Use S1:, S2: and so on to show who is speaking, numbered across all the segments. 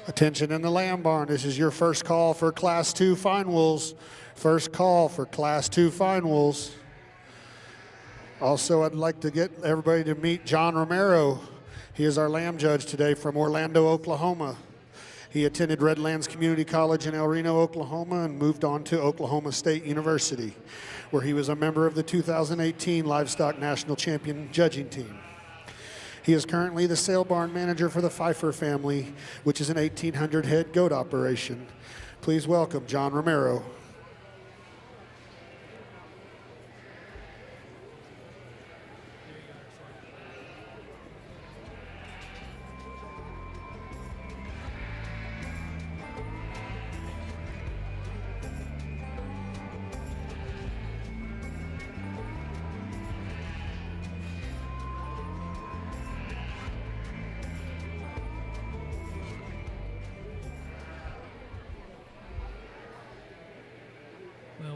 S1: Attention in the lamb barn. This is your first call for Class 2 fine wools. First call for Class 2 fine wools. Also, I'd like to get everybody to meet John Romero. He is our lamb judge today from Orlando, Oklahoma. He attended Redlands Community College in El Reno, Oklahoma, and moved on to Oklahoma State University, where he was a member of the 2018 Livestock National Champion judging team. He is currently the sale barn manager for the Pfeiffer family, which is an 1,800 head goat operation. Please welcome John Romero.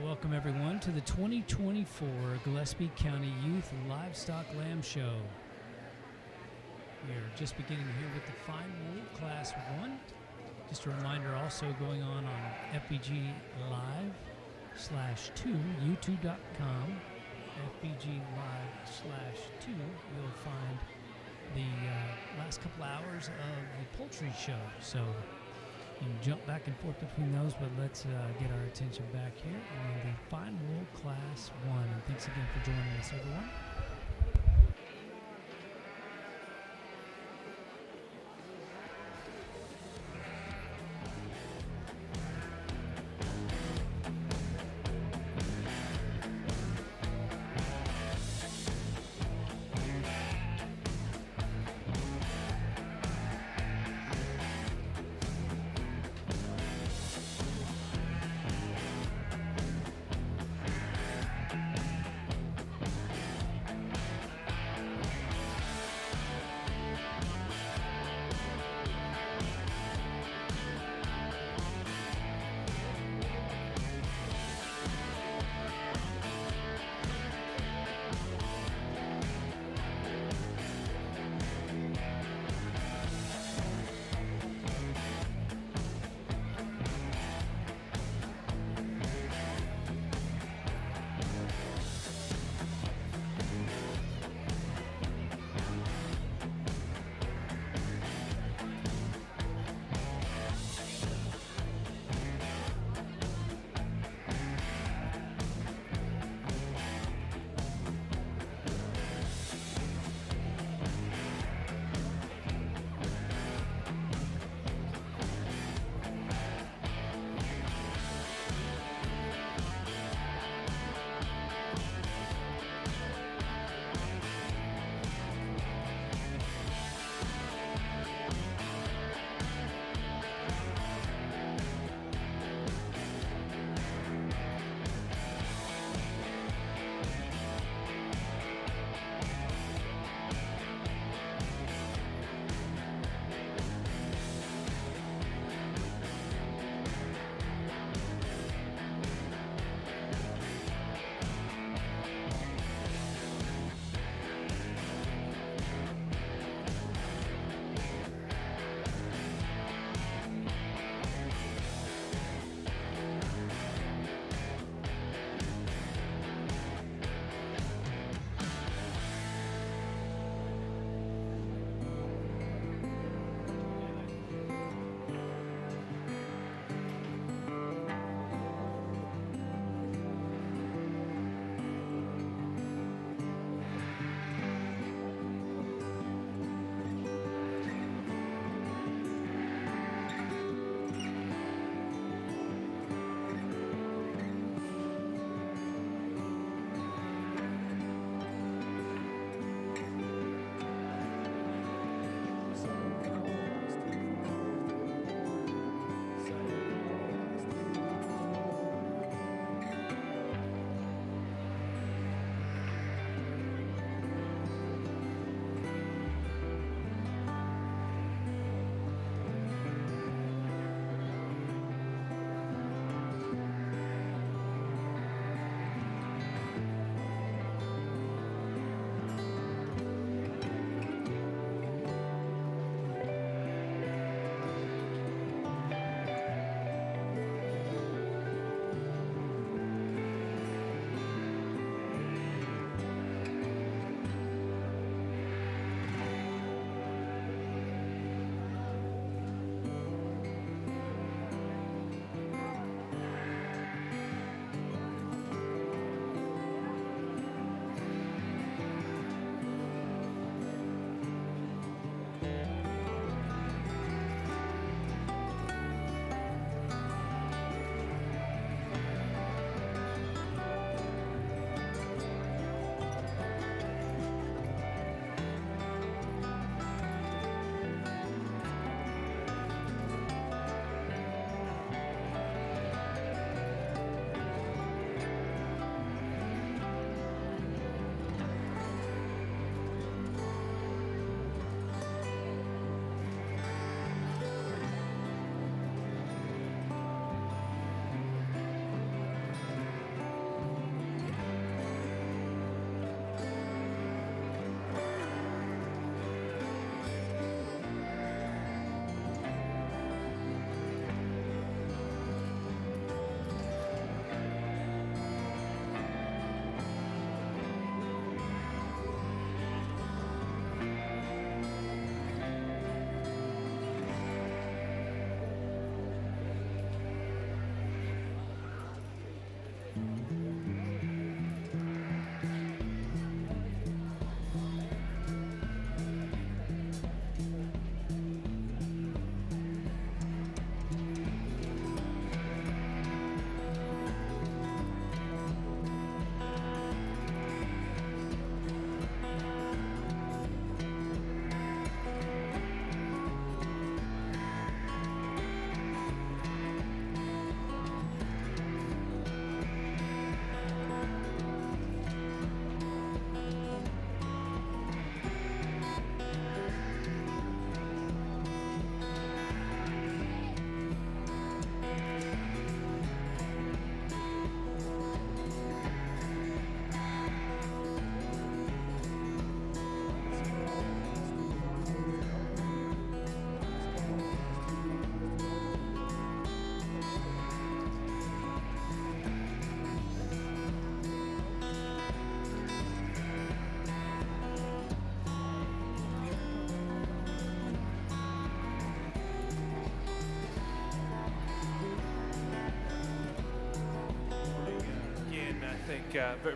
S2: Welcome everyone to the 2024 Gillespie County Youth Livestock Lamb Show. We are just beginning here with the Fine Wool Class 1. Just a reminder, also going on FbgLive/2, youtube.com, FbgLive/2. You'll find the last couple hours of the poultry show. So you can jump back and forth between those, but let's get our attention back here on the Fine Wool Class 1. And thanks again for joining us, everyone.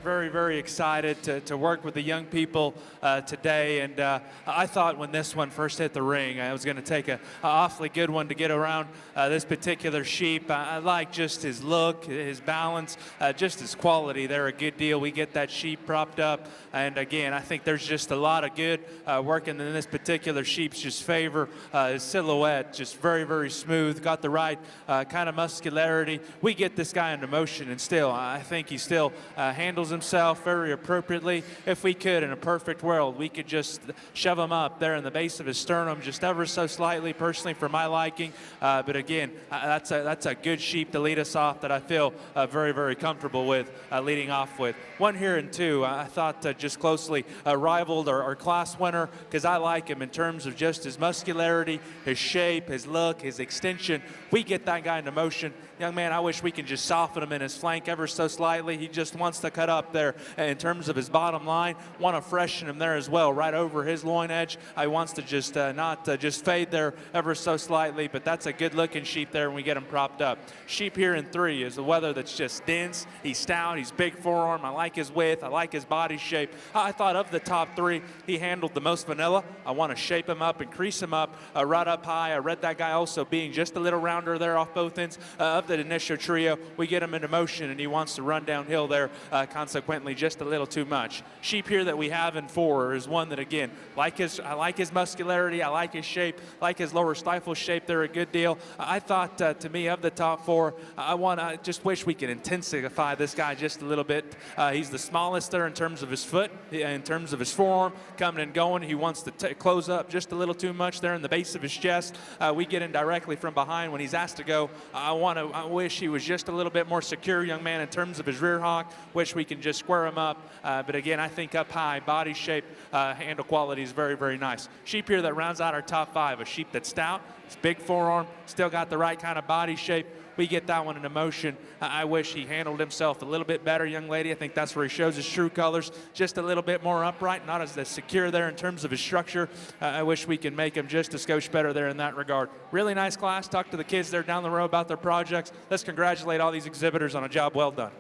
S3: Very, very excited to work with the young people today. And I thought when this one first hit the ring, I was going to take a awfully good one to get around this particular sheep. I like just his look, his balance, just his quality. They're a good deal. We get that sheep propped up. And again, I think there's just a lot of good working in this particular sheep's just favor. His silhouette, just very, very smooth. Got the right kind of muscularity. We get this guy into motion, and still, I think he still handles himself very appropriately. If we could, in a perfect world, we could just shove him up there in the base of his sternum, just ever so slightly, personally, for my liking. But again, that's a good sheep to lead us off that I feel very, very comfortable with leading off with. 1 here and 2, I thought just closely rivaled our class winner, because I like him in terms of just his muscularity, his shape, his look, his extension. We get that guy into motion. Young man, I wish we could just soften him in his flank ever so slightly. He just wants to cut up there in terms of his bottom line. Want to freshen him there as well, right over his loin edge. He wants to just not just fade there ever so slightly, but that's a good-looking sheep there when we get him propped up. Sheep here in 3 is a wether that's just dense. He's stout. He's big forearm. I like his width. I like his body shape. I thought of the top 3, he handled the most vanilla. I want to shape him up and crease him up right up high. I read that guy also being just a little rounder there off both ends of the initial trio. We get him into motion, and he wants to run downhill there, consequently just a little too much. Sheep here that we have in 4 is one that, again, I like his muscularity, I like his shape, like his lower stifle shape. They're a good deal. I thought, to me, of the top 4, I just wish we could intensify this guy just a little bit. He's the smallest there in terms of his foot, in terms of his forearm, coming and going. He wants to close up just a little too much there in the base of his chest. We get in directly from behind when he's asked to go. I wish he was just a little bit more secure, young man, in terms of his rear hock. Wish we can just square him up. But again, I think up high, body shape, handle quality is very, very nice. Sheep here that rounds out our top 5. A sheep that's stout, it's big forearm, still got the right kind of body shape. We get that one into motion. I wish he handled himself a little bit better, young lady. I think that's where he shows his true colors, just a little bit more upright, not as secure there in terms of his structure. I wish we can make him just a skosh better there in that regard. Really nice class. Talk to the kids there down the road about their projects. Let's congratulate all these exhibitors on a job well done.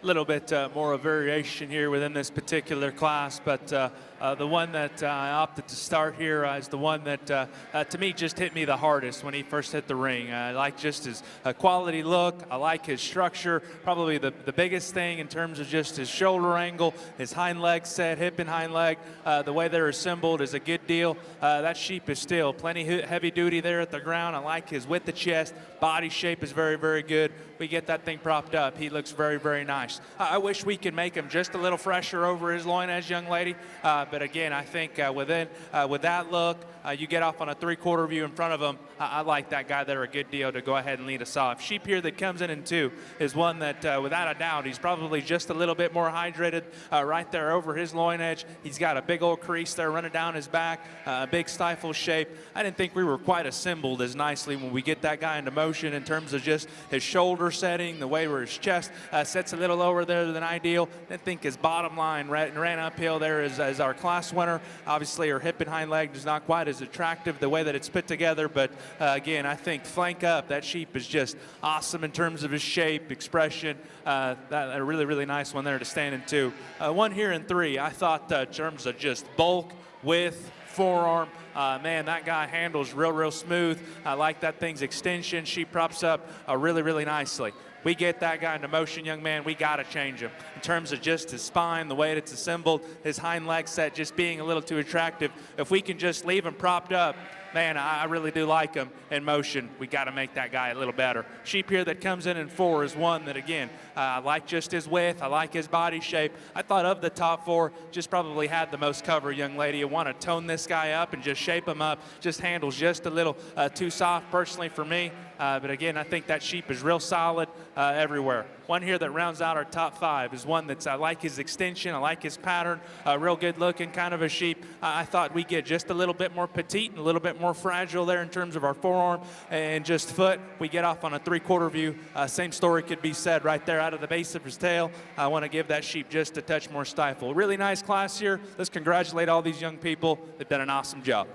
S3: little bit more of variation here within this particular class, but the one that I opted to start here is the one that to me just hit me the hardest when he first hit the ring. I like just his quality look. I like his structure. Probably the biggest thing in terms of just his shoulder angle, his hind leg set, hip and hind leg, the way they're assembled is a good deal. That sheep is still plenty heavy duty there at the ground. I like his width of chest. Body shape is very, very good. We get that thing propped up. He looks very, very nice. I wish we could make him just a little fresher over his loin edge, young lady. But again, I think with that look, you get off on a 3/4 view in front of him. I like that guy there a good deal to go ahead and lead us off. Sheep here that comes in 2 is one that, without a doubt, he's probably just a little bit more hydrated right there over his loin edge. He's got a big old crease there running down his back, a big stifle shape. I didn't think we were quite assembled as nicely when we get that guy into motion in terms of just his shoulder setting, the way where his chest sets a little lower there than ideal. I think his bottom line ran uphill there as our class winner. Obviously, her hip and hind leg is not quite as attractive the way that it's put together, but again, I think flank up, that sheep is just awesome in terms of his shape, expression. A really, really nice one there to stand in 2. One here in 3, I thought in terms of just bulk, width, forearm, man, that guy handles real smooth. I like that thing's extension. She props up really, really nicely. We get that guy into motion, young man, we got to change him. In terms of just his spine, the way it's assembled, his hind leg set just being a little too attractive. If we can just leave him propped up, man, I really do like him in motion. We got to make that guy a little better. Sheep here that comes in 4 is one that, again, I like just his width. I like his body shape. I thought of the top 4, just probably had the most cover, young lady. You want to tone this guy up and just shape him up. Just handles just a little too soft, personally, for me. But again, I think that sheep is real solid everywhere. One here that rounds out our top 5 is one that's, I like his extension, I like his pattern, real good looking kind of a sheep. I thought we get just a little bit more petite and a little bit more fragile there in terms of our forearm and just foot. We get off on a 3/4 view. Same story could be said right there out of the base of his tail. I want to give that sheep just a touch more stifle. Really nice class here. Let's congratulate all these young people. They've done an awesome job.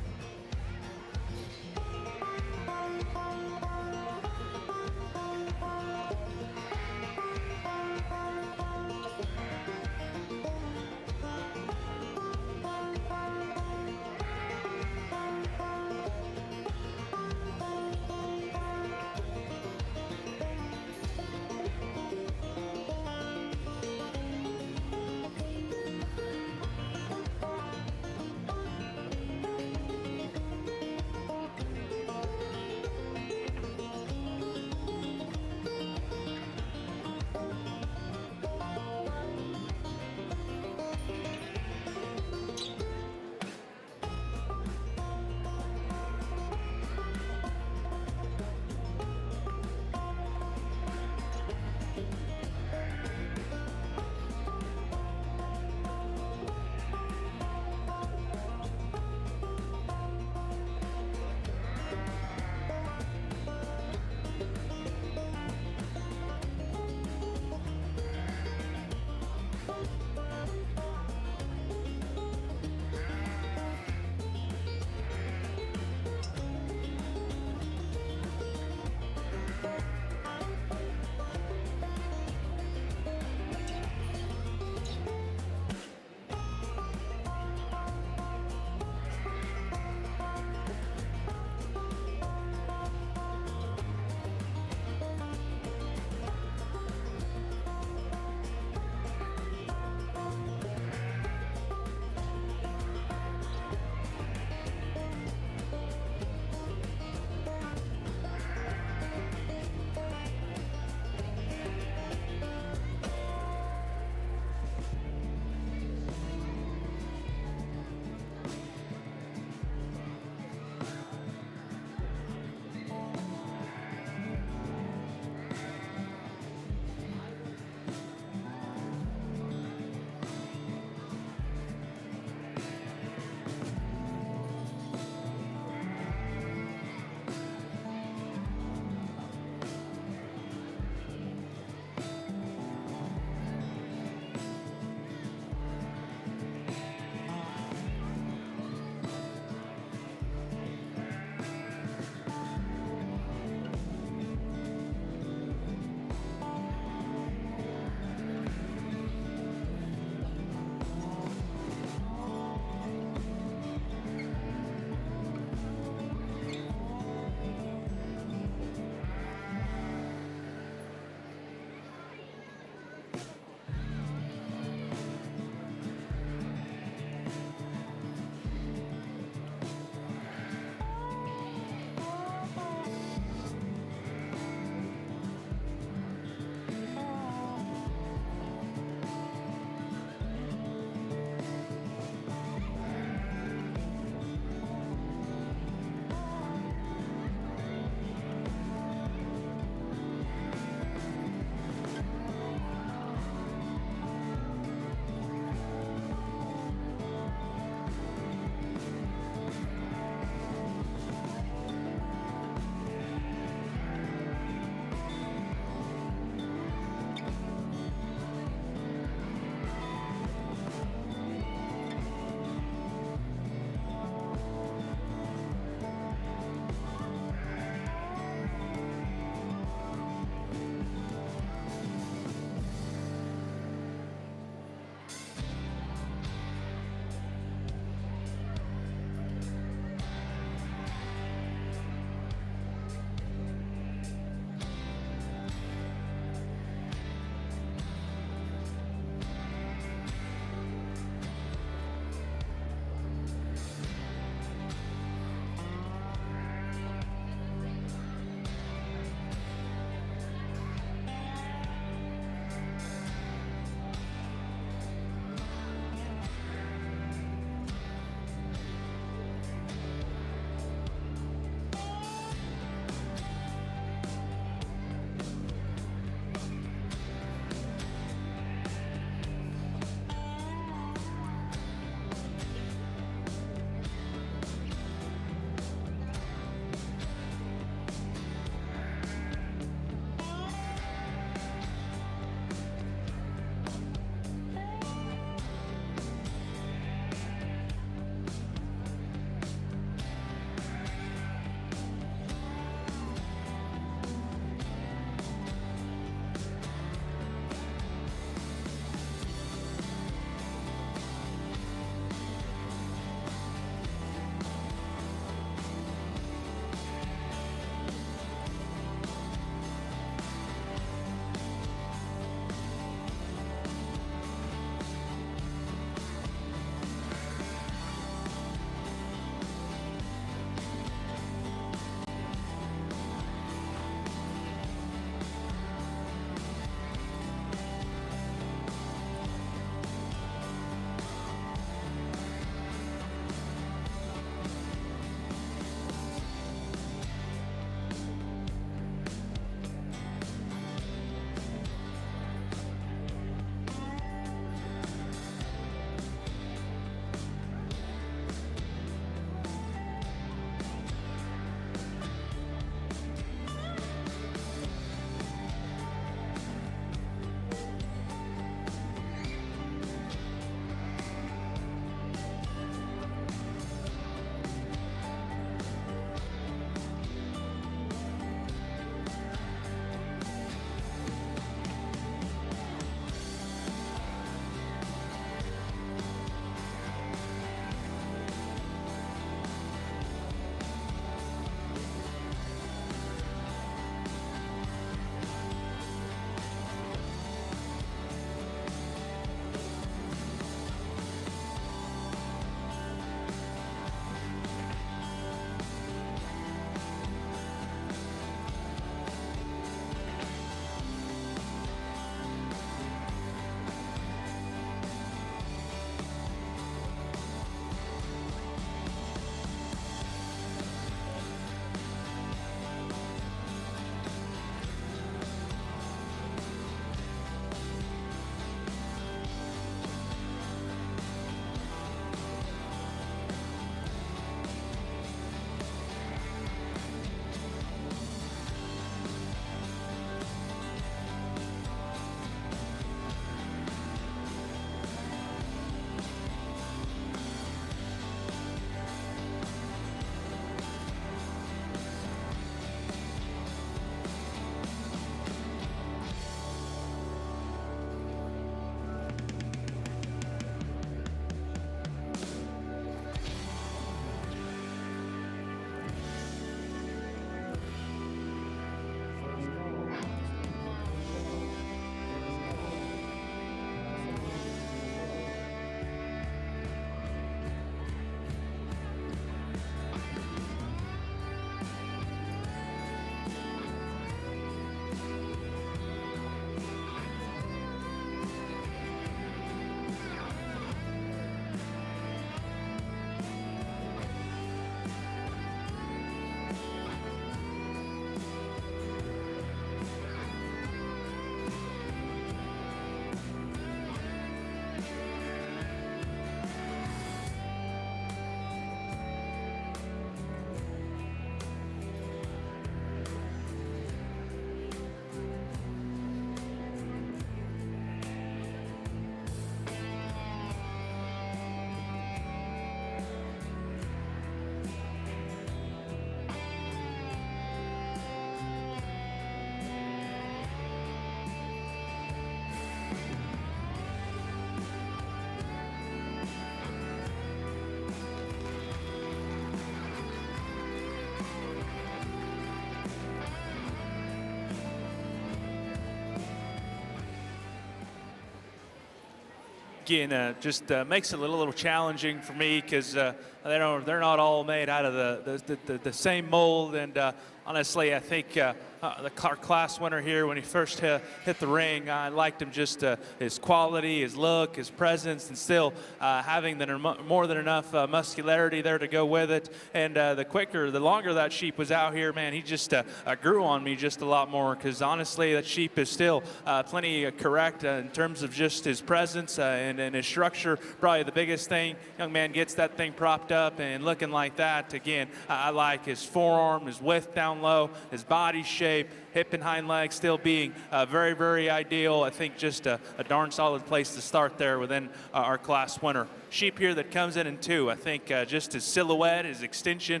S3: again, just makes it a little challenging for me because they're not all made out of the same mold. And honestly, I think our class winner here, when he first hit the ring, I liked him just his quality, his look, his presence, and still having more than enough muscularity there to go with it. And the longer that sheep was out here, man, he just grew on me just a lot more, because honestly, that sheep is still plenty correct in terms of just his presence and his structure. Probably the biggest thing, young man gets that thing propped up and looking like that. Again, I like his forearm, his width down low, his body shape, hip and hind legs still being very, very ideal. I think just a darn solid place to start there within our class winner. Sheep here that comes in 2. I think just his silhouette, his extension,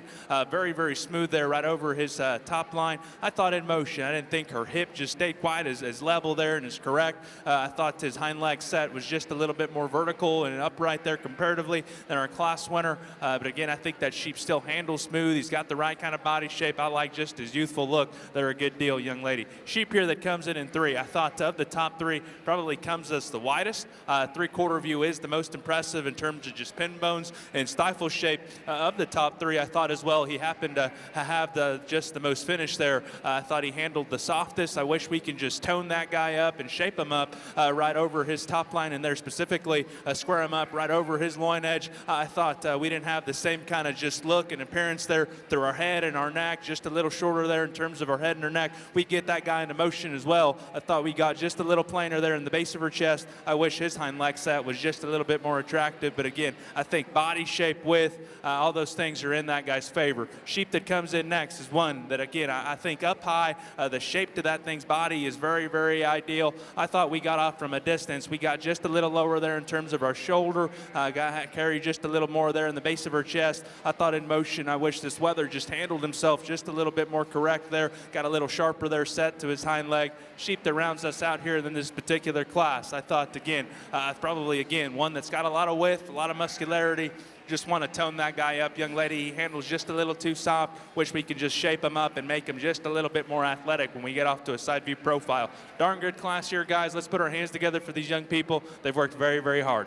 S3: very, very smooth there right over his top line. I thought in motion. I didn't think her hip just stayed quite as level there and as correct. I thought his hind leg set was just a little bit more vertical and upright there comparatively than our class winner. But again, I think that sheep still handles smooth. He's got the right kind of body shape. I like just his youthful look. They're a good deal, young lady. Sheep here that comes in 3. I thought of the top 3 probably comes as the widest. 3/4 view is the most impressive in terms of just pin bones and stifle shape. Of the top 3, I thought as well he happened to have just the most finish there. I thought he handled the softest. I wish we can just tone that guy up and shape him up right over his top line, and there specifically square him up right over his loin edge. I thought we didn't have the same kind of just look and appearance there through our head and our neck, just a little shorter there in terms of our head and our neck. We get that guy into motion as well. I thought we got just a little plainer there in the base of her chest. I wish his hind leg set was just a little bit more attractive, but again, I think body shape, width, all those things are in that guy's favor. Sheep that comes in next is one that, again, I think up high, the shape to that thing's body is very, very ideal. I thought we got off from a distance. We got just a little lower there in terms of our shoulder. Carried just a little more there in the base of her chest. I thought in motion, I wish this weather just handled himself just a little bit more correct there. Got a little sharper there set to his hind leg. Sheep that rounds us out here in this particular class. I thought, again, probably, again, one that's got a lot of width, a lot of muscularity. Just want to tone that guy up, young lady. He handles just a little too soft. Wish we could just shape him up and make him just a little bit more athletic when we get off to a side view profile. Darn good class here, guys. Let's put our hands together for these young people. They've worked very, very hard.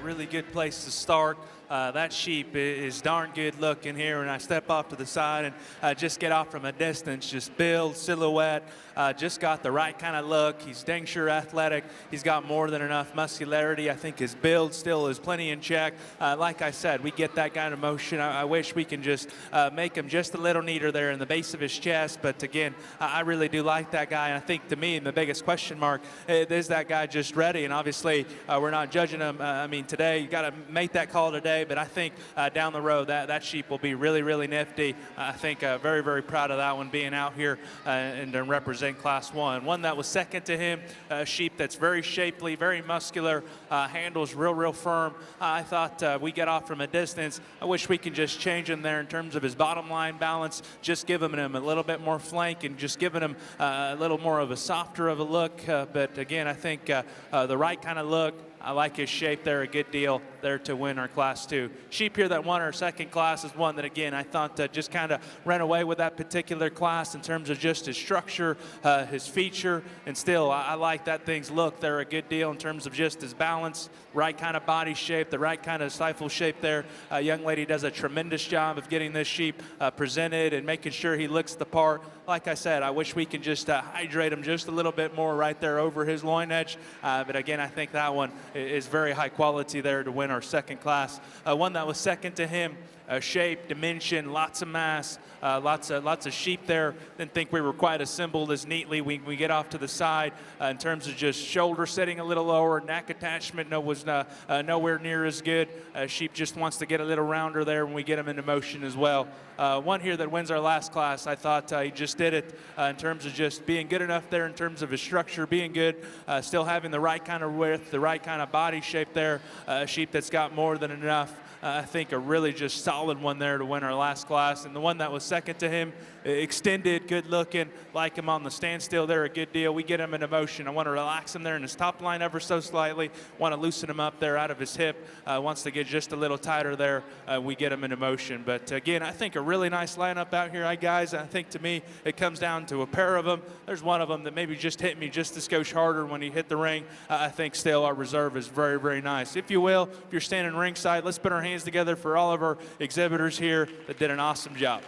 S3: really good place to start. That sheep is darn good looking here, and I step off to the side and just get off from a distance. Just build, silhouette, just got the right kind of look. He's dang sure athletic. He's got more than enough muscularity. I think his build still is plenty in check. Like I said, we get that kind of motion. I wish we can just make him just a little neater there in the base of his chest. But again, I really do like that guy. And I think to me, the biggest question mark is that guy just ready? And obviously, we're not judging him. I mean, today, you got to make that call today. But I think down the road, that sheep will be really, really nifty. I think very, very proud of that one being out here and to represent Class 1. One that was second to him, a sheep that's very shapely, very muscular, handles real firm. I thought we get off from a distance. I wish we could just change him there in terms of his bottom line balance, just giving him a little bit more flank and just giving him a little more of a softer of a look. But again, I think the right kind of look. I like his shape there a good deal there to win our Class 2. Sheep here that won our second class is one that, again, I thought just kind of ran away with that particular class in terms of just his structure, his feature, and still I like that thing's look there a good deal in terms of just his balance, right kind of body shape, the right kind of stifle shape there. Young lady does a tremendous job of getting this sheep presented and making sure he looks the part. Like I said, I wish we could just hydrate him just a little bit more right there over his loin edge. But again, I think that one is very high quality there to win our second class. One that was second to him, shape, dimension, lots of mass, lots of sheep there. Didn't think we were quite assembled as neatly. We get off to the side in terms of just shoulder sitting a little lower, neck attachment was nowhere near as good. Sheep just wants to get a little rounder there when we get him into motion as well. One here that wins our last class, I thought he just did it in terms of just being good enough there in terms of his structure, being good, still having the right kind of width, the right kind of body shape there, a sheep that's got more than enough. I think a really just solid one there to win our last class. And the one that was second to him, extended, good looking, like him on the standstill there, a good deal. We get him into motion. I want to relax him there in his top line ever so slightly. Want to loosen him up there out of his hip. Wants to get just a little tighter there. We get him into motion. But again, I think a really nice lineup out here, guys. I think to me, it comes down to a pair of them. There's one of them that maybe just hit me just a skosh harder when he hit the ring. I think still our reserve is very, very nice. If you will, if you're standing ringside, let's put our hands together for all of our exhibitors here that did an awesome job.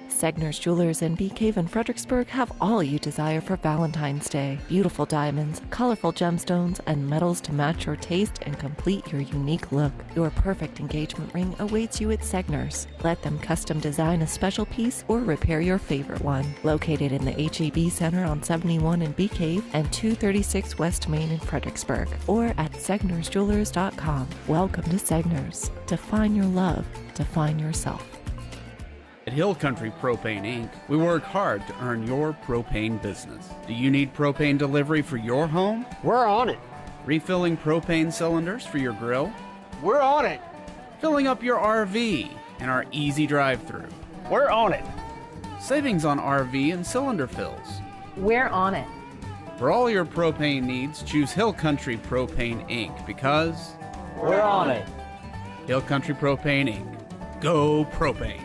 S4: Segner's Jewelers in Bee Cave in Fredericksburg have all you desire for Valentine's Day. Beautiful diamonds, colorful gemstones, and metals to match your taste and complete your unique look. Your perfect engagement ring awaits you at Segner's. Let them custom design a special piece or repair your favorite one. Located in the HEB Center on 71 in Bee Cave and 236 West Main in Fredericksburg, or at segnersjewelers.com. Welcome to Segner's. Define your love. Define yourself.
S5: At Hill Country Propane Inc., we work hard to earn your propane business. Do you need propane delivery for your home?
S6: We're on it.
S5: Refilling propane cylinders for your grill?
S6: We're on it.
S5: Filling up your RV and our easy drive-through?
S6: We're on it.
S5: Savings on RV and cylinder fills?
S7: We're on it.
S5: For all your propane needs, choose Hill Country Propane Inc. because
S6: we're on it.
S5: Hill Country Propane Inc. Go propane.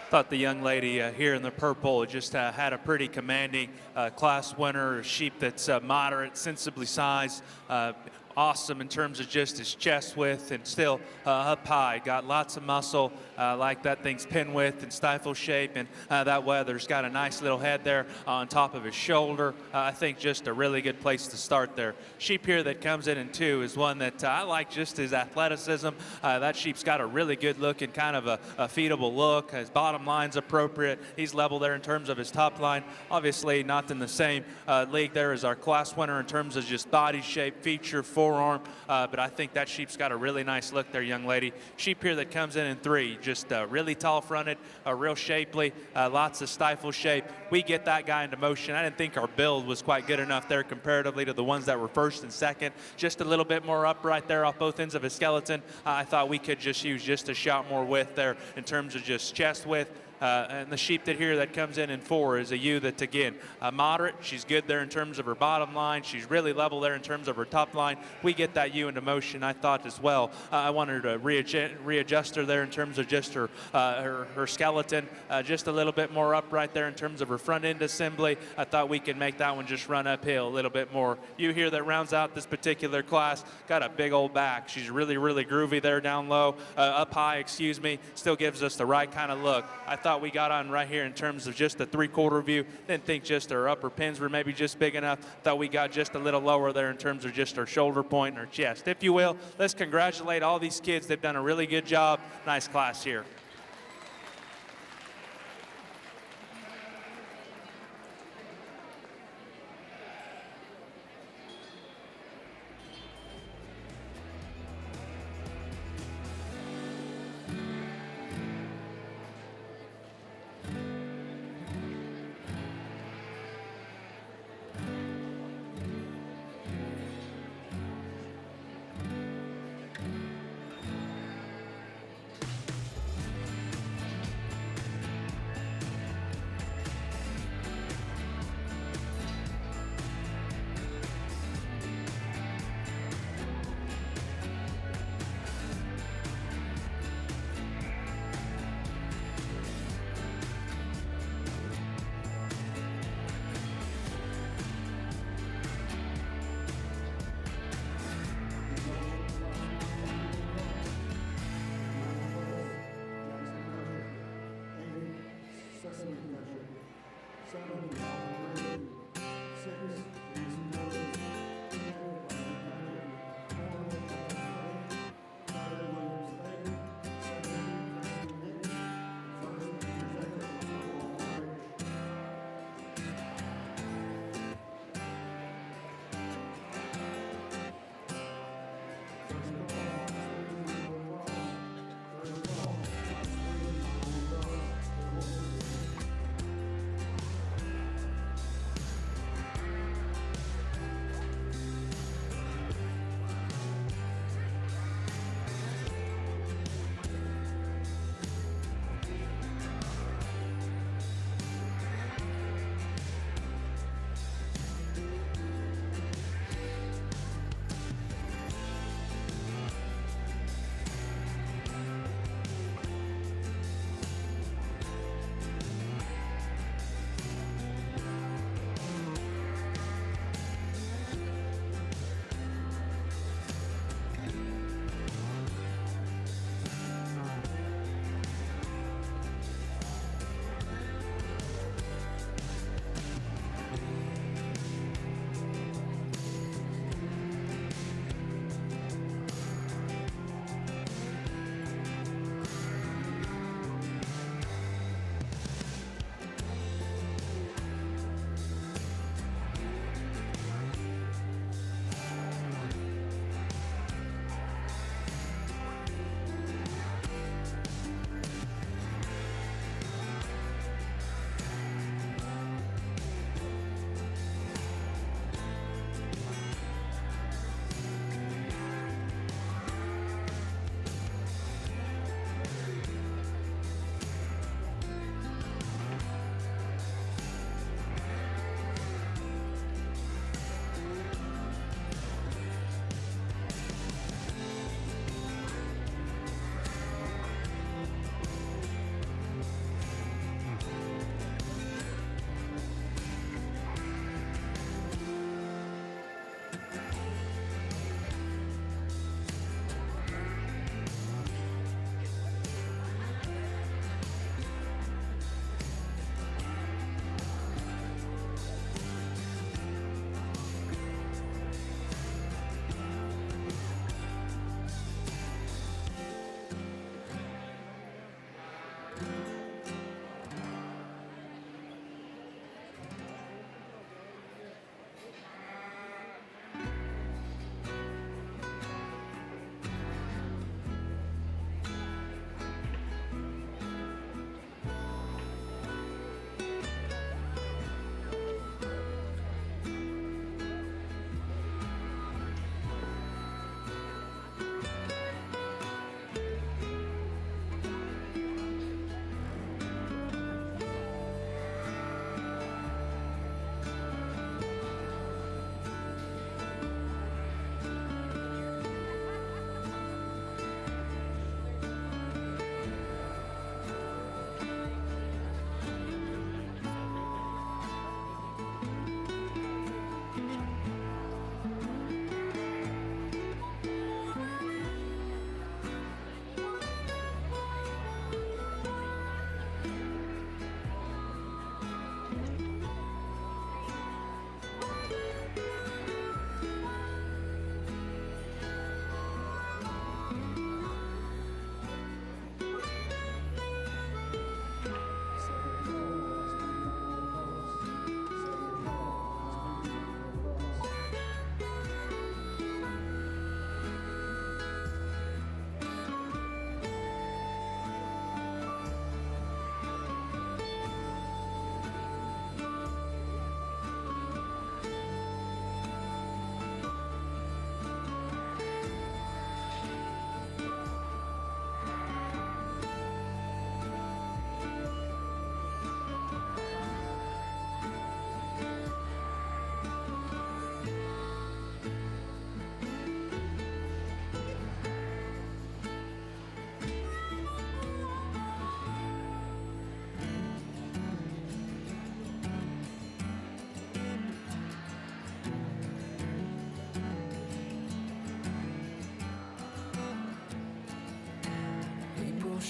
S3: Thought the young lady here in the purple just had a pretty commanding class winner, a sheep that's moderate, sensibly sized, awesome in terms of just his chest width and still up high. Got lots of muscle, like that thing's pin width and stifle shape, and that weather's got a nice little head there on top of his shoulder. I think just a really good place to start there. Sheep here that comes in 2 is one that I like just his athleticism. That sheep's got a really good look and kind of a feedable look. His bottom line's appropriate. He's level there in terms of his top line. Obviously not in the same league there as our class winner in terms of just body shape, feature, forearm, but I think that sheep's got a really nice look there, young lady. Sheep here that comes in 3, just really tall fronted, real shapely, lots of stifle shape. We get that guy into motion. I didn't think our build was quite good enough there comparatively to the ones that were first and second. Just a little bit more upright there off both ends of his skeleton. I thought we could just use just a shot more width there in terms of just chest width. And the sheep that comes in 4 is a ewe that's, again, moderate. She's good there in terms of her bottom line. She's really level there in terms of her top line. We get that ewe into motion, I thought, as well. I wanted to readjust her there in terms of just her skeleton, just a little bit more upright there in terms of her front end assembly. I thought we could make that one just run uphill a little bit more. Ewe here that rounds out this particular class, got a big old back. She's really, really groovy there down low, up high, excuse me. Still gives us the right kind of look. I thought we got on right here in terms of just the 3/4 view. Didn't think just our upper pins were maybe just big enough. Thought we got just a little lower there in terms of just our shoulder point and our chest. If you will, let's congratulate all these kids. They've done a really good job. Nice class here.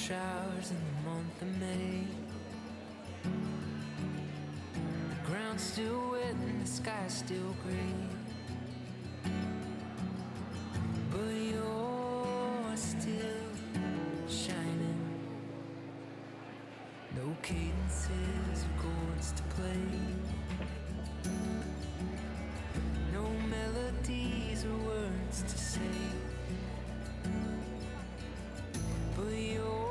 S7: showers in the month of May. The ground's still wet and the sky's still gray, but you're still shining. No cadences or chords to play, no melodies or words to say, but you're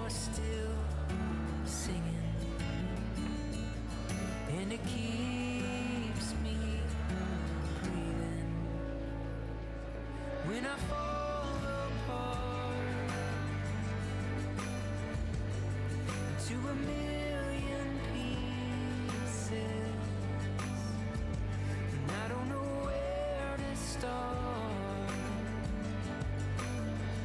S7: still singing, and it keeps me breathing. When I fall apart to a million pieces, and I don't know where to start,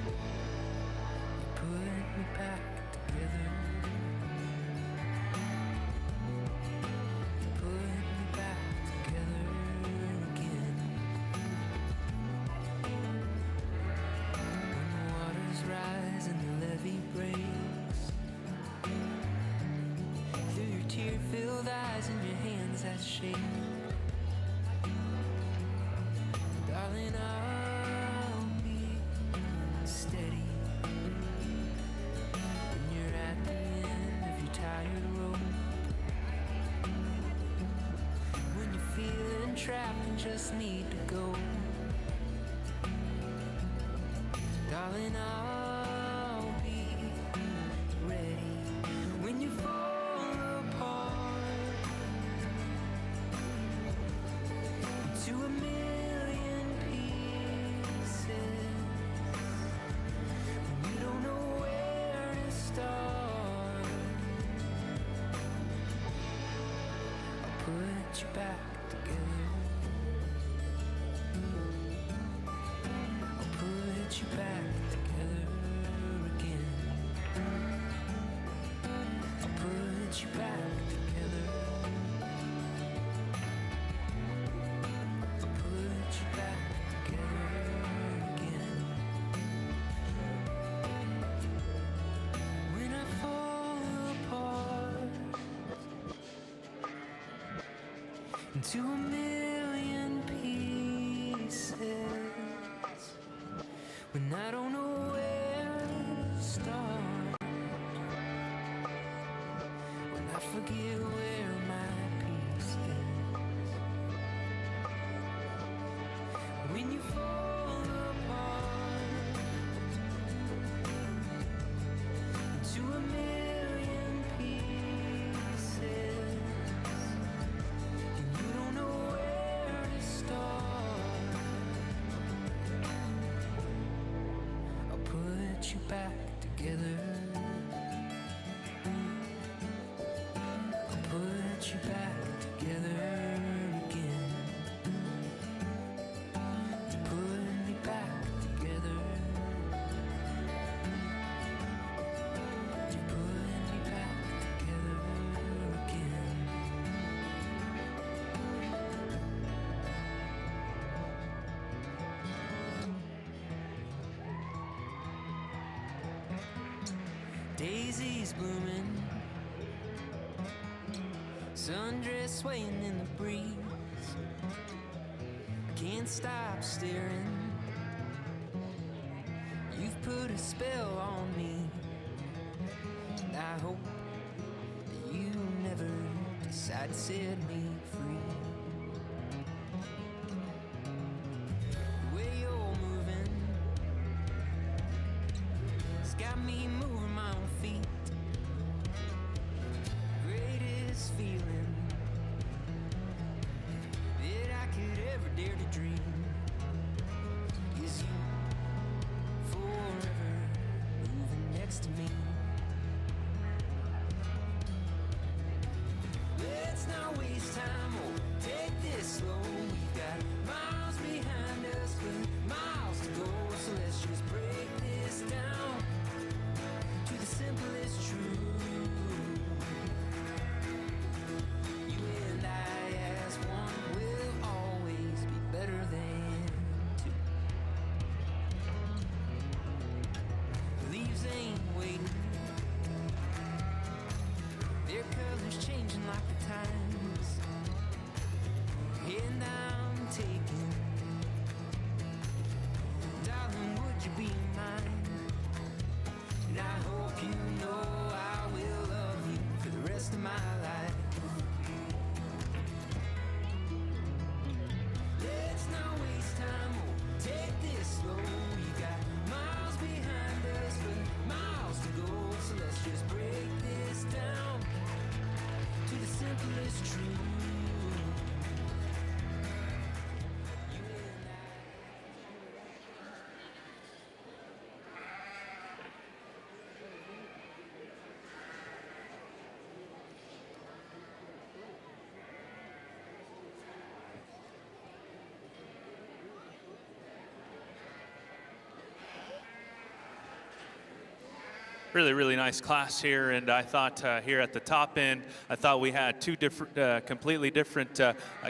S7: you put me back together. You put me back together again. When the waters rise and the levee breaks, through your tear-filled eyes and your hands that shake, darling, I'll be steady. When you're at the end of your tired rope, when you're feeling trapped and just need to go, darling, I'll be ready. When you fall apart to a million pieces, when you don't know where to start, I'll put you back together. I'll put you back together again. I'll put you back together. I'll put you back together again. When I fall apart into a million pieces, when I don't know where to start, when I forget where my peace is, when you fall apart into a million pieces, and you don't know where to start, I'll put you back together. I'll put you back together again. You put me back together. You put me back together again. Daisies blooming, sundress swaying in the breeze. Can't stop staring. You've put a spell on me, and I hope that you never decide to set me free. The way you're moving, it's got me moving my own feet. Greatest feeling that I could ever dare to dream is you forever moving next to me. Let's not waste time or take this slow. We've got miles behind us but miles to go, so let's just break this down to the simplest truth. You and I as one will always be better than two. Leaves ain't waiting colors changing like the times. And I'm taking, darling, would you be mine? And I hope you know I will love you for the rest of my life. Let's not waste time, oh, take this slow. We got miles behind us, but miles to go. So let's just break this down to the simplest truth. You and I.
S3: Really, really nice class here, and I thought here at the top end, I thought we had two different, completely different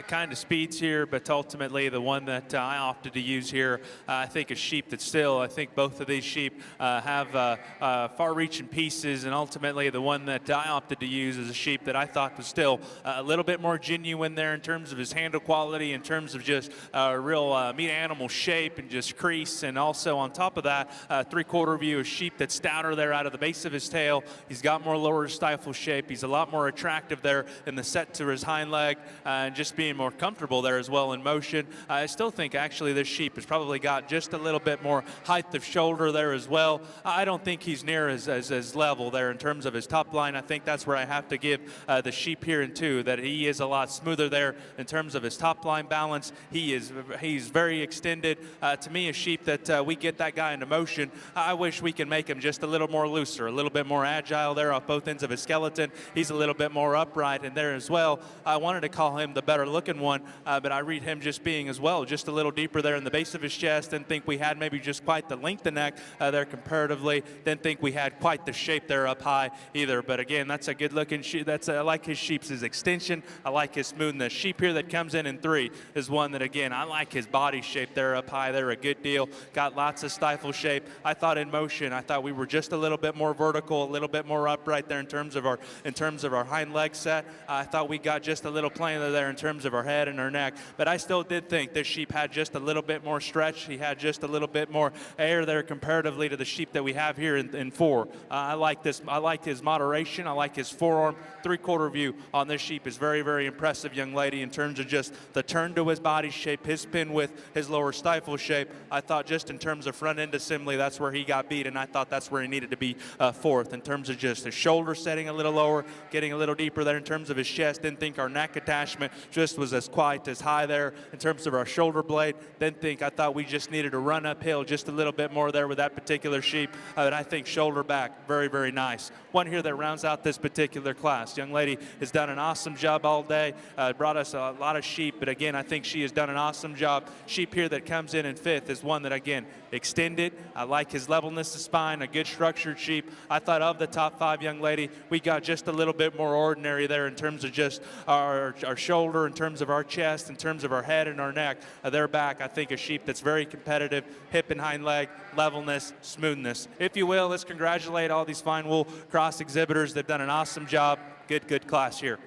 S3: kind of speeds here, but ultimately the one that I opted to use here, I think a sheep that still, I think both of these sheep have far-reaching pieces, and ultimately the one that I opted to use is a sheep that I thought was still a little bit more genuine there in terms of his handle quality, in terms of just real meat animal shape and just crease, and also on top of that, three-quarter view, a sheep that's stouter there out of the base of his tail. He's got more lower stifle shape. He's a lot more attractive there in the set to his hind leg, and just being more comfortable there as well in motion. I still think actually this sheep has probably got just a little bit more height of shoulder there as well. I don't think he's near as level there in terms of his top line. I think that's where I have to give the sheep here in two, that he is a lot smoother there in terms of his top line balance. He's very extended. To me, a sheep that we get that guy into motion, I wish we can make him just a little more looser, a little bit more agile there off both ends of his skeleton. He's a little bit more upright in there as well. I wanted to call him the better looking one, but I read him just being as well, just a little deeper there in the base of his chest. Didn't think we had maybe just quite the length of neck there comparatively. Didn't think we had quite the shape there up high either. But again, that's a good looking sheep. I like his sheep's extension. I like his smoothness. Sheep here that comes in three is one that, again, I like his body shape there up high. They're a good deal. Got lots of stifle shape. I thought in motion, I thought we were just a little bit more vertical, a little bit more upright there in terms of our hind leg set. I thought we got just a little plainer there in terms of our head and our neck. But I still did think this sheep had just a little bit more stretch. He had just a little bit more air there comparatively to the sheep that we have here in four. I like this. I like his moderation. I like his forearm. Three-quarter view on this sheep is very, very impressive, young lady, in terms of just the turn to his body shape, his spin width, his lower stifle shape. I thought just in terms of front end assembly, that's where he got beat, and I thought that's where he needed to be fourth in terms of just his shoulder setting a little lower, getting a little deeper there in terms of his chest. Didn't think our neck attachment just was as quite as high there in terms of our shoulder blade. I thought we just needed to run uphill just a little bit more there with that particular sheep. And I think shoulder back, very, very nice. One here that rounds out this particular class. Young lady has done an awesome job all day, brought us a lot of sheep, but again, I think she has done an awesome job. Sheep here that comes in fifth is one that, again, extended. I like his levelness of spine, a good structured sheep. I thought of the top five, young lady, we got just a little bit more ordinary there in terms of just our shoulder, in terms of our chest, in terms of our head and our neck. Their back, I think, a sheep that's very competitive, hip and hind leg, levelness, smoothness. If you will, let's congratulate all these fine wool cross exhibitors. They've done an awesome job. Good class here.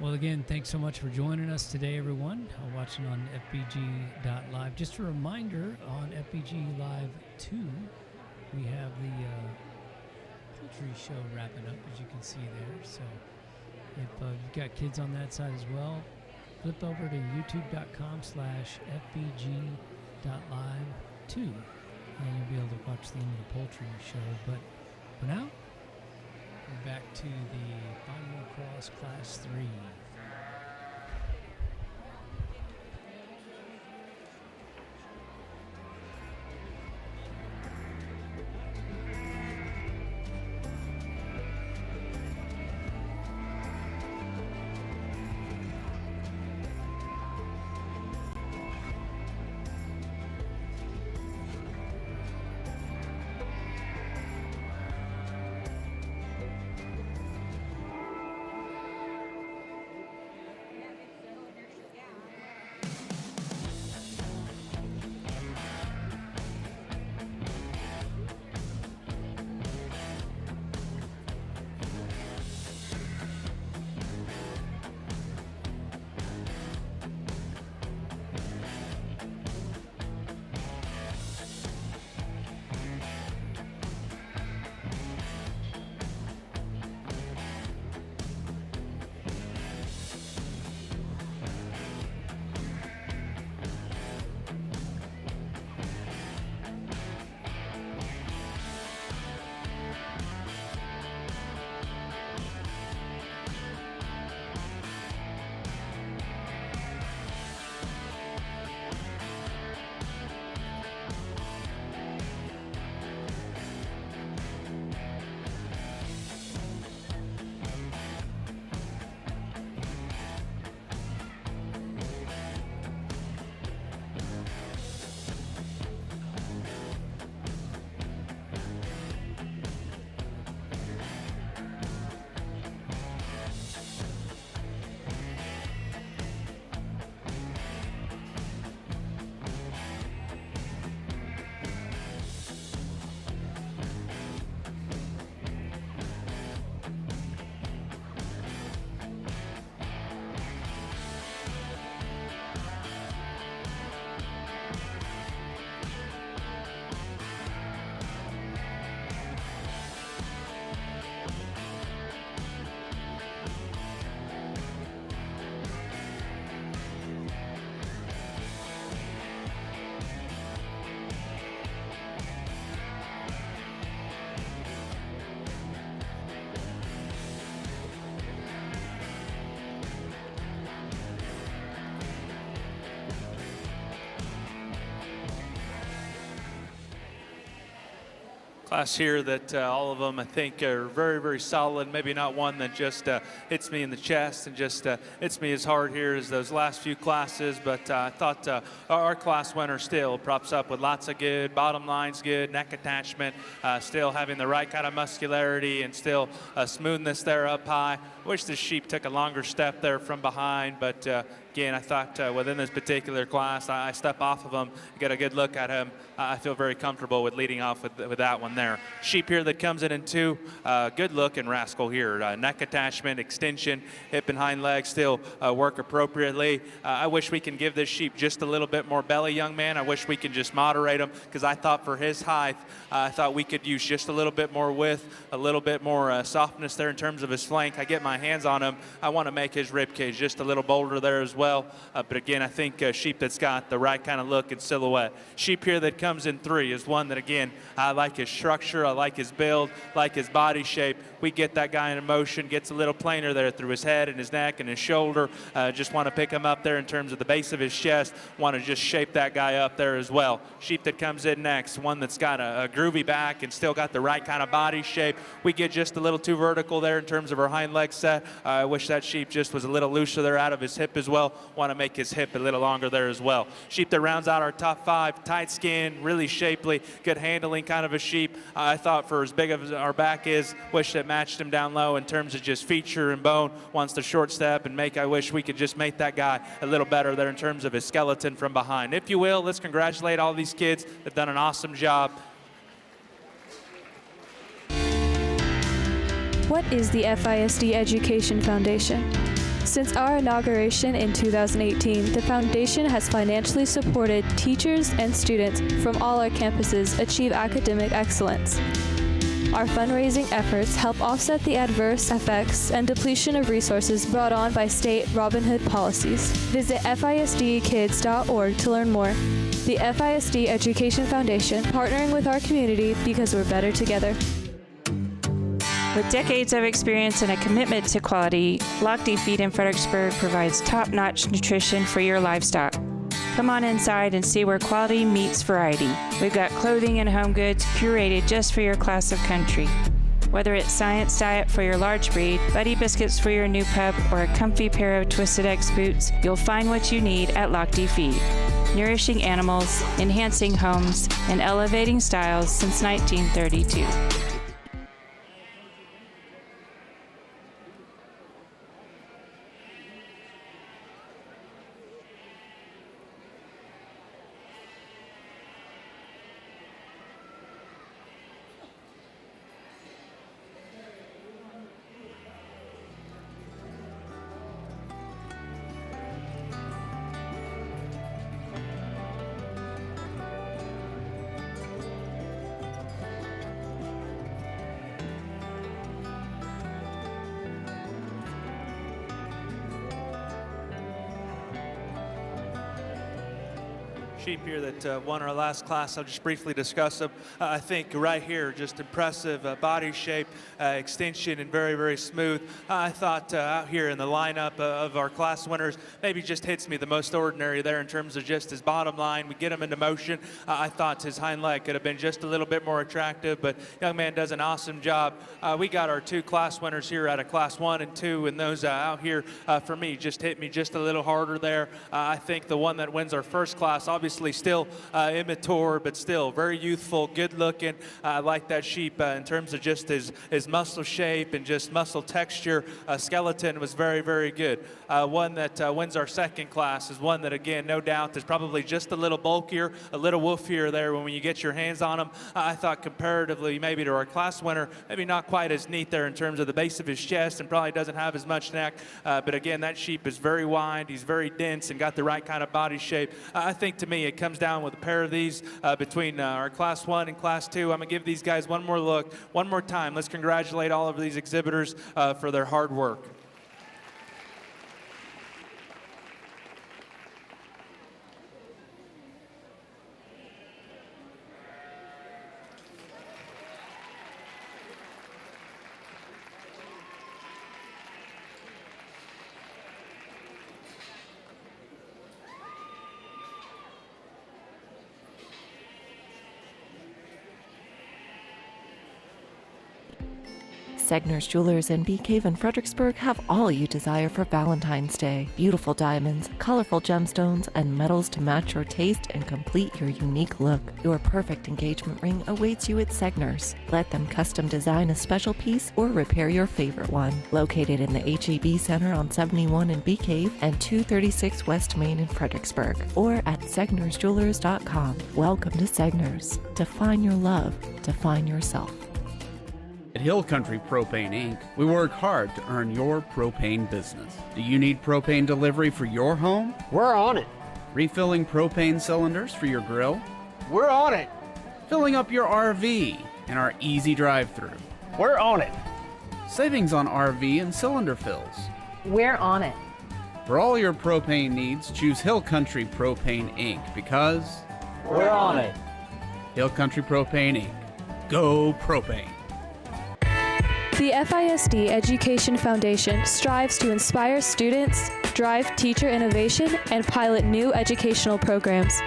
S2: Well, again, thanks so much for joining us today, everyone, watching on Fbg.Live. Just a reminder, on FbgLive 2, we have the poultry show wrapping up, as you can see there. So if you've got kids on that side as well, flip over to youtube.com/Fbg.Live 2, and you'll be able to watch the end of the poultry show. But for now, we're back to the final cross class 3.
S3: Class here that all of them I think are very, very solid. Maybe not one that just hits me in the chest and just hits me as hard here as those last few classes, but I thought our class winner still props up with lots of good, bottom line's good, neck attachment, still having the right kind of muscularity and still smoothness there up high. Wish this sheep took a longer step there from behind, but again, I thought within this particular class, I step off of him, get a good look at him. I feel very comfortable with leading off with that one there. Sheep here that comes in two, good looking rascal here. Neck attachment, extension, hip and hind legs still work appropriately. I wish we can give this sheep just a little bit more belly, young man. I wish we could just moderate him, because I thought for his height, I thought we could use just a little bit more width, a little bit more softness there in terms of his flank. I get my hands on him. I want to make his rib cage just a little bolder there as well. But again, I think sheep that's got the right kind of look and silhouette. Sheep here that comes in three is one that, again, I like his structure, I like his build, like his body shape. We get that guy in motion, gets a little plainer there through his head and his neck and his shoulder. Just want to pick him up there in terms of the base of his chest. Want to just shape that guy up there as well. Sheep that comes in next, one that's got a groovy back and still got the right kind of body shape. We get just a little too vertical there in terms of her hind leg set. I wish that sheep just was a little looser there out of his hip as well. Want to make his hip a little longer there as well. Sheep that rounds out our top five, tight skin, really shapely, good handling kind of a sheep. I thought for as big as our back is, wish that matched him down low in terms of just feature and bone. Wants to short step and make, I wish we could just make that guy a little better there in terms of his skeleton from behind. If you will, let's congratulate all these kids. They've done an awesome job.
S8: What is the FISD Education Foundation? Since our inauguration in 2018, the Foundation has financially supported teachers and students from all our campuses achieve academic excellence. Our fundraising efforts help offset the adverse effects and depletion of resources brought on by state Robin Hood policies. Visit FISDkids.org to learn more. The FISD Education Foundation, partnering with our community because we're better together.
S9: With decades of experience and a commitment to quality, Lochte Feed in Fredericksburg provides top-notch nutrition for your livestock. Come on inside and see where quality meets variety. We've got clothing and home goods curated just for your class of country. Whether it's Science Diet for your large breed, Buddy Biscuits for your new pup, or a comfy pair of Twisted X boots, you'll find what you need at Lochte Feed. Nourishing animals, enhancing homes, and elevating styles since 1932.
S3: Sheep here that won our last class. I'll just briefly discuss them. I think right here, just impressive body shape, extension, and very, very smooth. I thought out here in the lineup of our class winners, maybe just hits me the most ordinary there in terms of just his bottom line. We get him into motion. I thought his hind leg could have been just a little bit more attractive, but young man does an awesome job. We got our two class winners here out of class 1 and 2, and those out here for me just hit me just a little harder there. I think the one that wins our first class, obviously still immature, but still very youthful, good looking. I like that sheep in terms of just his muscle shape and just muscle texture. Skeleton was very, very good. One that wins our second class is one that, again, no doubt is probably just a little bulkier, a little wolfier there when you get your hands on him. I thought comparatively maybe to our class winner, maybe not quite as neat there in terms of the base of his chest and probably doesn't have as much neck. But again, that sheep is very wide. He's very dense and got the right kind of body shape. I think to me it comes down with a pair of these between our class 1 and class 2. I'm going to give these guys one more look, one more time. Let's congratulate all of these exhibitors for their hard work.
S4: Segner's Jewelers and Bee Cave in Fredericksburg have all you desire for Valentine's Day. Beautiful diamonds, colorful gemstones, and metals to match your taste and complete your unique look. Your perfect engagement ring awaits you at Segner's. Let them custom design a special piece or repair your favorite one. Located in the HEB Center on 71 in Bee Cave and 236 West Main in Fredericksburg, or at segnersjewelers.com. Welcome to Segner's. Define your love. Define yourself.
S5: At Hill Country Propane Inc., we work hard to earn your propane business. Do you need propane delivery for your home?
S6: We're on it.
S5: Refilling propane cylinders for your grill?
S6: We're on it.
S5: Filling up your RV in our easy drive-thru?
S6: We're on it.
S5: Savings on RV and cylinder fills?
S10: We're on it.
S5: For all your propane needs, choose Hill Country Propane Inc. because
S6: we're on it.
S5: Hill Country Propane Inc. Go propane.
S8: The FISD Education Foundation strives to inspire students, drive teacher innovation, and pilot new educational programs.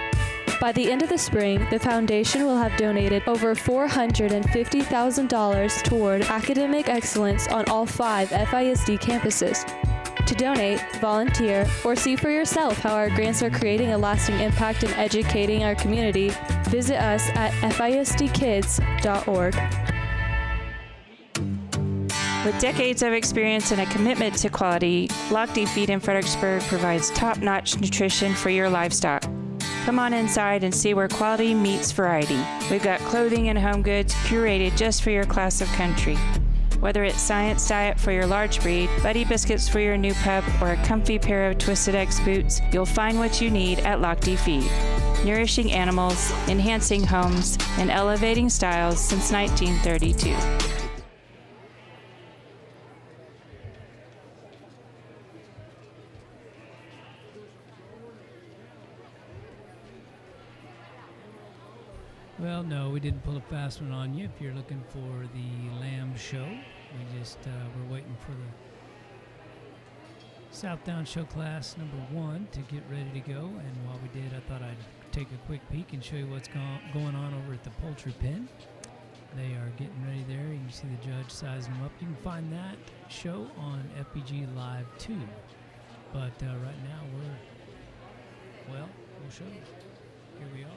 S8: By the end of the spring, the foundation will have donated over $450,000 toward academic excellence on all 5 FISD campuses. To donate, volunteer, or see for yourself how our grants are creating a lasting impact in educating our community, visit us at FISDkids.org.
S9: With decades of experience and a commitment to quality, Lochte Feed in Fredericksburg provides top-notch nutrition for your livestock. Come on inside and see where quality meets variety. We've got clothing and home goods curated just for your class of country. Whether it's Science Diet for your large breed, Buddy Biscuits for your new pup, or a comfy pair of Twisted X boots, you'll find what you need at Lochte Feed. Nourishing animals, enhancing homes, and elevating styles since 1932.
S2: Well, no, we didn't pull a fast one on you. If you're looking for the LAMBS show, we just we're waiting for the Southdown Show class number 1 to get ready to go. And while we did, I thought I'd take a quick peek and show you what's going on over at the poultry pen. They are getting ready there. You can see the judge sizing them up. You can find that show on FbgLive too. But right now we'll show you. Here we are.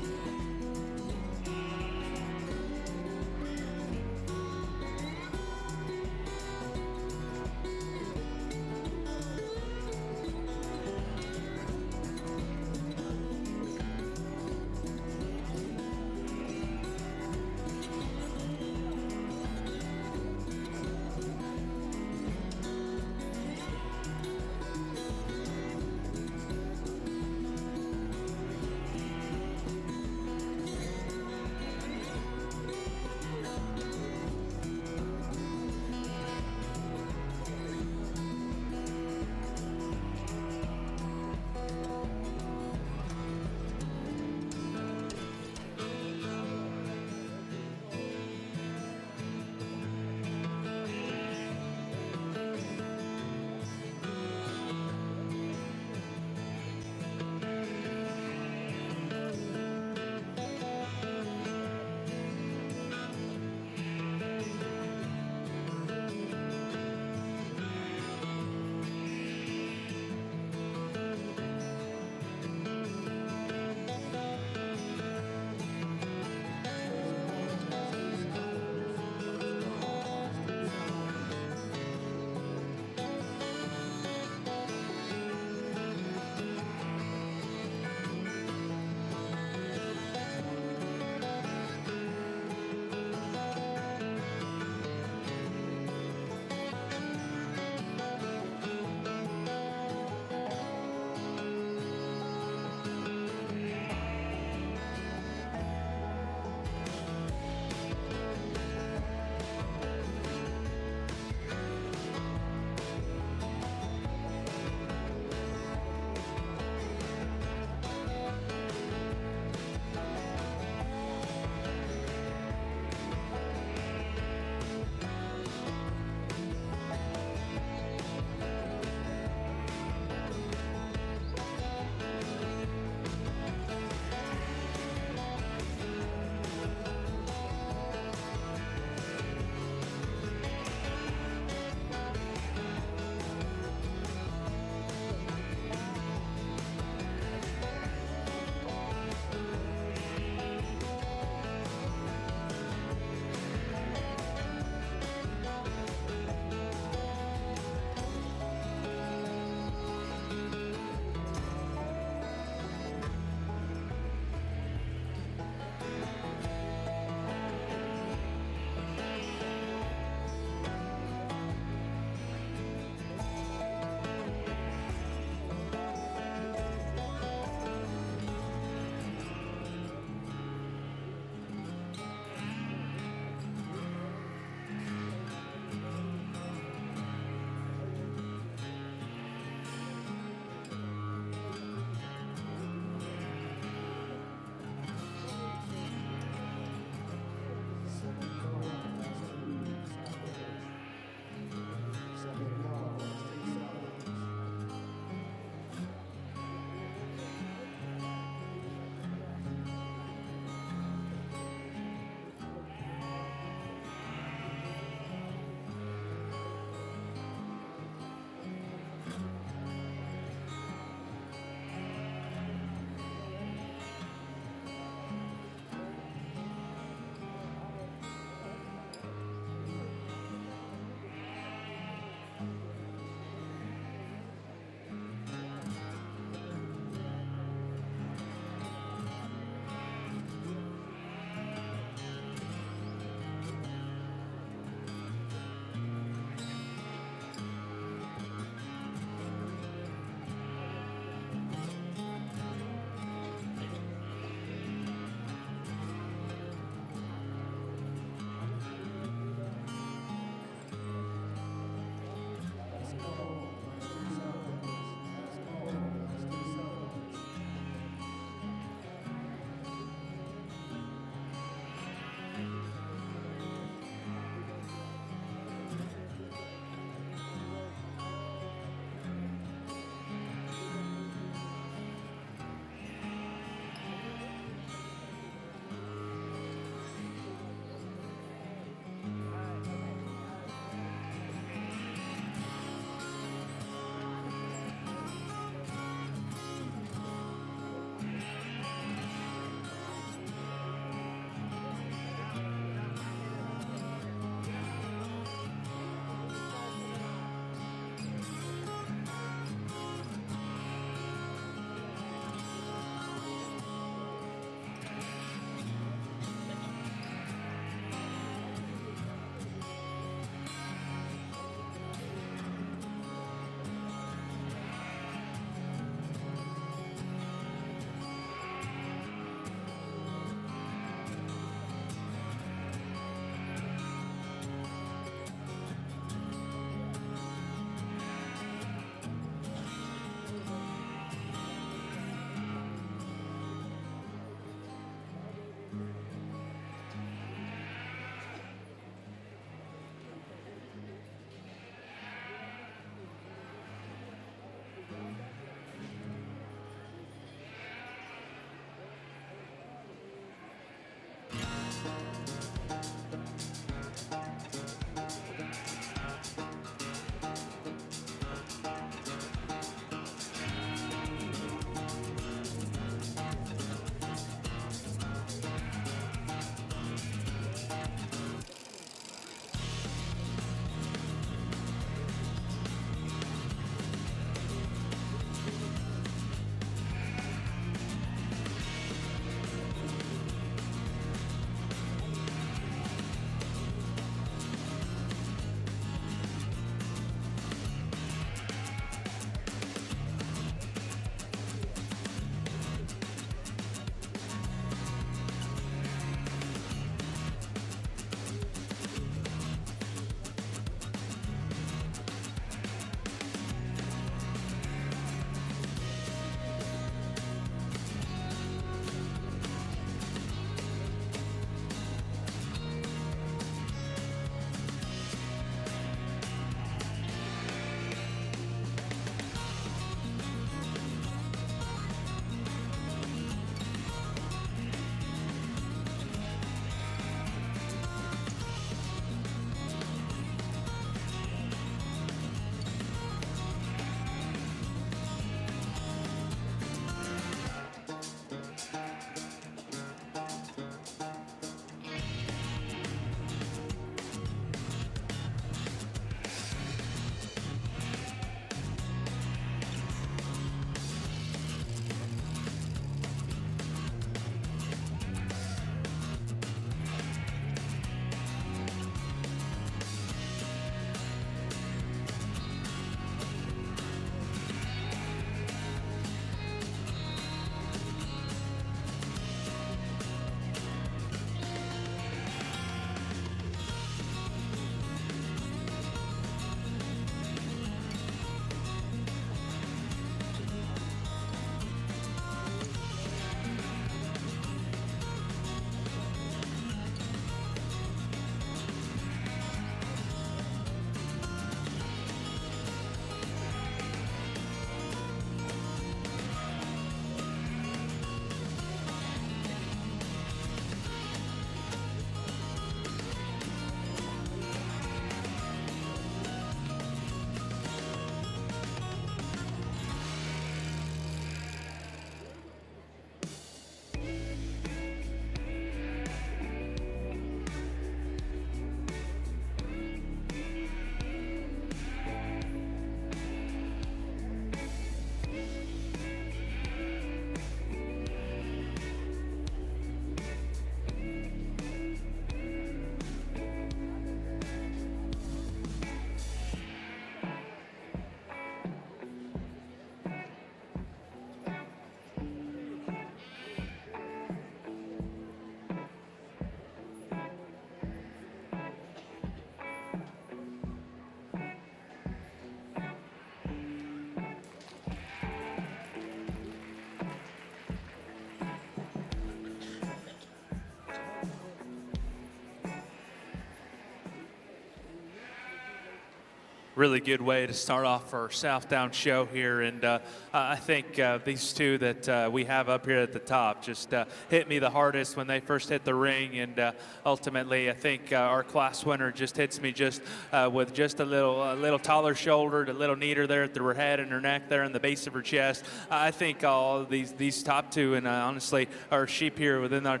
S3: really good way to start off our Southdown show here. And I think these two that we have up here at the top just hit me the hardest when they first hit the ring. And ultimately, I think our class winner just hits me just with just a little taller shouldered, a little neater there at her head and her neck there in the base of her chest. I think all of these top two, and honestly, our sheep here within our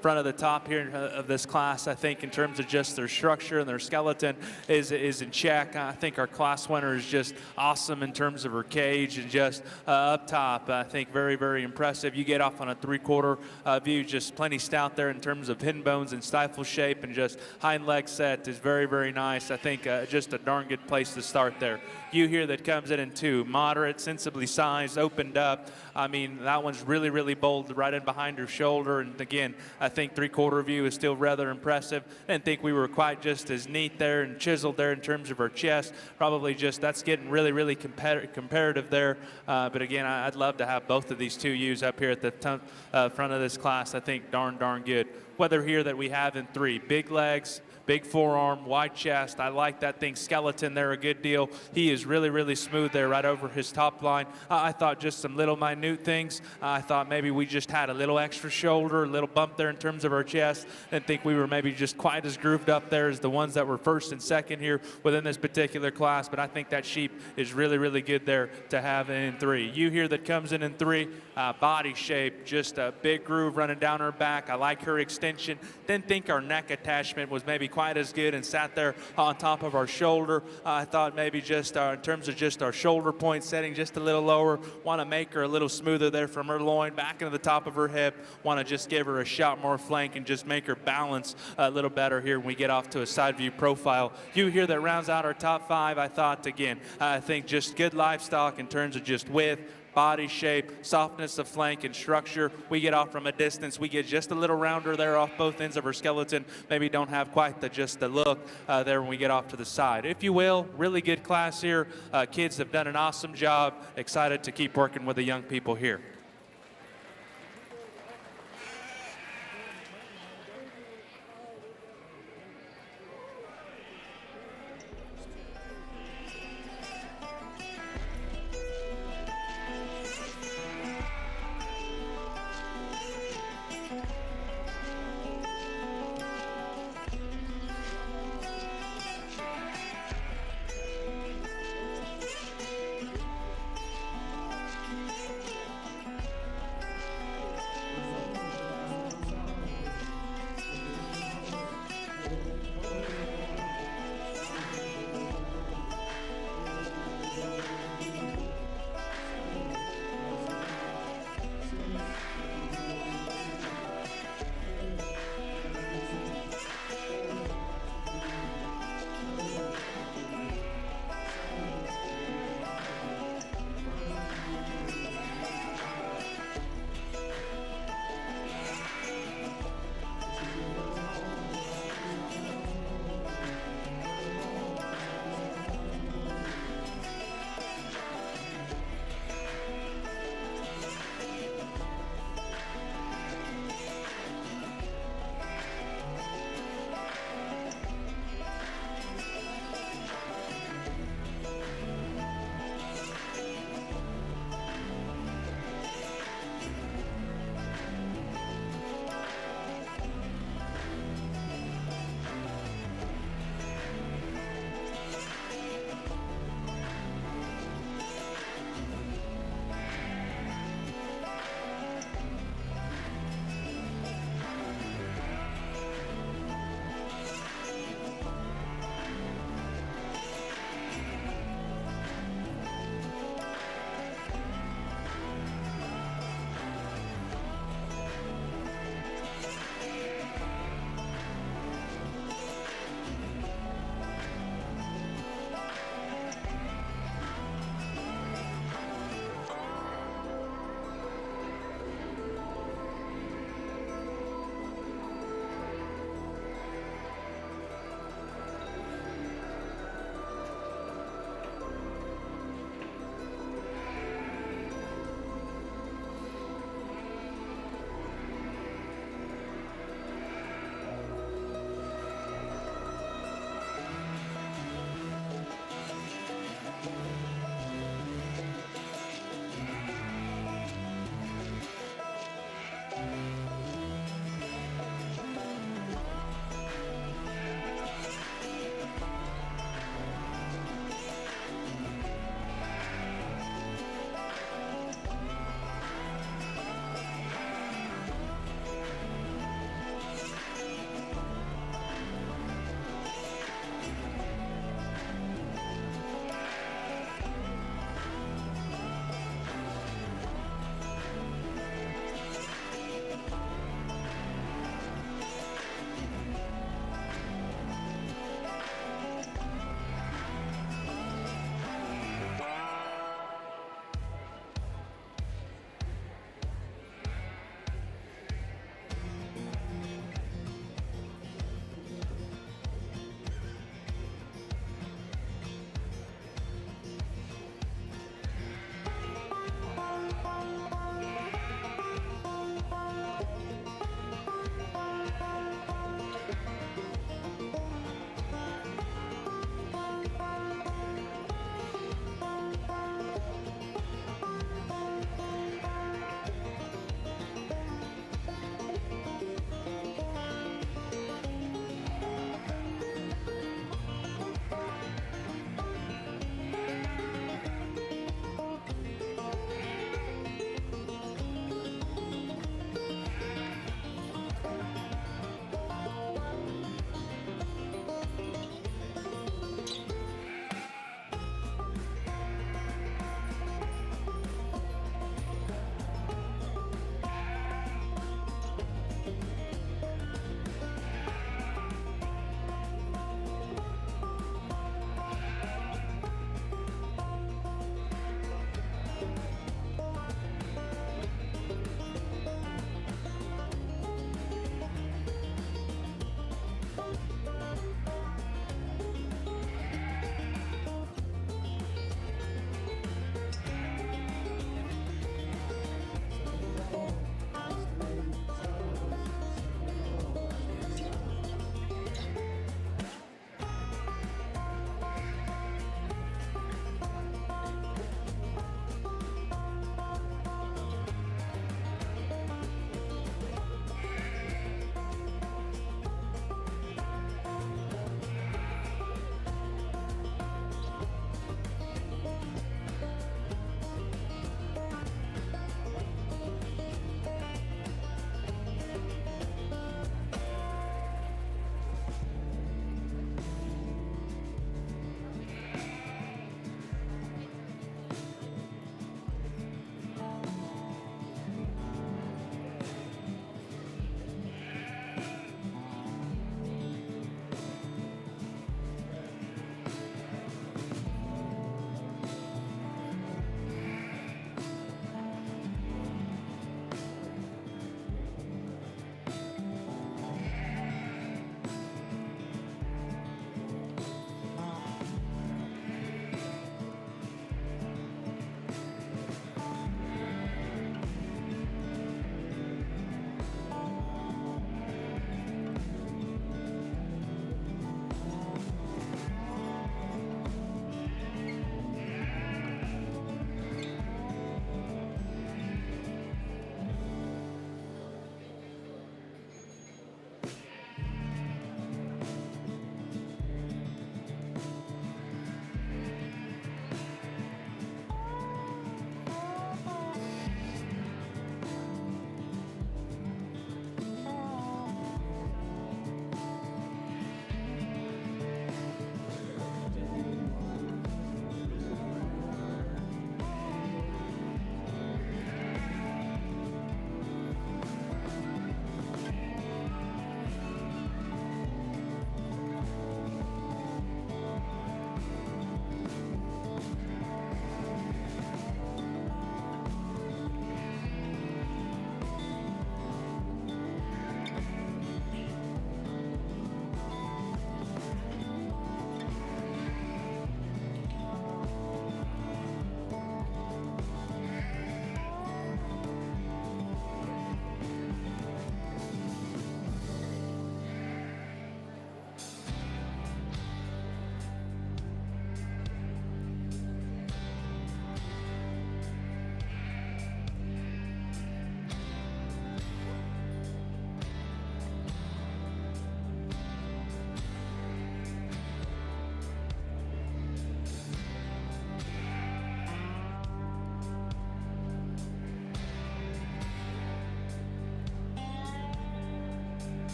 S3: front of the top here of this class, I think in terms of just their structure and their skeleton is in check. I think our class winner is just awesome in terms of her cage and just up top. I think very, very impressive. You get off on a 3/4 view, just plenty stout there in terms of hin bones and stifle shape, and just hind leg set is very, very nice. I think just a darn good place to start there. You here that comes in 2, moderate, sensibly sized, opened up. I mean, that one's really, really bold right in behind her shoulder. And again, I think 3/4 view is still rather impressive. I didn't think we were quite just as neat there and chiseled there in terms of her chest. Probably just that's getting really, really comparative there. But again, I'd love to have both of these two ewes up here at the front of this class. I think darn good. Whether here that we have in 3, big legs, big forearm, wide chest. I like that thing skeleton there a good deal. He is really, really smooth there right over his top line. I thought just some little minute things. I thought maybe we just had a little extra shoulder, a little bump there in terms of our chest. Didn't think we were maybe just quite as grooved up there as the ones that were first and second here within this particular class. But I think that sheep is really, really good there to have in 3. You here that comes in 3, body shape, just a big groove running down her back. I like her extension. Didn't think our neck attachment was maybe quite as good and sat there on top of our shoulder. I thought maybe just in terms of just our shoulder point setting just a little lower. Want to make her a little smoother there from her loin back into the top of her hip. Want to just give her a shot more flank and just make her balance a little better here when we get off to a side view profile. You here that rounds out our top 5, I thought again, I think just good livestock in terms of just width, body shape, softness of flank and structure. We get off from a distance. We get just a little rounder there off both ends of her skeleton. Maybe don't have quite the look there when we get off to the side. If you will, really good class here. Kids have done an awesome job. Excited to keep working with the young people here.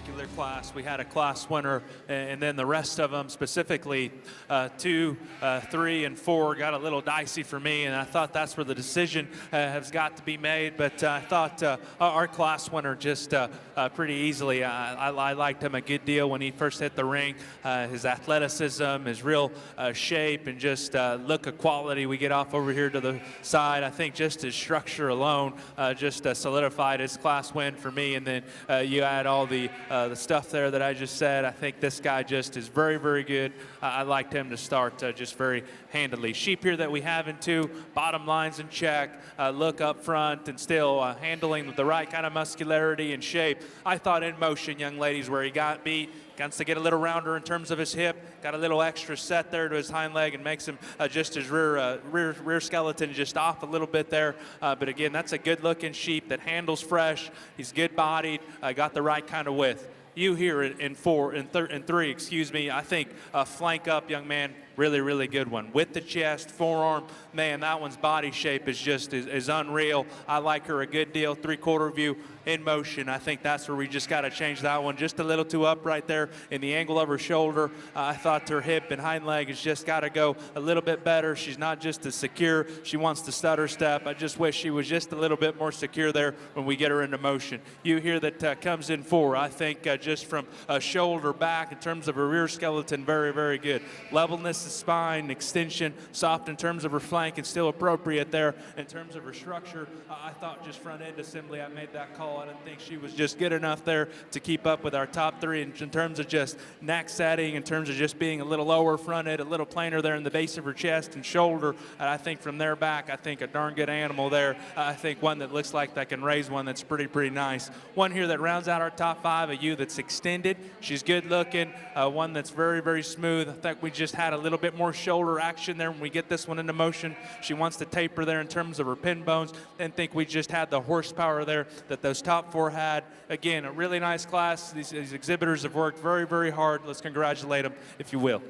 S3: particular class, we had a class winner, and then the rest of them, specifically 2, 3, and 4, got a little dicey for me, and I thought that's where the decision has got to be made. But I thought our class winner just pretty easily. I liked him a good deal when he first hit the ring. His athleticism, his real shape, and just look of quality. We get off over here to the side. I think just his structure alone just solidified his class win for me. And then you add all the stuff there that I just said. I think this guy just is very, very good. I liked him to start just very handily. Sheep here that we have in 2, bottom lines in check, look up front, and still handling with the right kind of muscularity and shape. I thought in motion, young ladies, where he got beat, wants to get a little rounder in terms of his hip, got a little extra set there to his hind leg, and makes him just his rear skeleton just off a little bit there. But again, that's a good-looking sheep that handles fresh. He's good-bodied, got the right kind of width. You here in 3, excuse me, I think flank up, young man, really, really good one. With the chest, forearm, man, that one's body shape is just is unreal. I like her a good deal. 3/4 view in motion. I think that's where we just got to change that one just a little too up right there in the angle of her shoulder. I thought her hip and hind leg has just got to go a little bit better. She's not just as secure. She wants to stutter step. I just wish she was just a little bit more secure there when we get her into motion. You here that comes in 4. I think just from shoulder back in terms of her rear skeleton, very, very good. Levelness of spine, extension, soft in terms of her flank, and still appropriate there in terms of her structure. I thought just front end assembly, I made that call. I didn't think she was just good enough there to keep up with our top 3 in terms of just neck setting, in terms of just being a little lower fronted, a little plainer there in the base of her chest and shoulder. And I think from there back, I think a darn good animal there. I think one that looks like that can raise one that's pretty nice. One here that rounds out our top 5, a ewe that's extended. She's good looking, one that's very, very smooth. I think we just had a little bit more shoulder action there when we get this one into motion. She wants to taper there in terms of her pin bones. Didn't think we just had the horsepower there that those top 4 had. Again, a really nice class. These exhibitors have worked very, very hard. Let's congratulate them, if you will.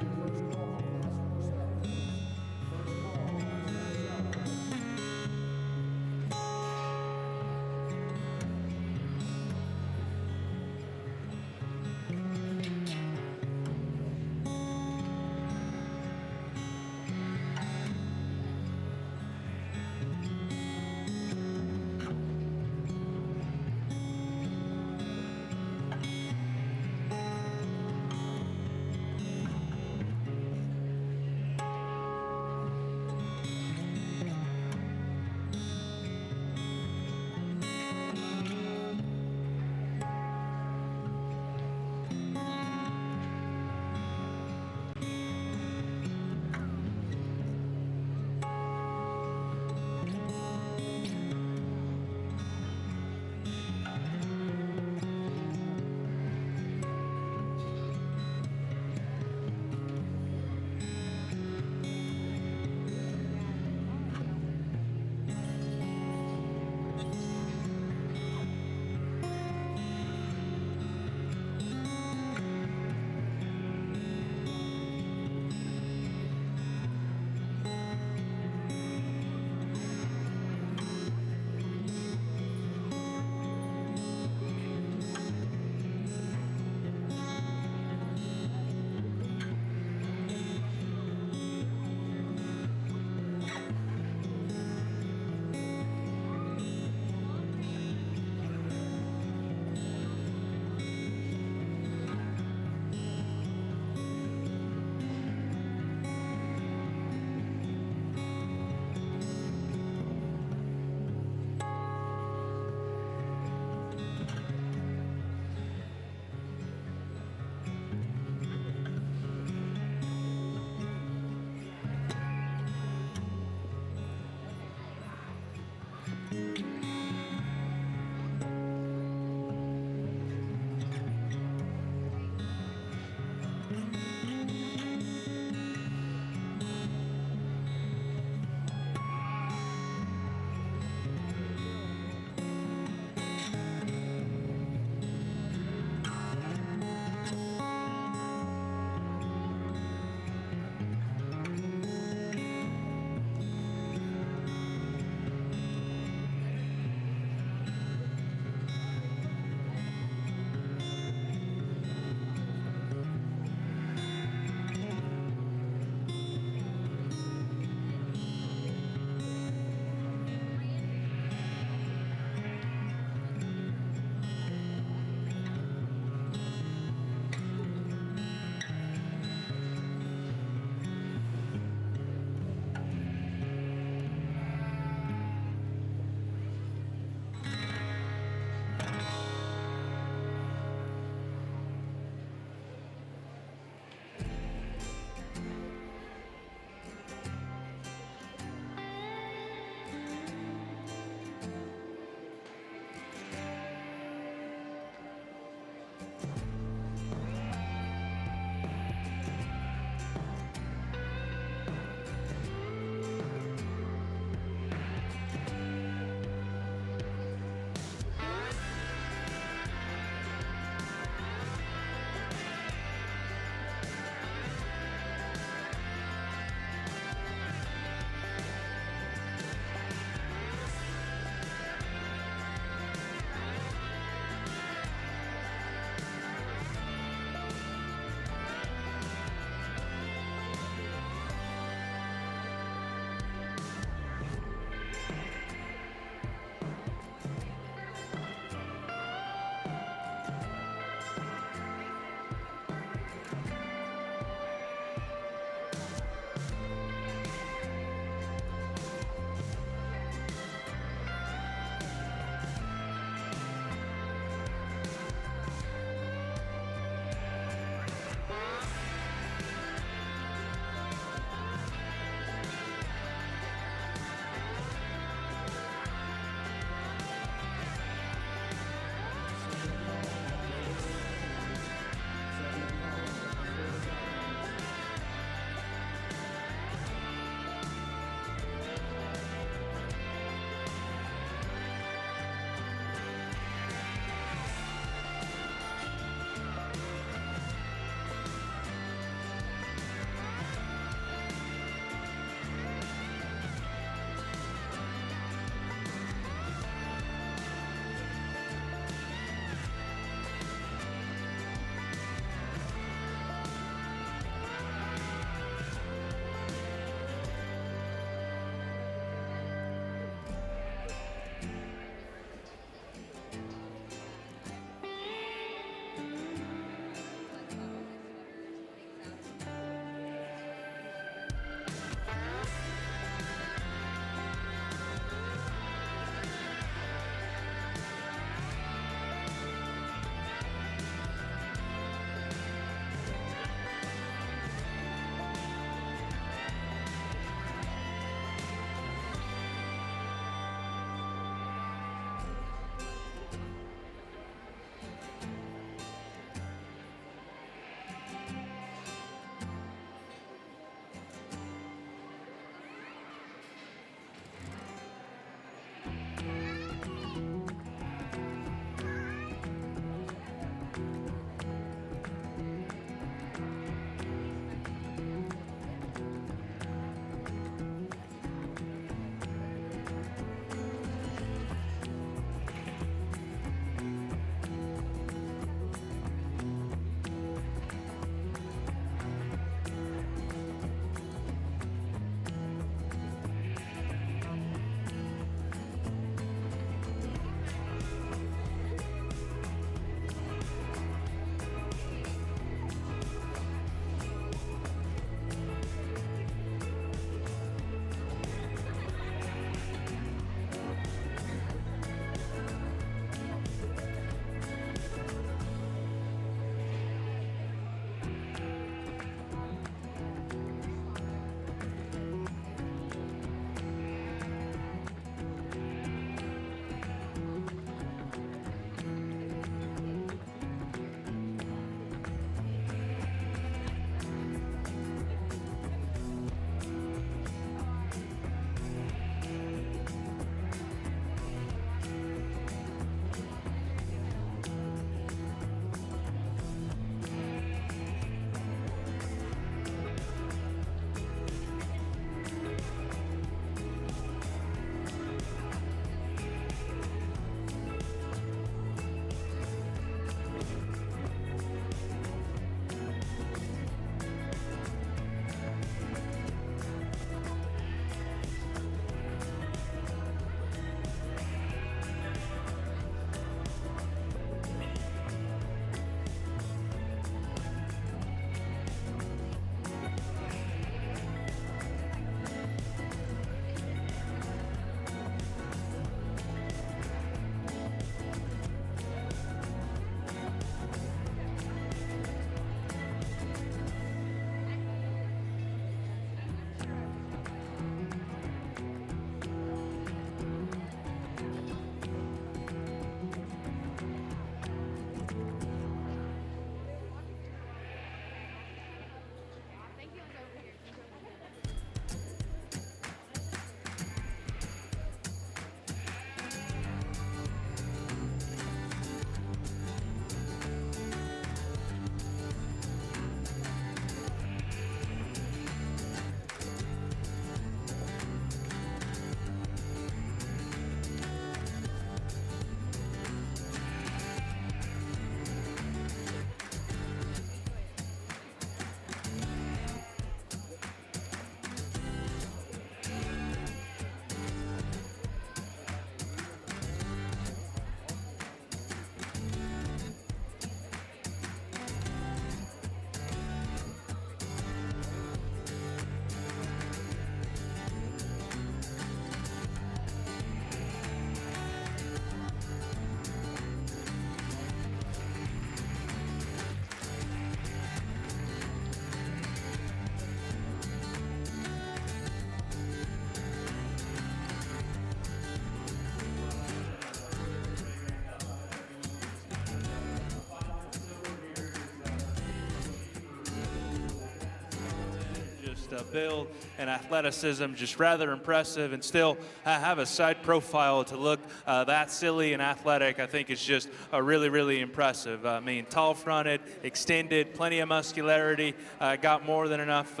S3: build and athleticism, just rather impressive, and still have a side profile to look that silly and athletic. I think it's just really, really impressive. I mean, tall-fronted, extended, plenty of muscularity, got more than enough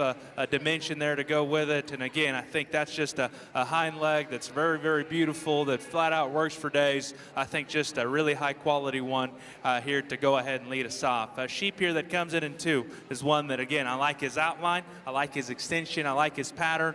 S3: dimension there to go with it. And again, I think that's just a hind leg that's very, very beautiful, that flat out works for days. I think just a really high quality one here to go ahead and lead us off. A sheep here that comes in 2 is one that, again, I like his outline, I like his extension, I like his pattern.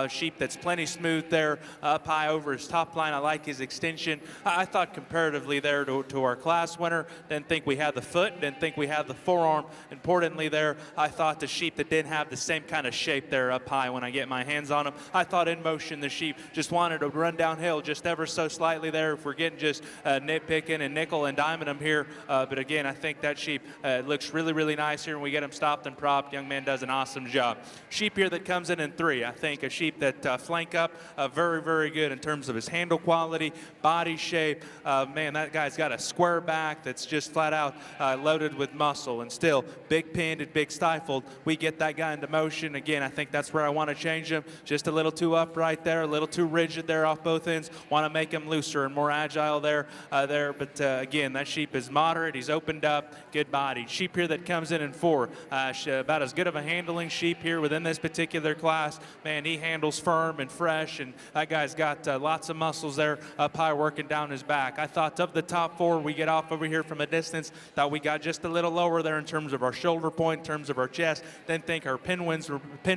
S3: Sheep that's plenty smooth there, up high over his top line. I like his extension. I thought comparatively there to our class winner, didn't think we had the foot, didn't think we had the forearm. Importantly there, I thought the sheep that didn't have the same kind of shape there up high when I get my hands on him. I thought in motion the sheep just wanted to run downhill just ever so slightly there if we're getting just nitpicking and nickel and diming them here. But again, I think that sheep looks really, really nice here, and we get him stopped and propped. Young man does an awesome job. Sheep here that comes in 3. I think a sheep that flank up very, very good in terms of his handle quality, body shape. Man, that guy's got a square back that's just flat out loaded with muscle, and still big pinned and big stifled. We get that guy into motion. Again, I think that's where I want to change him. Just a little too upright there, a little too rigid there off both ends. Want to make him looser and more agile there. But again, that sheep is moderate. He's opened up, good body. Sheep here that comes in 4. About as good of a handling sheep here within this particular class. Man, he handles firm and fresh, and that guy's got lots of muscles there up high working down his back. I thought of the top 4, we get off over here from a distance, thought we got just a little lower there in terms of our shoulder point, in terms of our chest. Didn't think our pin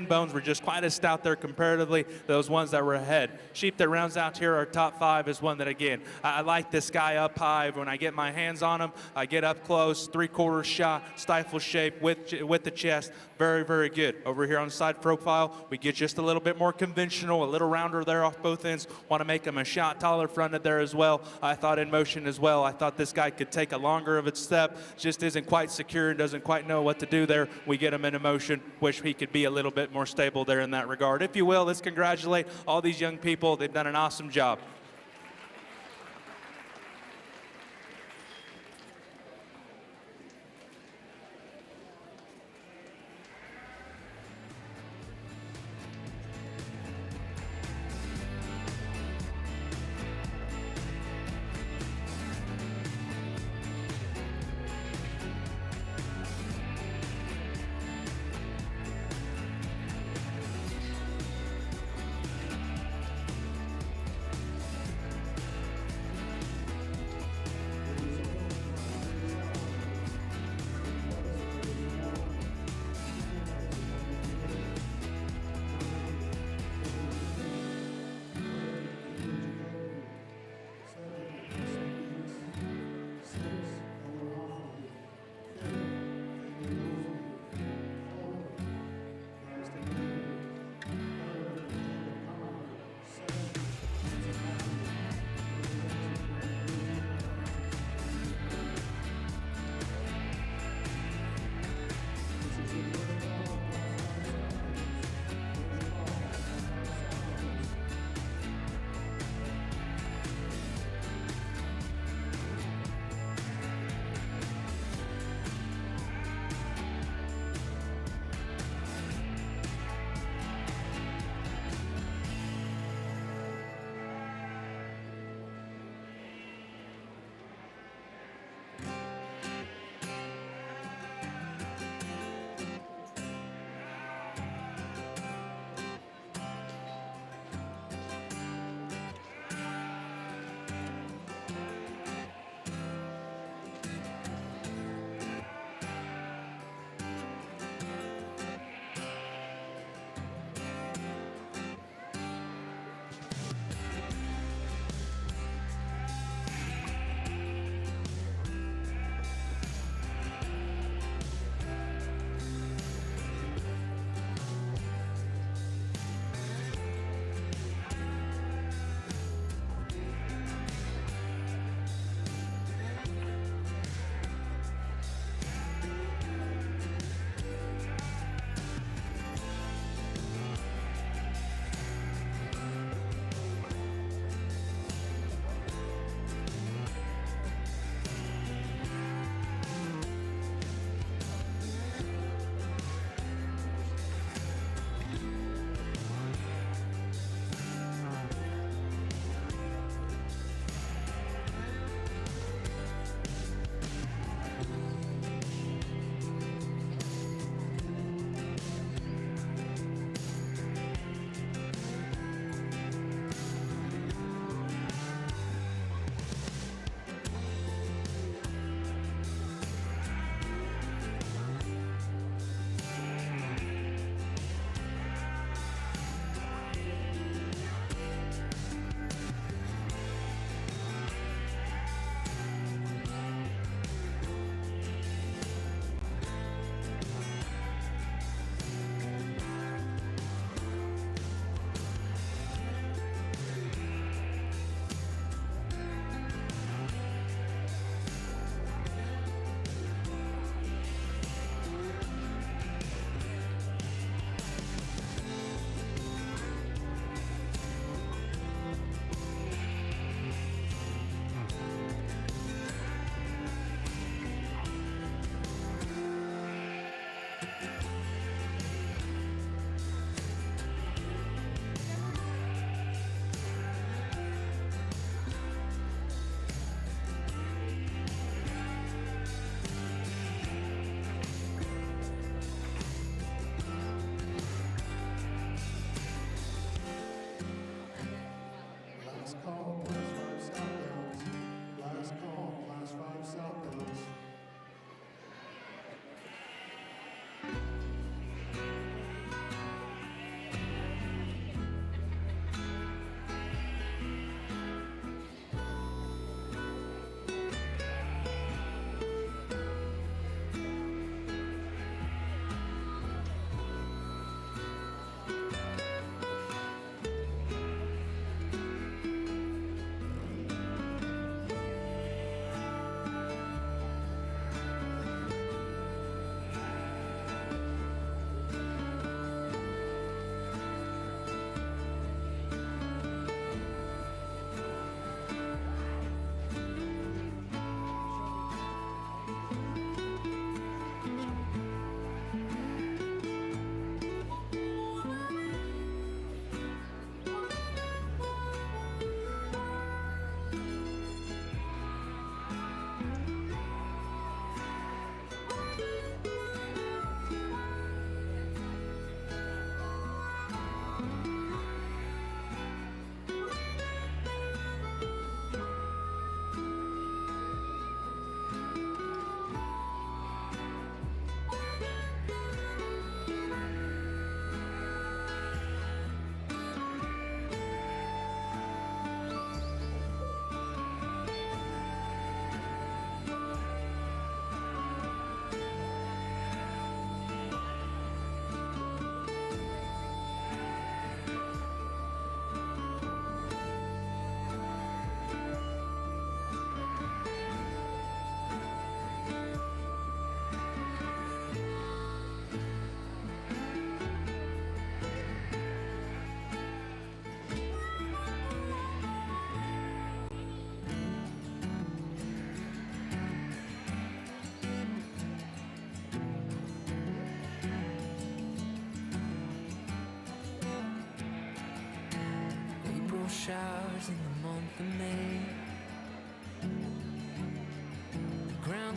S3: bones were just quite as stout there comparatively to those ones that were ahead. Sheep that rounds out here, our top 5, is one that, again, I like this guy up high. When I get my hands on him, I get up close, 3/4 shot, stifle shape with the chest. Very, very good. Over here on the side profile, we get just a little bit more conventional, a little rounder there off both ends. Want to make him a shot taller fronted there as well. I thought in motion as well. I thought this guy could take a longer of a step. Just isn't quite secure and doesn't quite know what to do there. We get him into motion. Wish he could be a little bit more stable there in that regard. If you will, let's congratulate all these young people. They've done an awesome job.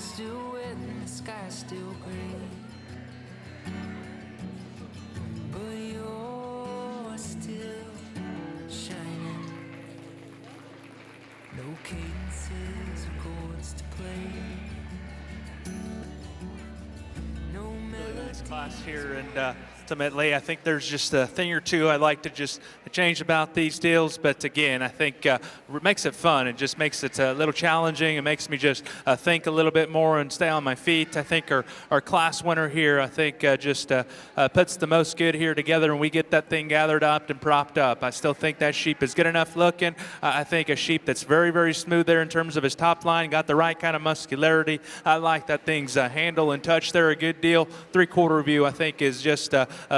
S7: ground's still wet and the sky's still gray. But you're still shining. No cadences or chords to play. No
S3: Really nice
S7: melody.
S3: class here, and ultimately, I think there's just a thing or two I'd like to just change about these deals. But again, I think it makes it fun. It just makes it a little challenging. It makes me just think a little bit more and stay on my feet. I think our class winner here, I think just puts the most good here together, and we get that thing gathered up and propped up. I still think that sheep is good enough looking. I think a sheep that's very, very smooth there in terms of his top line, got the right kind of muscularity. I like that thing's handle and touch there a good deal. 3/4 view, I think, is just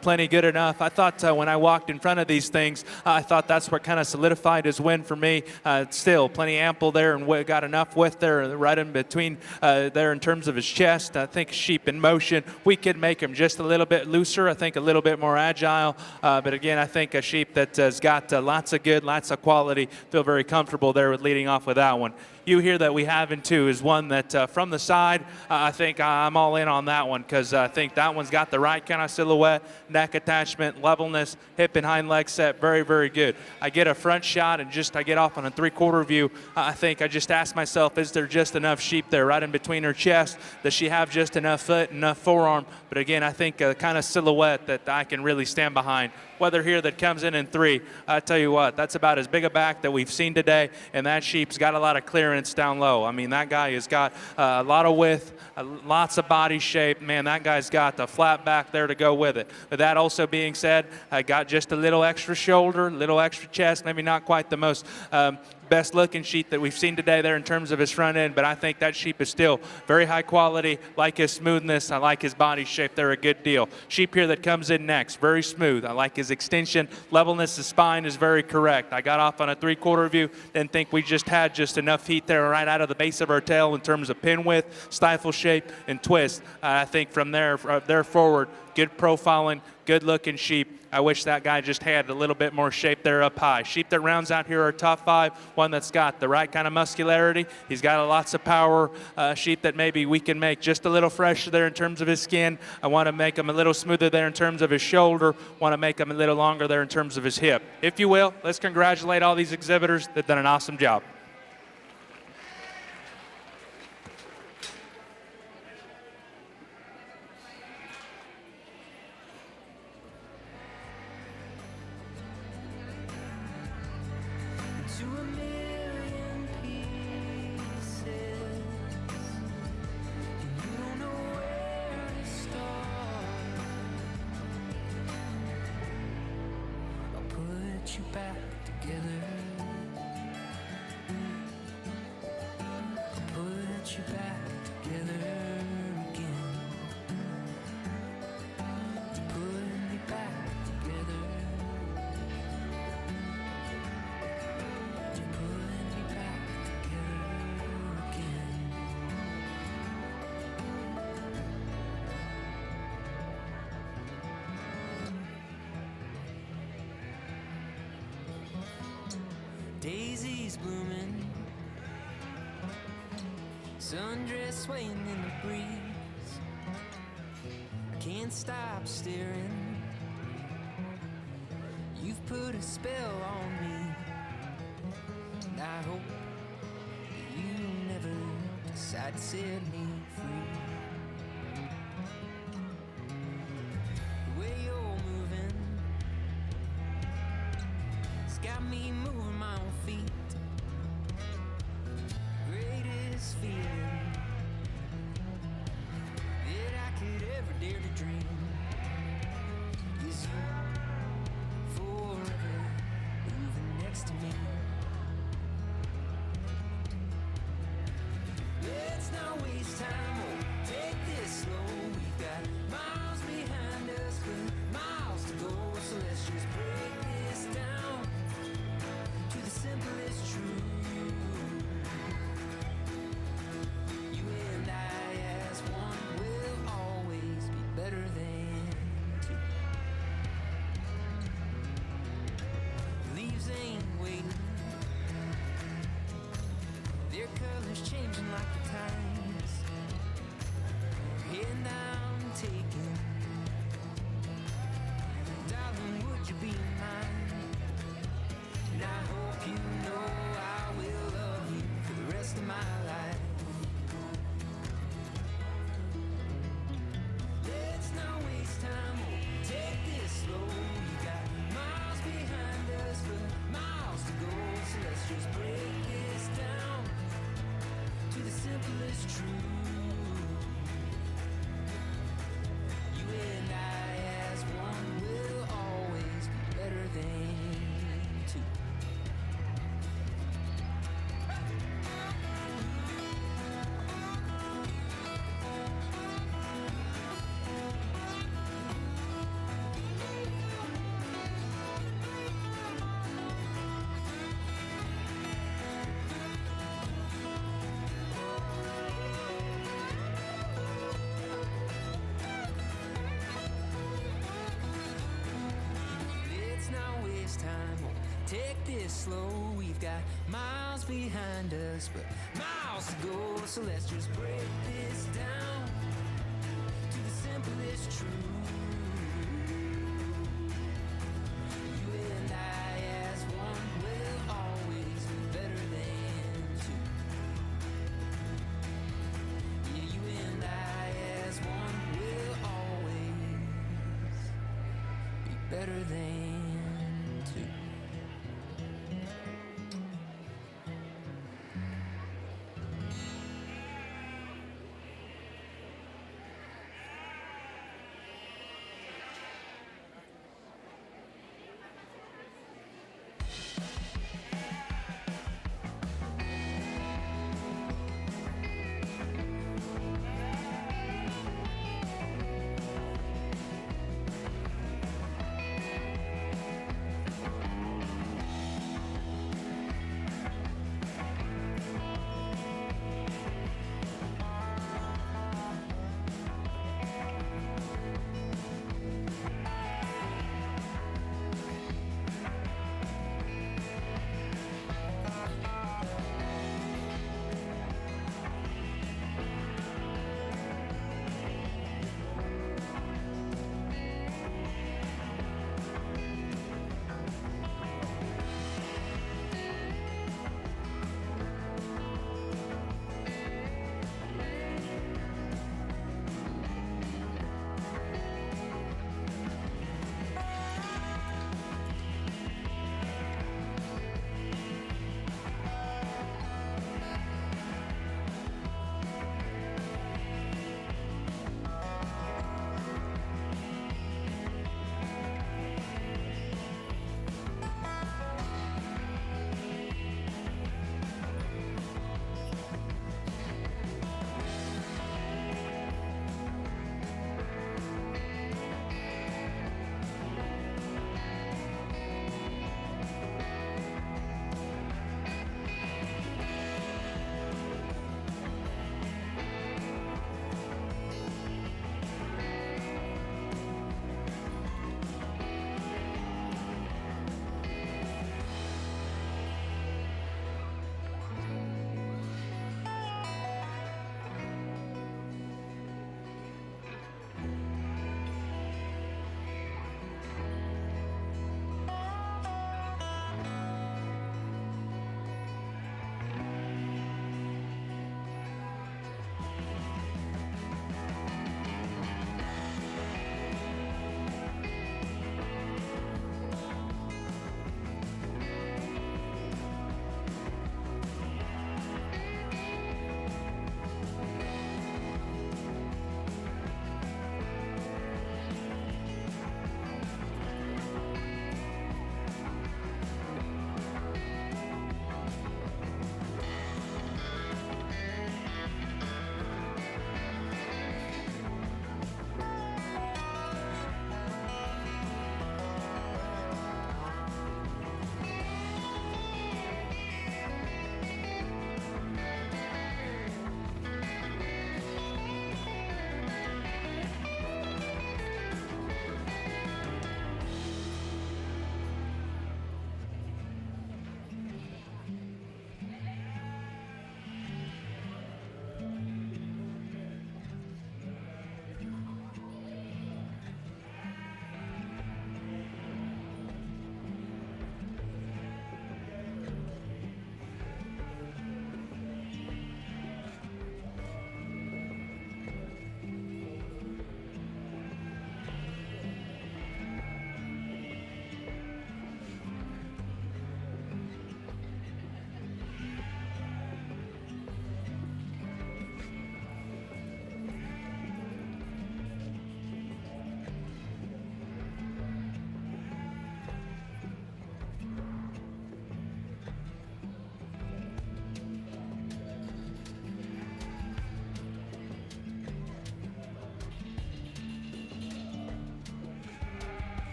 S3: plenty good enough. I thought when I walked in front of these things, I thought that's what kind of solidified his win for me. Still plenty ample there, and got enough width there right in between there in terms of his chest. I think sheep in motion, we could make him just a little bit looser. I think a little bit more agile. But again, I think a sheep that has got lots of good, lots of quality. Feel very comfortable there with leading off with that one. You here that we have in two is one that from the side, I think I'm all in on that one, because I think that one's got the right kind of silhouette, neck attachment, levelness, hip and hind leg set, very, very good. I get a front shot and I get off on a 3/4 view. I think I just ask myself, is there just enough sheep there right in between her chest? Does she have just enough foot, enough forearm? But again, I think a kind of silhouette that I can really stand behind. Whether here that comes in 3, I tell you what, that's about as big a back that we've seen today, and that sheep's got a lot of clearance down low. I mean, that guy has got a lot of width, lots of body shape. Man, that guy's got the flat back there to go with it. But that also being said, I got just a little extra shoulder, little extra chest, maybe not quite the most best looking sheep that we've seen today there in terms of his front end, but I think that sheep is still very high quality. Like his smoothness, I like his body shape there a good deal. Sheep here that comes in next, very smooth. I like his extension, levelness of spine is very correct. I got off on a 3/4 view, didn't think we just had just enough heat there right out of the base of our tail in terms of pin width, stifle shape, and twist. I think from there forward, good profiling, good looking sheep. I wish that guy just had a little bit more shape there up high. Sheep that rounds out here are top 5, one that's got the right kind of muscularity. He's got lots of power. Sheep that maybe we can make just a little fresher there in terms of his skin. I want to make him a little smoother there in terms of his shoulder. Want to make him a little longer there in terms of his hip. If you will, let's congratulate all these exhibitors. They've done an awesome job.
S7: To a million pieces, and you don't know where to start. I'll put you back together. I'll put you back together again. Put me back together. Daisies blooming, sundress swaying in the breeze. I can't stop staring. You've put a spell on me, and I hope that you never decide to set me free. The way you're moving, it's got me moving my own feet. Greatest feeling that I could ever dare to dream is you forever moving next to me. Let's not waste time, oh, take this slow. We've got miles behind us, but miles to go. So let's just break this down to the simplest truth. You and I as one will always be better than two. Leaves ain't waiting, their colors changing like the times. and I'm taking. Darling, would you be mine? And I hope you know I will love you for the rest of my life. Let's not waste time, oh, take this slow. You got miles behind us, but miles to go. So let's just break this down to the simplest truth. You and I as one will always be better than two. Let's not waste time, oh, take this slow. We've got miles behind us, but miles to go. So let's just break this down to the simplest truth. You and I as one will always be better than two. Yeah, you and I as one will always be better than two.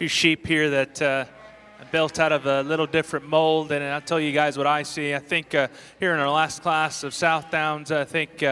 S3: Two sheep here that built out of a little different mold, and I'll tell you guys what I see. I think here in our last class of South Downs, I think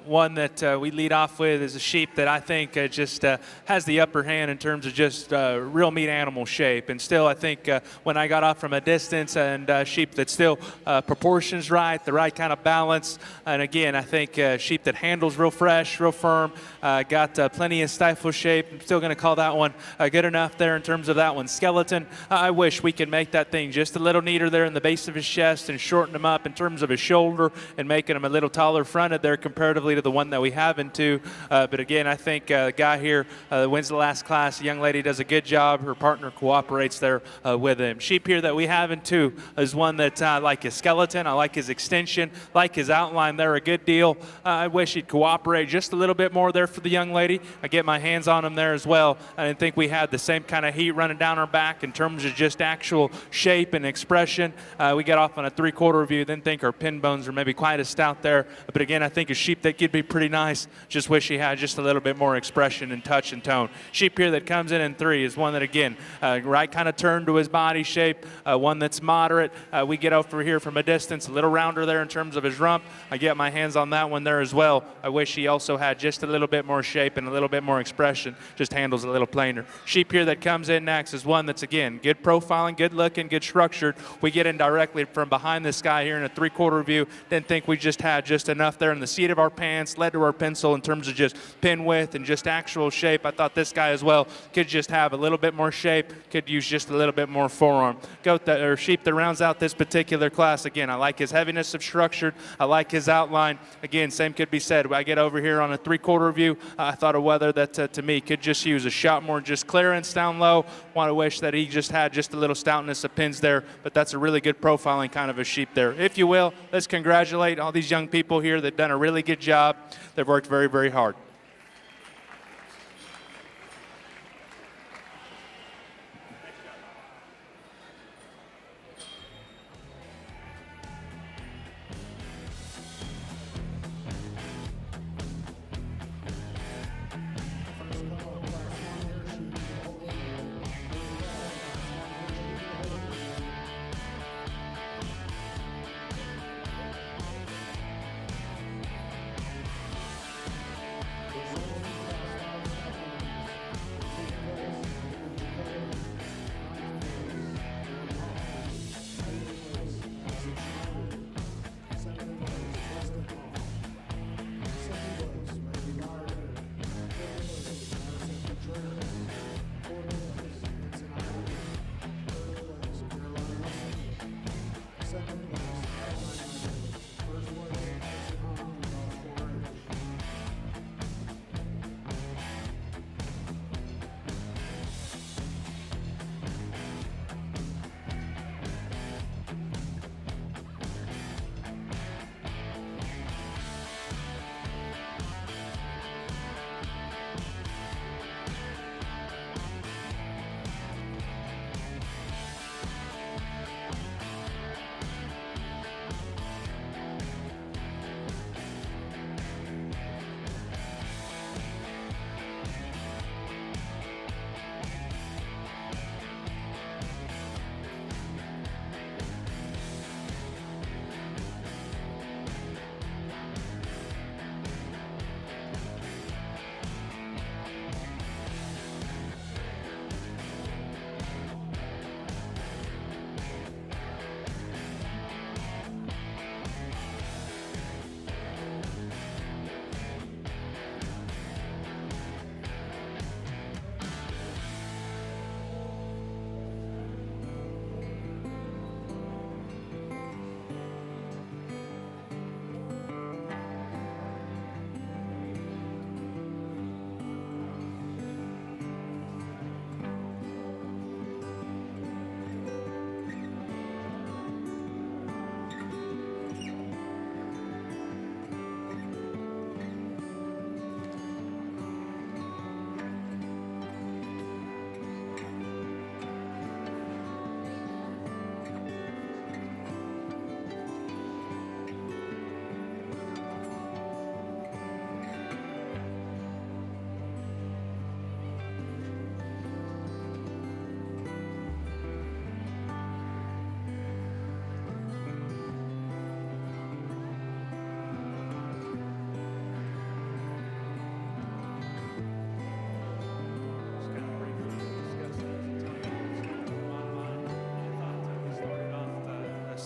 S3: one that we lead off with is a sheep that I think just has the upper hand in terms of just real meat animal shape. And still, I think when I got off from a distance, and sheep that still proportions right, the right kind of balance. And again, I think sheep that handles real fresh, real firm, got plenty of stifle shape. I'm still going to call that one good enough there in terms of that one. Skeleton, I wish we could make that thing just a little neater there in the base of his chest and shorten him up in terms of his shoulder and making him a little taller fronted there comparatively to the one that we have in two. But again, I think the guy here wins the last class. The young lady does a good job. Her partner cooperates there with him. Sheep here that we have in two is one that I like his skeleton. I like his extension, like his outline there a good deal. I wish he'd cooperate just a little bit more there for the young lady. I get my hands on him there as well. I didn't think we had the same kind of heat running down our back in terms of just actual shape and expression. We got off on a 3/4 view, didn't think our pin bones were maybe quite as stout there. But again, I think a sheep that could be pretty nice. Just wish he had just a little bit more expression and touch and tone. Sheep here that comes in 3 is one that, again, right kind of turn to his body shape, one that's moderate. We get over here from a distance, a little rounder there in terms of his rump. I get my hands on that one there as well. I wish he also had just a little bit more shape and a little bit more expression, just handles a little plainer. Sheep here that comes in next is one that's, again, good profiling, good looking, good structured. We get in directly from behind this guy here in a 3/4 view. Didn't think we just had just enough there in the seat of our pants, led to our pencil in terms of just pin width and just actual shape. I thought this guy as well could just have a little bit more shape, could use just a little bit more forearm. Goat that, or sheep that rounds out this particular class. Again, I like his heaviness of structured. I like his outline. Again, same could be said. I get over here on a 3/4 view. I thought a wether that to me could just use a shot more just clearance down low. Want to wish that he just had just a little stoutness of pins there, but that's a really good profiling kind of a sheep there. If you will, let's congratulate all these young people here that done a really good job. They've worked very, very hard.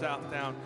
S3: Southdown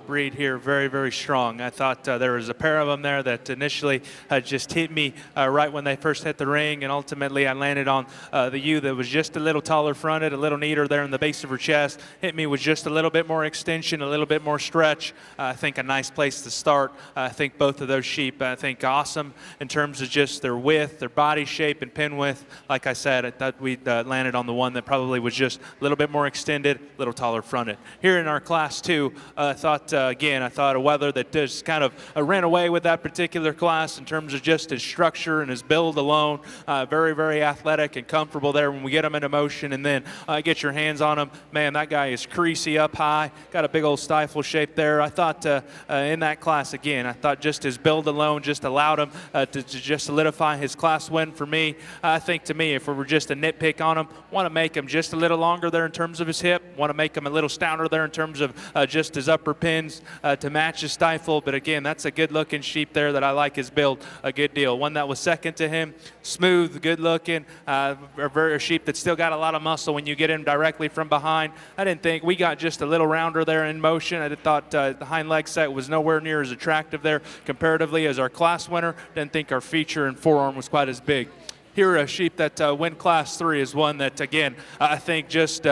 S3: breed here, very, very strong. I thought there was a pair of them there that initially just hit me right when they first hit the ring, and ultimately I landed on the ewe that was just a little taller fronted, a little neater there in the base of her chest, hit me with just a little bit more extension, a little bit more stretch. I think a nice place to start. I think both of those sheep, I think awesome in terms of just their width, their body shape, and pin width. Like I said, I thought we landed on the one that probably was just a little bit more extended, a little taller fronted. Here in our class 2, I thought a wether that just kind of ran away with that particular class in terms of just his structure and his build alone. Very, very athletic and comfortable there when we get him into motion, and then get your hands on him. Man, that guy is creasy up high, got a big old stifle shape there. I thought in that class, again, I thought just his build alone just allowed him to just solidify his class win for me. I think to me, if we were just a nitpick on him, want to make him just a little longer there in terms of his hip, want to make him a little stouter there in terms of just his upper pins to match his stifle. But again, that's a good looking sheep there that I like his build a good deal. One that was second to him, smooth, good looking, a sheep that's still got a lot of muscle when you get him directly from behind. I didn't think we got just a little rounder there in motion. I thought the hind leg set was nowhere near as attractive there comparatively as our class winner. Didn't think our feature and forearm was quite as big. Here, a sheep that win Class 3 is one that, again, I think just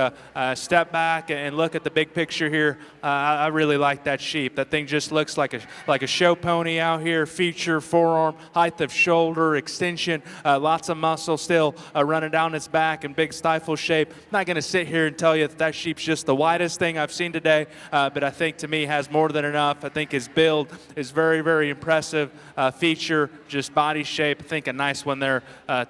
S3: step back and look at the big picture here. I really like that sheep. That thing just looks like a show pony out here. Feature, forearm, height of shoulder, extension, lots of muscle still running down its back and big stifle shape. I'm not going to sit here and tell you that sheep's just the widest thing I've seen today, but I think to me has more than enough. I think his build is very, very impressive. Feature, just body shape. I think a nice one there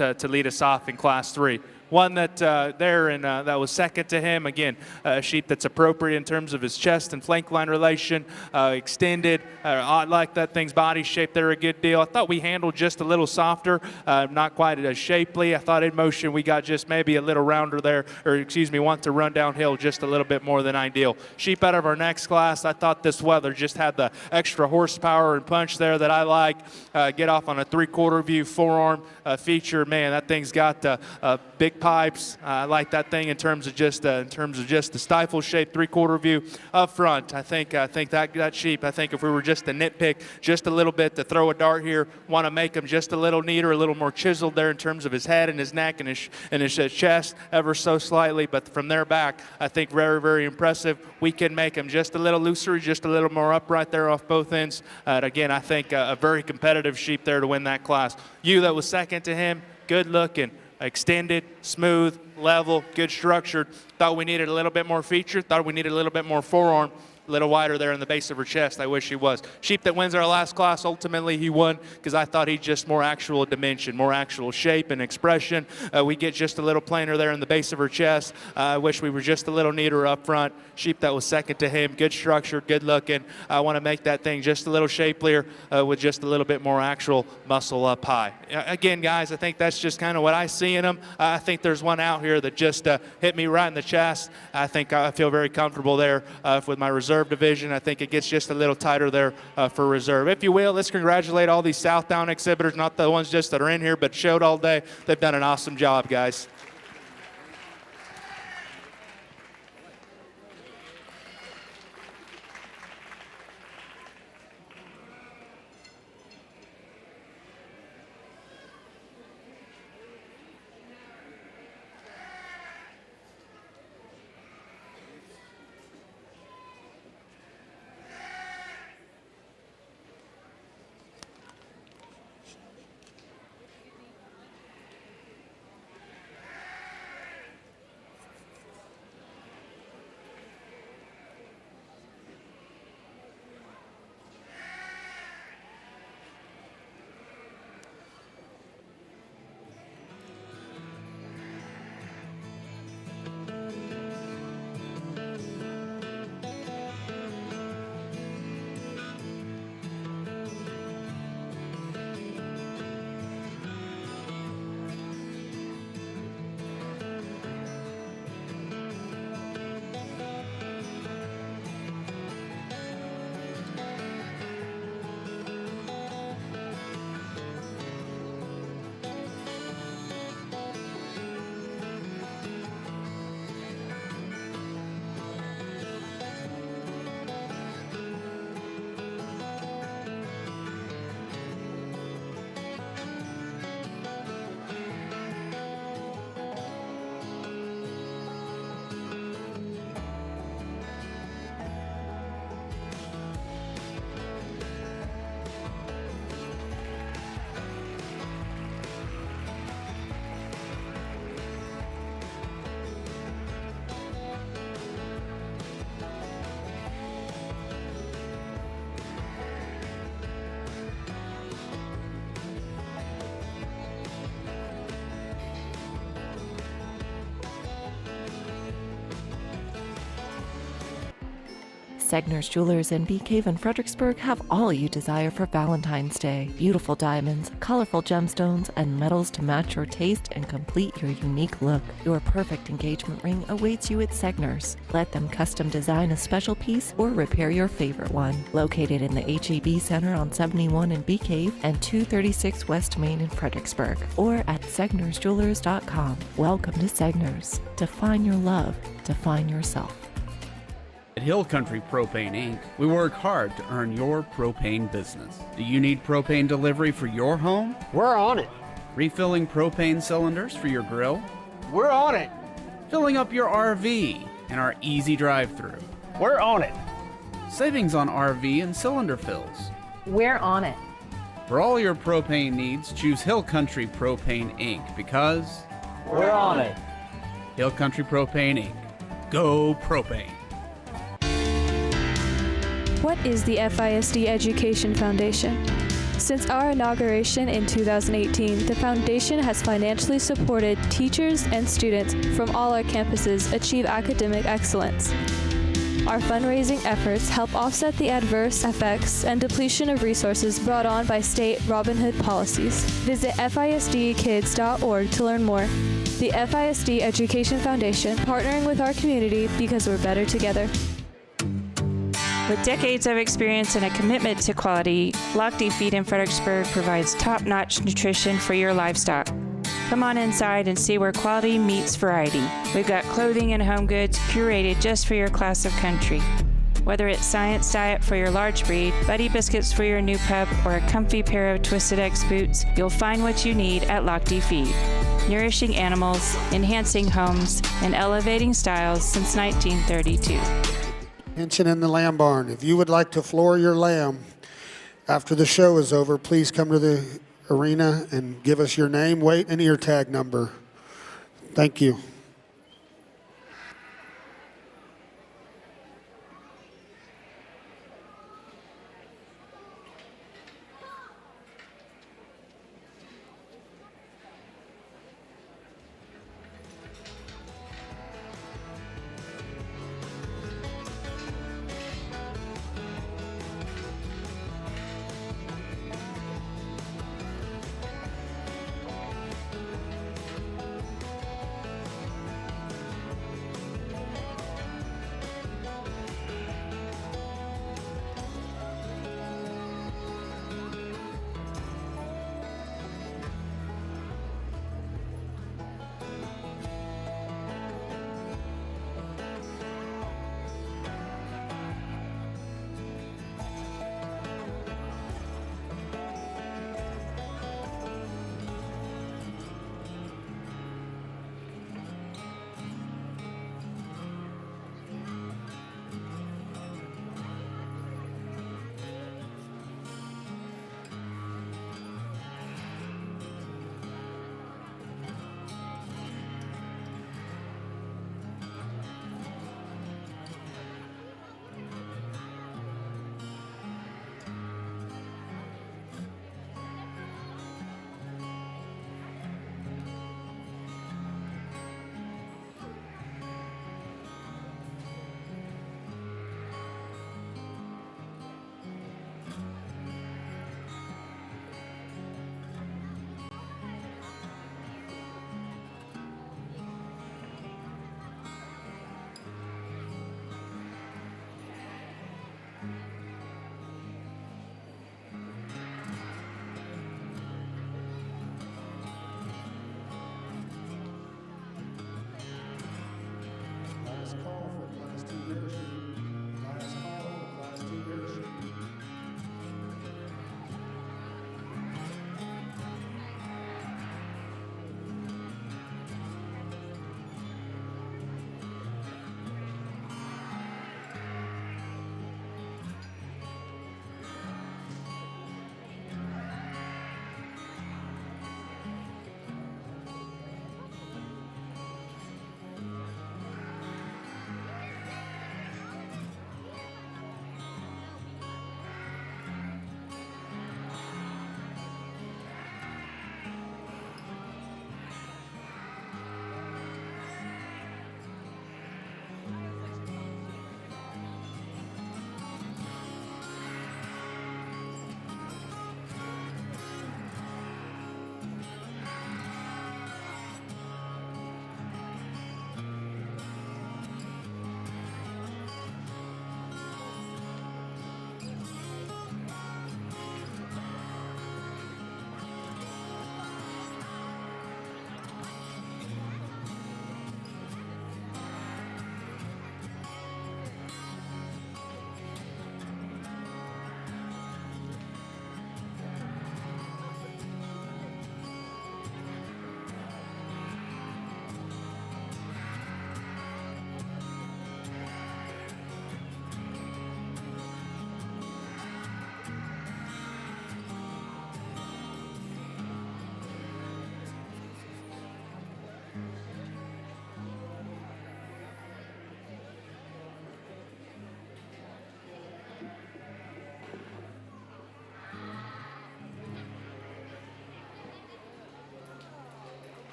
S3: to lead us off in Class 3. One that that was second to him, again, a sheep that's appropriate in terms of his chest and flank line relation, extended. I like that thing's body shape there a good deal. I thought we handled just a little softer, not quite as shapely. I thought in motion we got just maybe a little rounder there, want to run downhill just a little bit more than ideal. Sheep out of our next class, I thought this wether just had the extra horsepower and punch there that I like. Get off on a 3/4 view forearm feature. Man, that thing's got big pipes. I like that thing in terms of just the stifle shape 3/4 view up front. I think that sheep. I think if we were just to nitpick just a little bit to throw a dart here, want to make him just a little neater, a little more chiseled there in terms of his head and his neck and his chest ever so slightly. But from there back, I think very, very impressive. We can make him just a little looser, just a little more upright there off both ends. Again, I think a very competitive sheep there to win that class. You that was second to him, good looking. Extended, smooth, level, good structured. Thought we needed a little bit more feature. Thought we needed a little bit more forearm. A little wider there in the base of her chest. I wish he was. Sheep that wins our last class, ultimately he won because I thought he'd just more actual dimension, more actual shape and expression. We get just a little plainer there in the base of her chest. I wish we were just a little neater up front. Sheep that was second to him, good structured, good looking. I want to make that thing just a little shapelier with just a little bit more actual muscle up high. Again, guys, I think that's just kind of what I see in them. I think there's one out here that just hit me right in the chest. I think I feel very comfortable there with my reserve division. I think it gets just a little tighter there for reserve. If you will, let's congratulate all these Southdown exhibitors, not the ones just that are in here, but showed all day. They've done an awesome job, guys.
S4: Segner's Jewelers in Bee Cave and Fredericksburg have all you desire for Valentine's Day. Beautiful diamonds, colorful gemstones, and metals to match your taste and complete your unique look. Your perfect engagement ring awaits you at Segner's. Let them custom design a special piece or repair your favorite one. Located in the HEB Center on 71 in Bee Cave and 236 West Main in Fredericksburg, or at SegnersJewelers.com. Welcome to Segner's. Define your love. Define yourself.
S5: At Hill Country Propane Inc., we work hard to earn your propane business. Do you need propane delivery for your home?
S6: We're on it.
S5: Refilling propane cylinders for your grill?
S6: We're on it.
S5: Filling up your RV in our easy drive-through?
S6: We're on it.
S5: Savings on RV and cylinder fills?
S10: We're on it.
S5: For all your propane needs, choose Hill Country Propane Inc. because
S6: We're on it.
S5: Hill Country Propane Inc. Go propane.
S8: What is the FISD Education Foundation? Since our inauguration in 2018, the foundation has financially supported teachers and students from all our campuses achieve academic excellence. Our fundraising efforts help offset the adverse effects and depletion of resources brought on by state Robin Hood policies. Visit FISDkids.org to learn more. The FISD Education Foundation, partnering with our community because we're better together.
S9: With decades of experience and a commitment to quality, Lochte Feed in Fredericksburg provides top-notch nutrition for your livestock. Come on inside and see where quality meets variety. We've got clothing and home goods curated just for your class of country. Whether it's Science Diet for your large breed, Buddy Biscuits for your new pup, or a comfy pair of Twisted X boots, you'll find what you need at Lochte Feed. Nourishing animals, enhancing homes, and elevating styles since 1932.
S1: Attention in the lamb barn. If you would like to floor your lamb after the show is over, please come to the arena and give us your name, weight, and ear tag number. Thank you.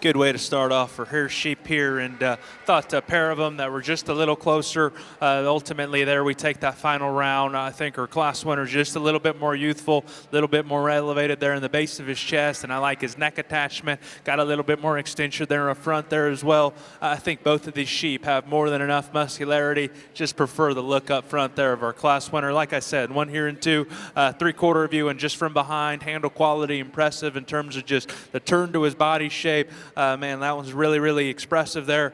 S3: good way to start off for her sheep here, and thought a pair of them that were just a little closer. Ultimately there we take that final round. I think her class winner is just a little bit more youthful, a little bit more elevated there in the base of his chest, and I like his neck attachment. Got a little bit more extension there up front there as well. I think both of these sheep have more than enough muscularity. Just prefer the look up front there of our class winner. Like I said, 1 here and 2, 3/4 view, and just from behind, handle quality impressive in terms of just the turn to his body shape. Man, that one's really, really expressive there.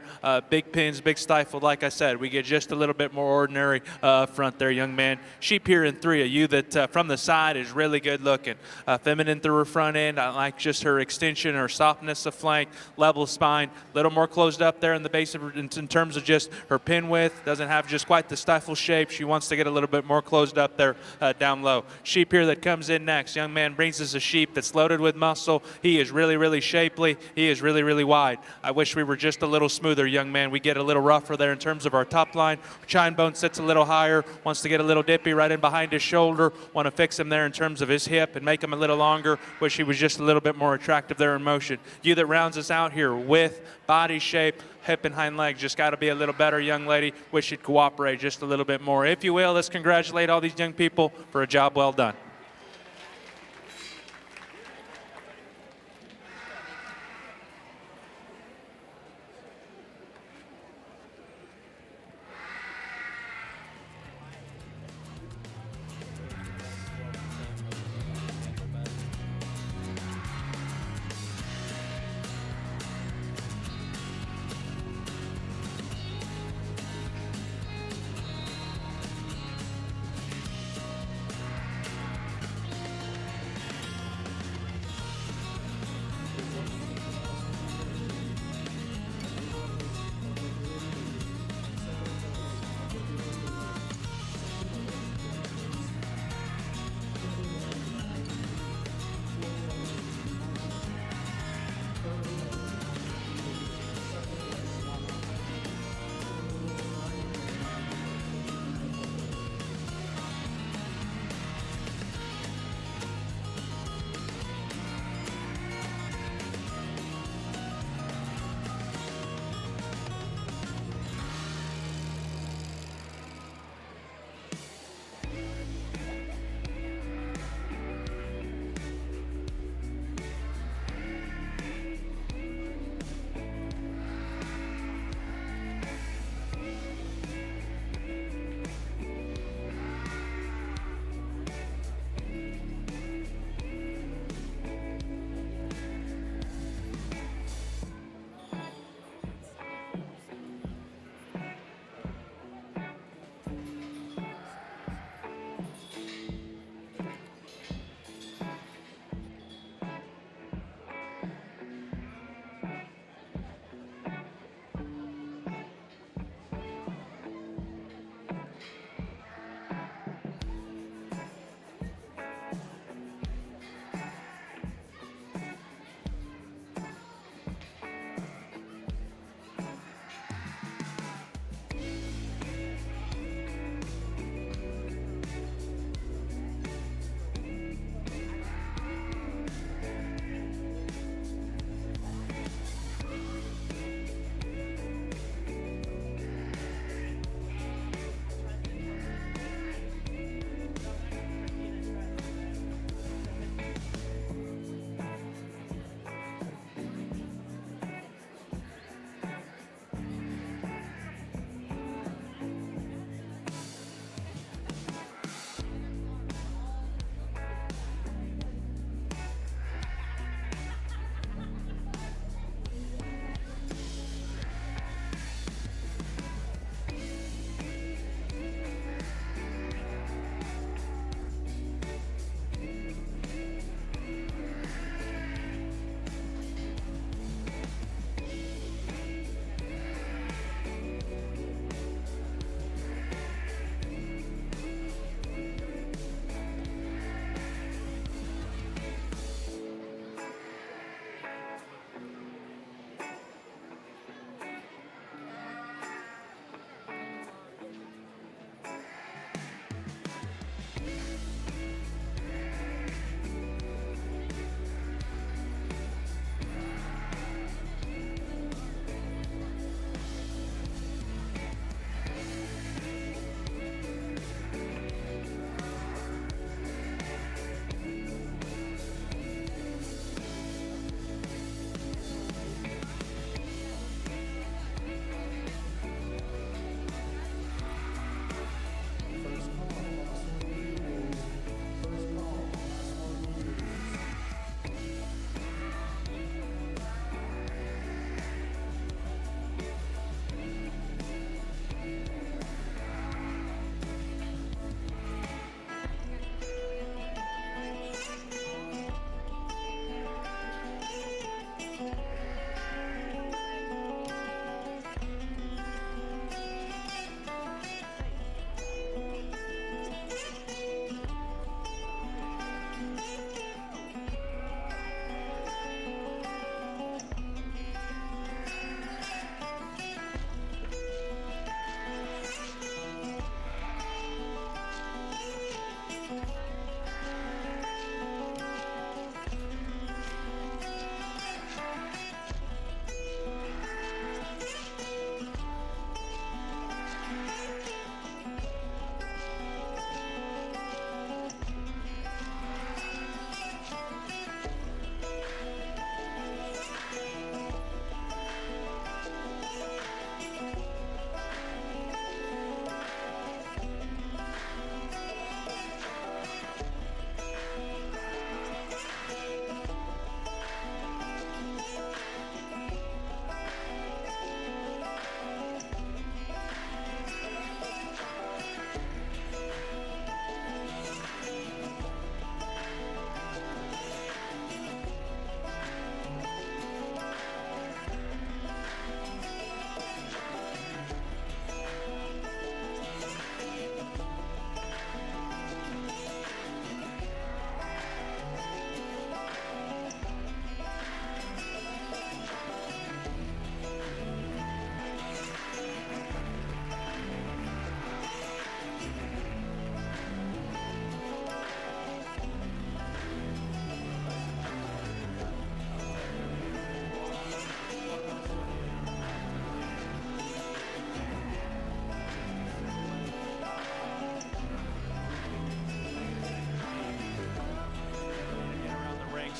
S3: Big pins, big stifled. Like I said, we get just a little bit more ordinary up front there, young man. Sheep here in 3, a ewe that from the side is really good looking. Feminine through her front end. I like just her extension, her softness of flank, level spine, a little more closed up there in the base of her, in terms of just her pin width. Doesn't have just quite the stifle shape. She wants to get a little bit more closed up there down low. Sheep here that comes in next. Young man brings us a sheep that's loaded with muscle. He is really, really shapely. He is really, really wide. I wish we were just a little smoother, young man. We get a little rougher there in terms of our top line. Chine bone sits a little higher, wants to get a little dippy right in behind his shoulder. Want to fix him there in terms of his hip and make him a little longer. Wish he was just a little bit more attractive there in motion. You that rounds us out here, width, body shape, hip and hind legs, just got to be a little better, young lady. Wish you'd cooperate just a little bit more. If you will, let's congratulate all these young people for a job well done.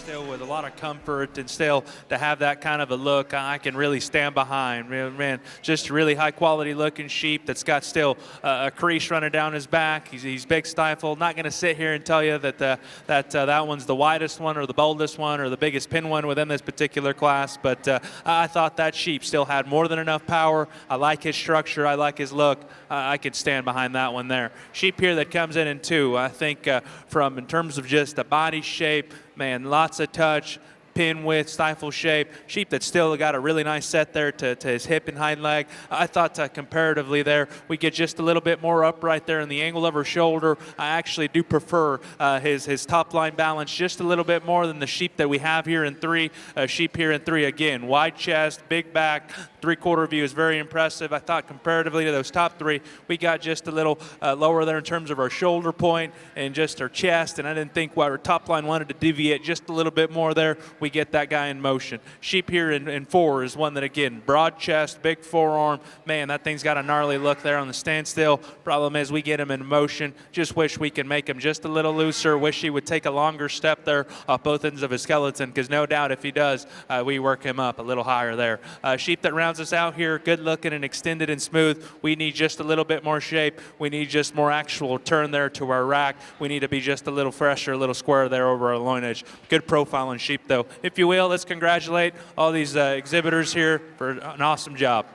S3: still with a lot of comfort and still to have that kind of a look I can really stand behind. Man, just a really high quality looking sheep that's got still a crease running down his back. He's big stifled. Not going to sit here and tell you that that one's the widest one or the boldest one or the biggest pin one within this particular class, but I thought that sheep still had more than enough power. I like his structure. I like his look. I could stand behind that one there. Sheep here that comes in two. I think in terms of just a body shape, man, lots of touch, pin width, stifle shape, sheep that still got a really nice set there to his hip and hind leg. I thought comparatively there, we get just a little bit more upright there in the angle of her shoulder. I actually do prefer his top line balance just a little bit more than the sheep that we have here in three. Sheep here in three, again, wide chest, big back, three-quarter view is very impressive. I thought comparatively to those top three, we got just a little lower there in terms of our shoulder point and just our chest, and I didn't think our top line wanted to deviate just a little bit more there. We get that guy in motion. Sheep here in four is one that, again, broad chest, big forearm. Man, that thing's got a gnarly look there on the standstill. Problem is we get him in motion. Just wish we could make him just a little looser. Wish he would take a longer step there off both ends of his skeleton, because no doubt if he does, we work him up a little higher there. Sheep that rounds us out here, good looking and extended and smooth. We need just a little bit more shape. We need just more actual turn there to our rack. We need to be just a little fresher, a little square there over our loin edge. Good profile in sheep though. If you will, let's congratulate all these exhibitors here for an awesome job.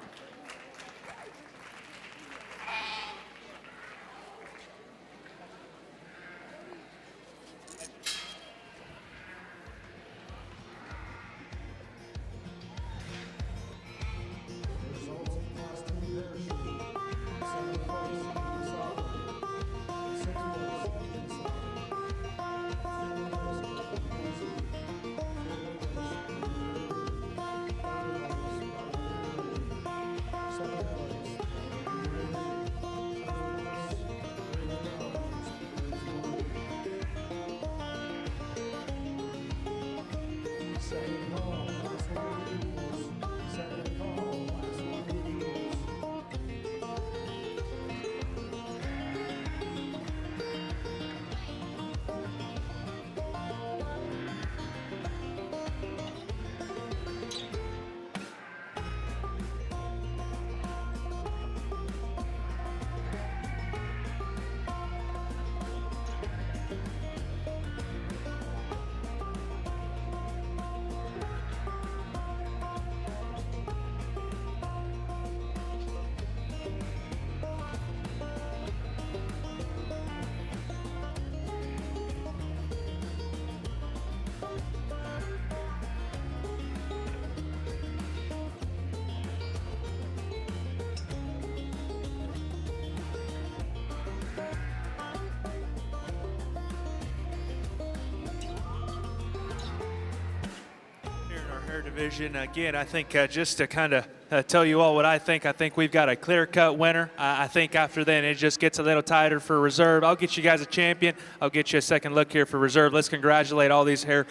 S3: Division. Again, I think just to kind of tell you all what I think we've got a clear-cut winner. I think after then it just gets a little tighter for reserve. I'll get you guys a champion. I'll get you a second look here for reserve. Let's congratulate all these hair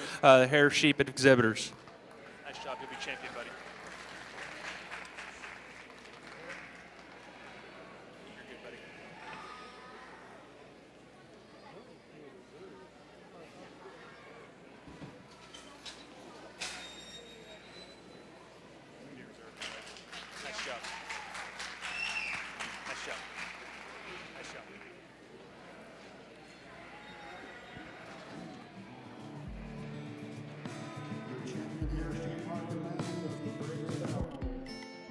S3: sheep exhibitors. Nice job. You'll be champion, buddy. You're good, buddy. Nice job. Nice job. Nice job.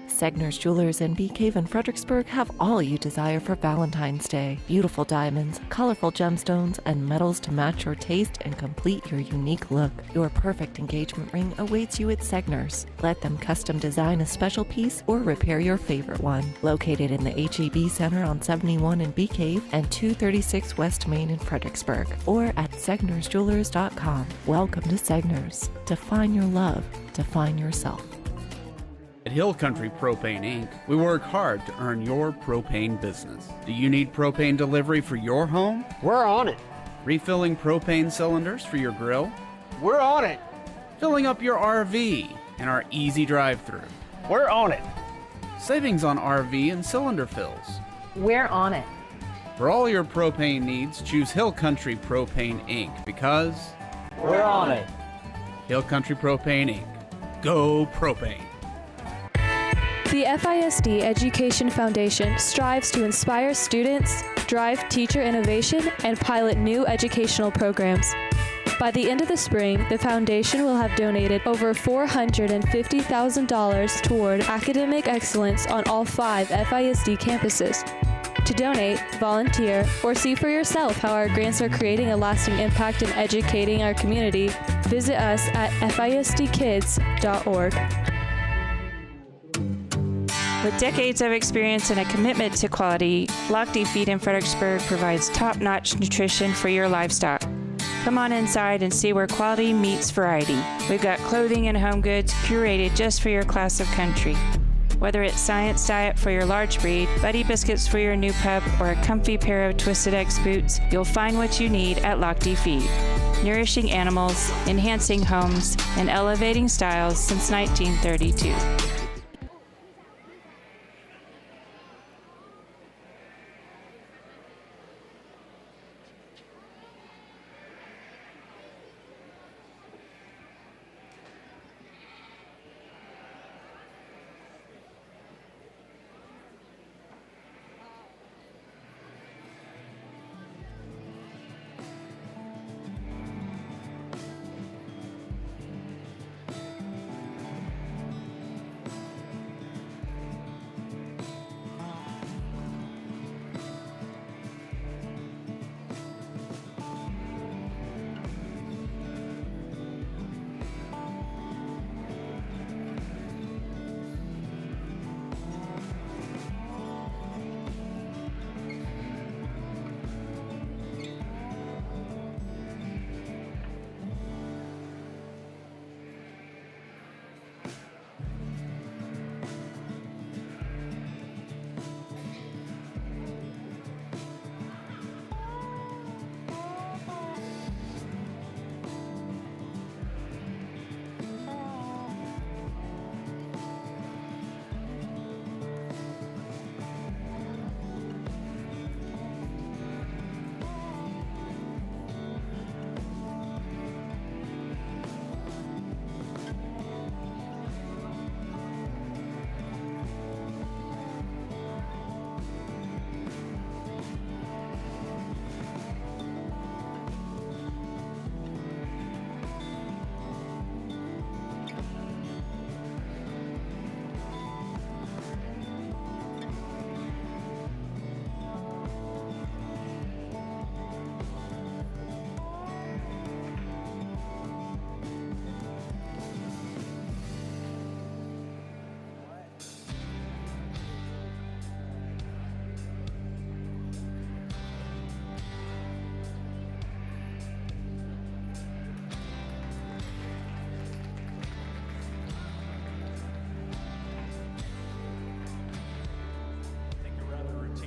S4: Segner's Jewelers in Bee Cave in Fredericksburg have all you desire for Valentine's Day. Beautiful diamonds, colorful gemstones, and metals to match your taste and complete your unique look. Your perfect engagement ring awaits you at Segner's. Let them custom design a special piece or repair your favorite one. Located in the HEB Center on 71 in Bee Cave and 236 West Main in Fredericksburg, or at SegnersJewelers.com. Welcome to Segner's. Define your love. Define yourself.
S5: At Hill Country Propane Inc., we work hard to earn your propane business. Do you need propane delivery for your home?
S6: We're on it.
S5: Refilling propane cylinders for your grill?
S6: We're on it.
S5: Filling up your RV in our easy drive-thru?
S6: We're on it.
S5: Savings on RV and cylinder fills?
S10: We're on it.
S5: For all your propane needs, choose Hill Country Propane Inc. because
S6: We're on it.
S5: Hill Country Propane Inc. Go Propane.
S8: The FISD Education Foundation strives to inspire students, drive teacher innovation, and pilot new educational programs. By the end of the spring, the foundation will have donated over $450,000 toward academic excellence on all 5 FISD campuses. To donate, volunteer, or see for yourself how our grants are creating a lasting impact in educating our community, visit us at FISDkids.org.
S9: With decades of experience and a commitment to quality, Lochte Feed in Fredericksburg provides top-notch nutrition for your livestock. Come on inside and see where quality meets variety. We've got clothing and home goods curated just for your class of country. Whether it's Science Diet for your large breed, Buddy Biscuits for your new pup, or a comfy pair of Twisted X boots, you'll find what you need at Lochte Feed. Nourishing animals, enhancing homes, and elevating styles since 1932.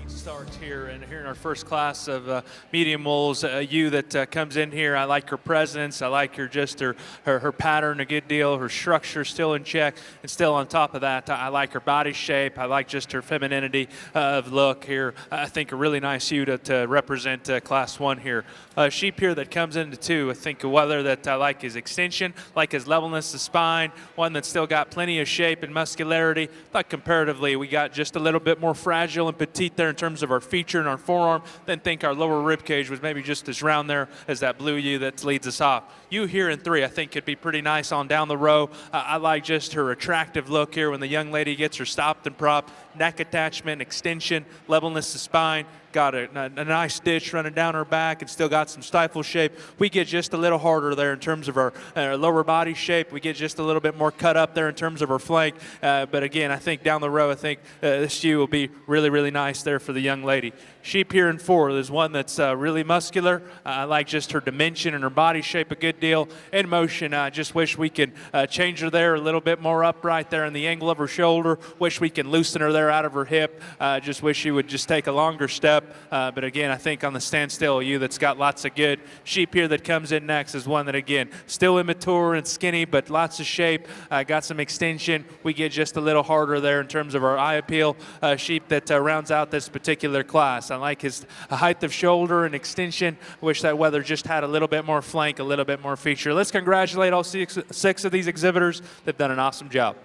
S3: Start here and here in our first class of medium moles. You that comes in here, I like her presence. I like her her pattern a good deal. Her structure still in check, and still on top of that, I like her body shape. I like just her femininity of look here. I think a really nice ewe to represent class 1 here. Sheep here that comes into 2. I think whether that I like his extension, like his levelness of spine, one that's still got plenty of shape and muscularity. But comparatively, we got just a little bit more fragile and petite there in terms of our feature and our forearm, then think our lower rib cage was maybe just as round there as that blue ewe that leads us off. You here in 3, I think could be pretty nice on down the row. I like just her attractive look here when the young lady gets her stopped and propped, neck attachment, extension, levelness of spine. Got a nice ditch running down her back and still got some stifle shape. We get just a little harder there in terms of our lower body shape. We get just a little bit more cut up there in terms of our flank. But again, I think down the row, I think this ewe will be really, really nice there for the young lady. Sheep here in 4, there's one that's really muscular. I like just her dimension and her body shape a good deal. In motion, I just wish we can change her there a little bit more upright there in the angle of her shoulder. Wish we can loosen her there there out of her hip. Just wish she would just take a longer step. But again, I think on the standstill ewe that's got lots of good. Sheep here that comes in next is one that, again, still immature and skinny, but lots of shape, got some extension. We get just a little harder there in terms of our eye appeal. Sheep that rounds out this particular class. I like his height of shoulder and extension. Wish that wether just had a little bit more flank, a little bit more feature. Let's congratulate all six of these exhibitors. They've done an awesome job.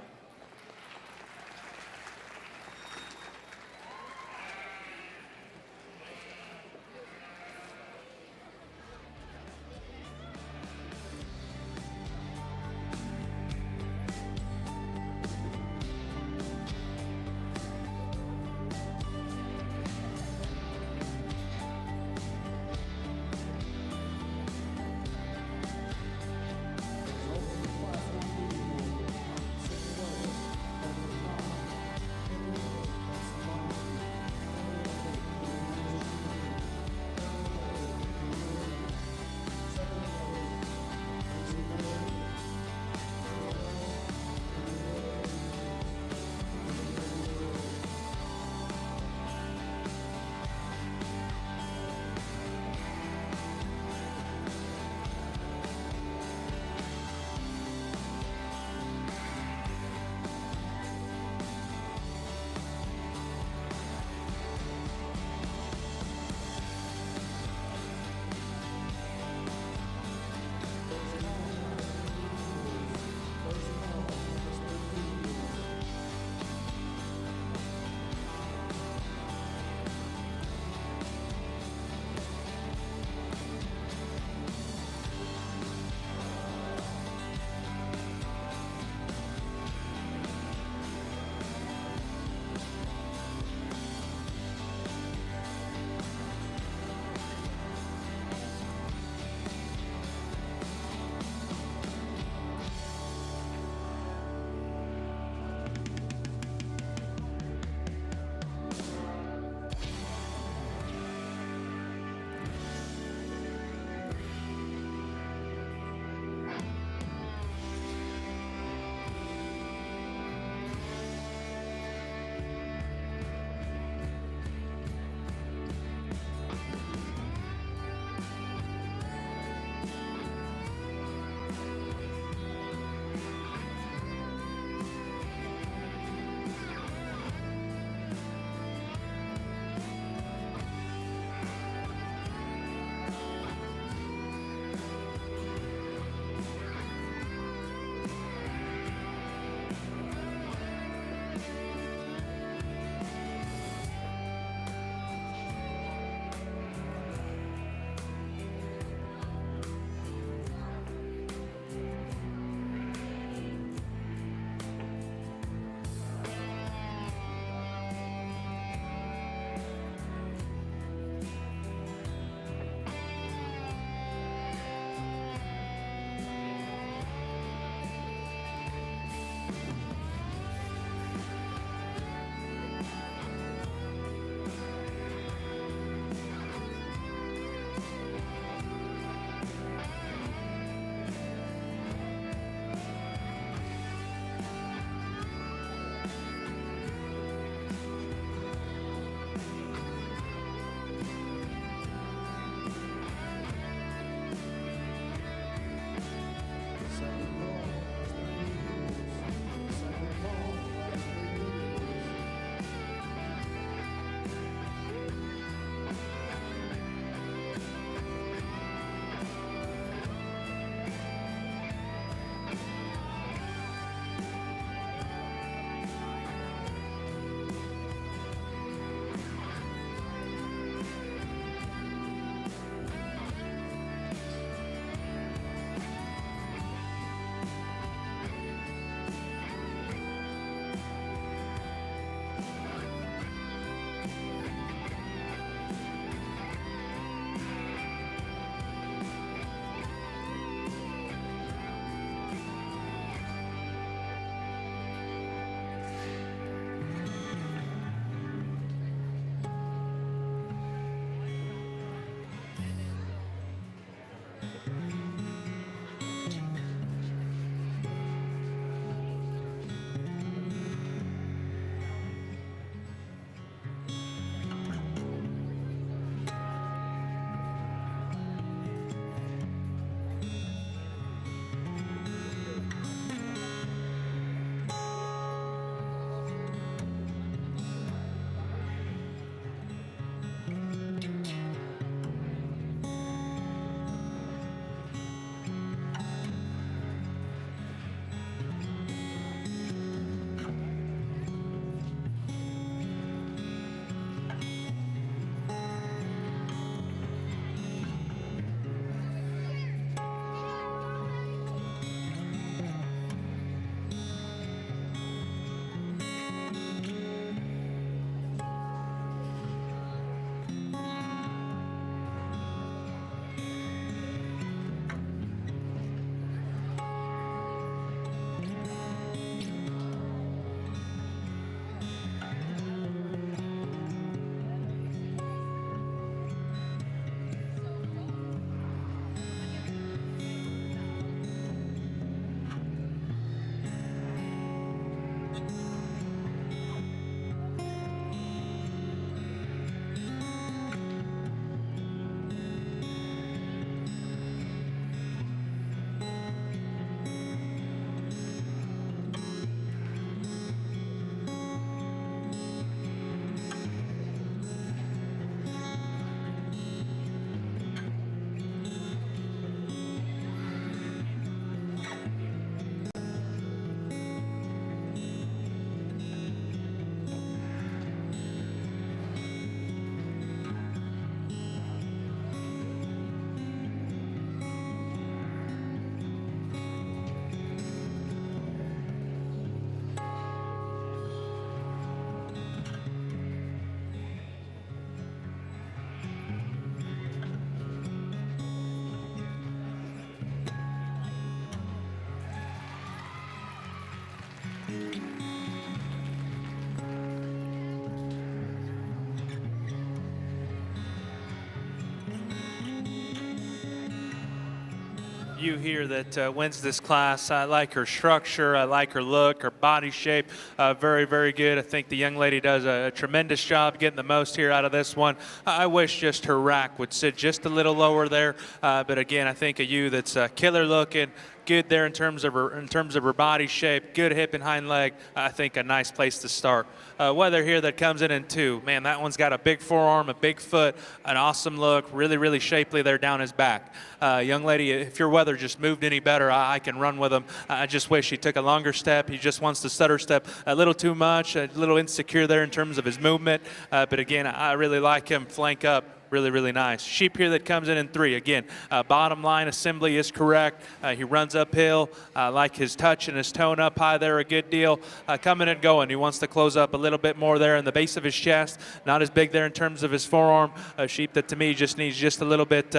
S3: You here that wins this class. I like her structure. I like her look, her body shape. Very, very good. I think the young lady does a tremendous job getting the most here out of this one. I wish just her rack would sit just a little lower there. But again, I think a ewe that's killer looking, good there in terms of her body shape, good hip and hind leg. I think a nice place to start. Weather here that comes in 2. Man, that one's got a big forearm, a big foot, an awesome look, really, really shapely there down his back. Young lady, if your weather just moved any better, I can run with him. I just wish he took a longer step. He just wants to stutter step a little too much, a little insecure there in terms of his movement. But again, I really like him flank up. Really, really nice. Sheep here that comes in 3. Again, bottom line assembly is correct. He runs uphill. Like his touch and his tone up high there, a good deal. Coming and going. He wants to close up a little bit more there in the base of his chest. Not as big there in terms of his forearm. A sheep that to me just needs just a little bit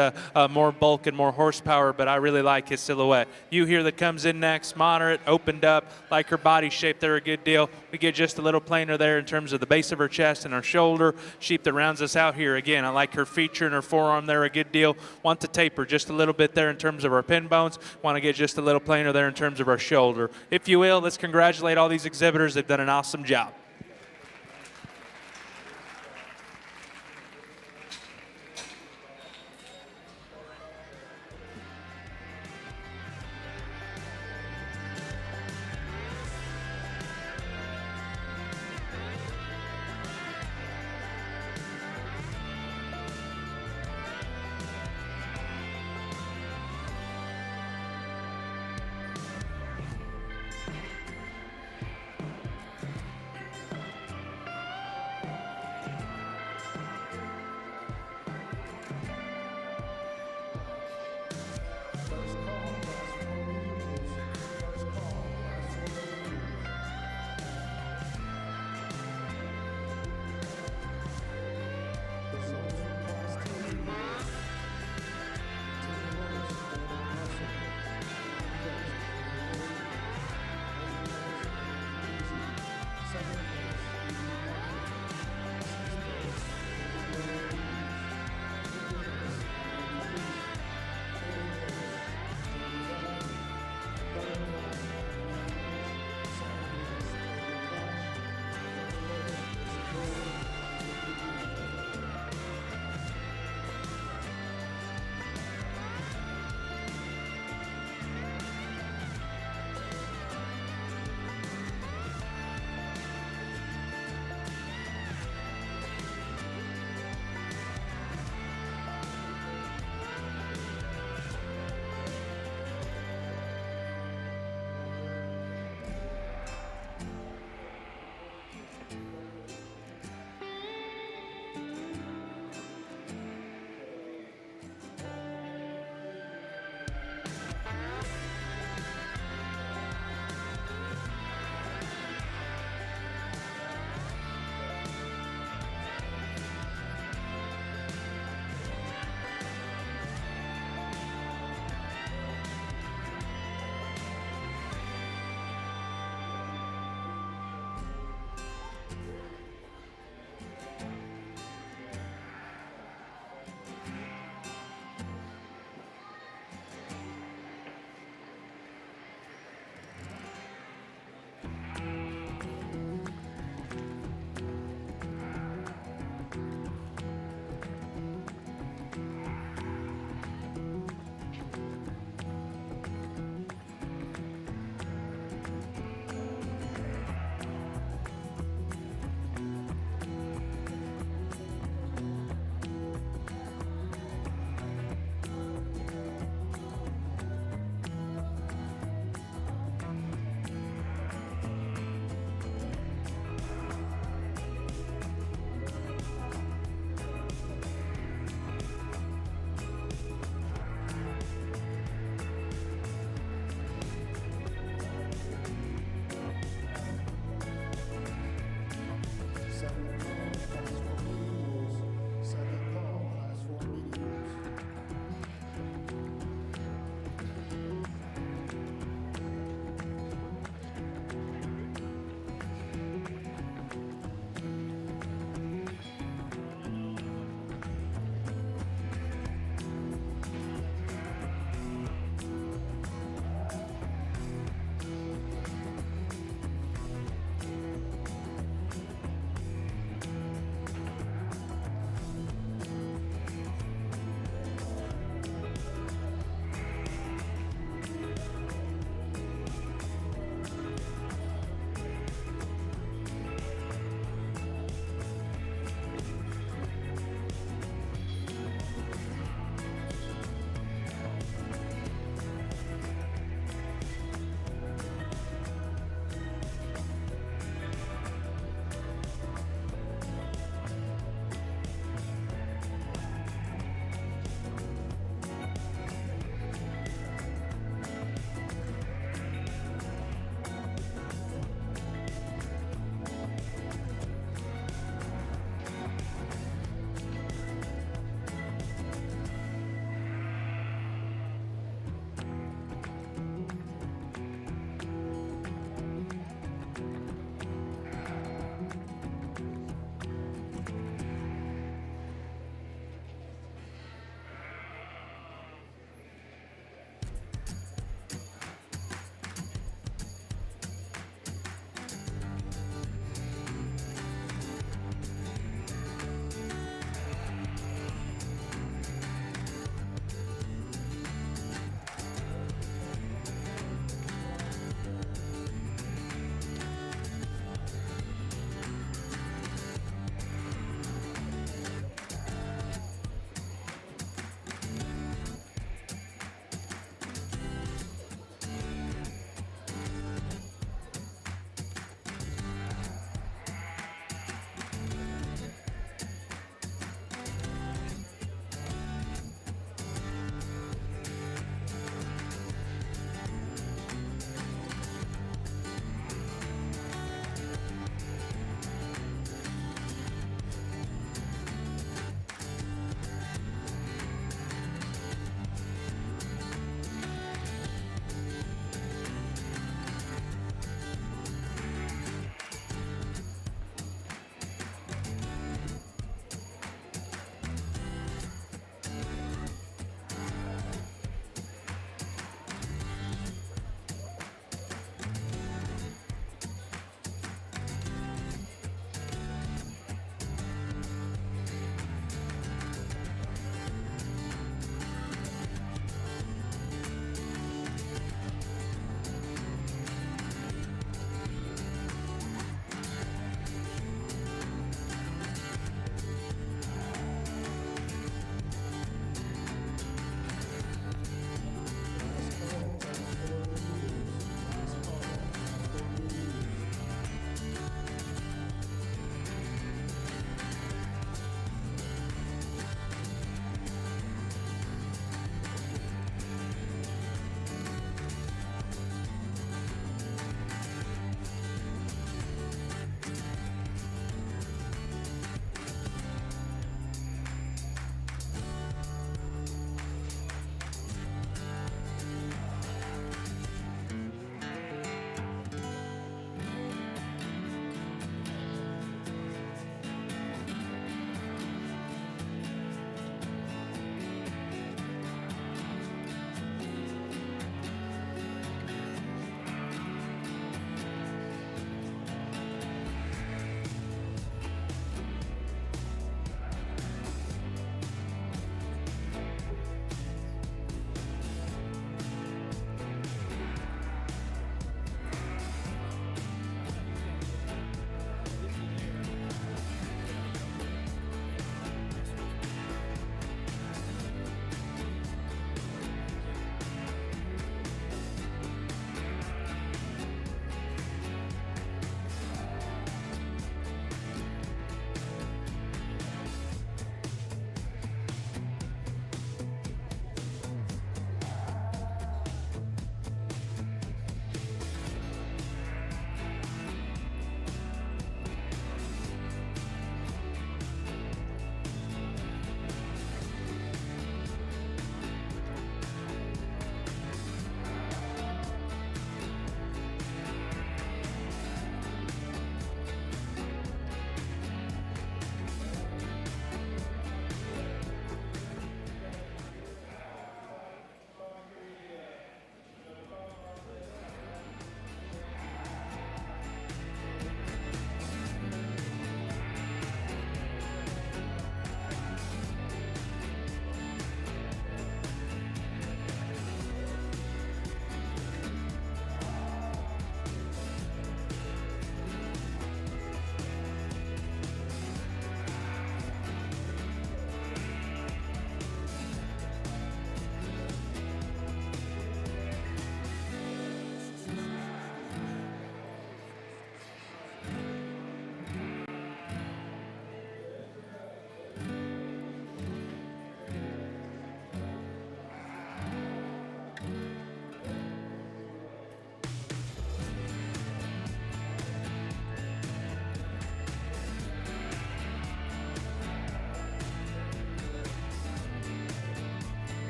S3: more bulk and more horsepower, but I really like his silhouette. You here that comes in next, moderate, opened up, like her body shape there, a good deal. We get just a little plainer there in terms of the base of her chest and her shoulder. Sheep that rounds us out here. Again, I like her feature and her forearm there, a good deal. Want to taper just a little bit there in terms of our pin bones. Want to get just a little plainer there in terms of our shoulder. If you will, let's congratulate all these exhibitors. They've done an awesome job.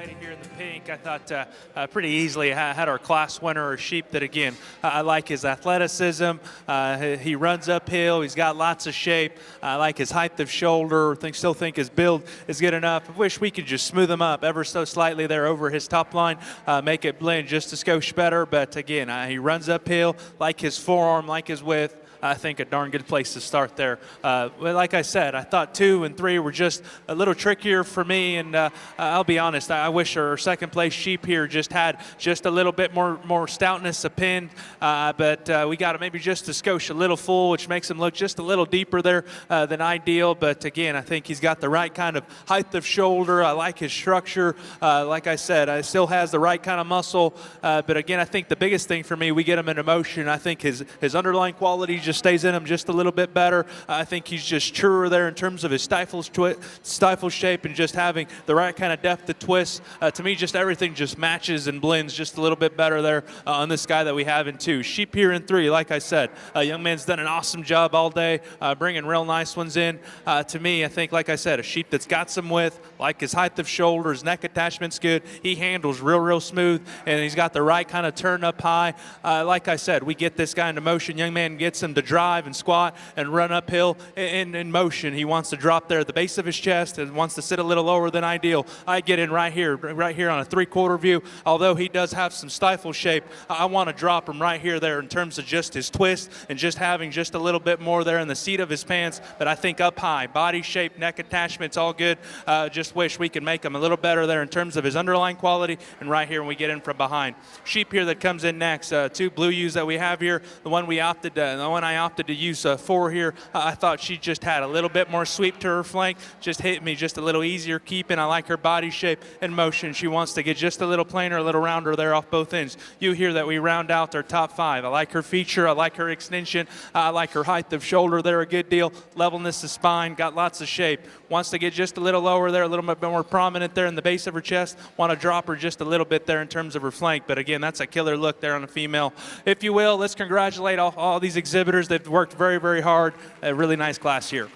S3: lady here in the pink, I thought pretty easily had our class winner, a sheep that, again, I like his athleticism. He runs uphill. He's got lots of shape. I like his height of shoulder. Still think his build is good enough. I wish we could just smooth him up ever so slightly there over his top line, make it blend just a skosh better. But, again, he runs uphill, like his forearm, like his width. I think a darn good place to start there. But like I said, I thought 2 and 3 were just a little trickier for me, and I'll be honest, I wish our second place sheep here just had just a little bit more stoutness of pin, but we got it maybe just a skosh a little full, which makes him look just a little deeper there than ideal. But again, I think he's got the right kind of height of shoulder. I like his structure. Like I said, I still has the right kind of muscle. But again, I think the biggest thing for me, we get him in motion. I think his underlying quality just stays in him just a little bit better. I think he's just truer there in terms of his stifle shape and just having the right kind of depth of twist. To me, just everything just matches and blends just a little bit better there on this guy that we have in 2. Sheep here in 3, like I said, young man's done an awesome job all day bringing real nice ones in. To me, I think, like I said, a sheep that's got some width, like his height of shoulder, his neck attachment's good. He handles real smooth, and he's got the right kind of turn up high. Like I said, we get this guy into motion. Young man gets him to drive and squat and run uphill in motion. He wants to drop there at the base of his chest and wants to sit a little lower than ideal. I get in right here on a 3/4 view. Although he does have some stifle shape, I want to drop him right here there in terms of just his twist and just having just a little bit more there in the seat of his pants. But I think up high, body shape, neck attachment's all good. Just wish we could make him a little better there in terms of his underlying quality. And right here when we get in from behind. Sheep here that comes in next, 2 blue ewes that we have here. The one I opted to use 4 here, I thought she just had a little bit more sweep to her flank, just hit me just a little easier keeping. I like her body shape and motion. She wants to get just a little plainer, a little rounder there off both ends. You hear that we round out our top 5. I like her feature. I like her extension. I like her height of shoulder there a good deal. Levelness of spine, got lots of shape. Wants to get just a little lower there, a little bit more prominent there in the base of her chest. Want to drop her just a little bit there in terms of her flank. But again, that's a killer look there on a female. If you will, let's congratulate all these exhibitors. They've worked very hard. A really nice class here.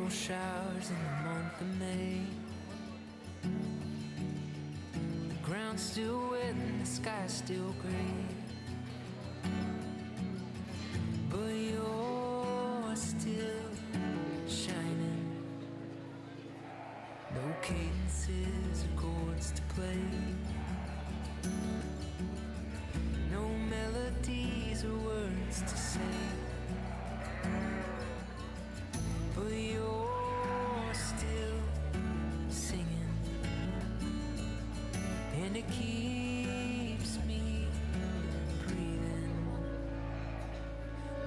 S7: Showers in the month of May. The ground's still wet and the sky's still gray. But cadences or chords to play. No melodies or words to say. But you're still singing, and it keeps me breathing.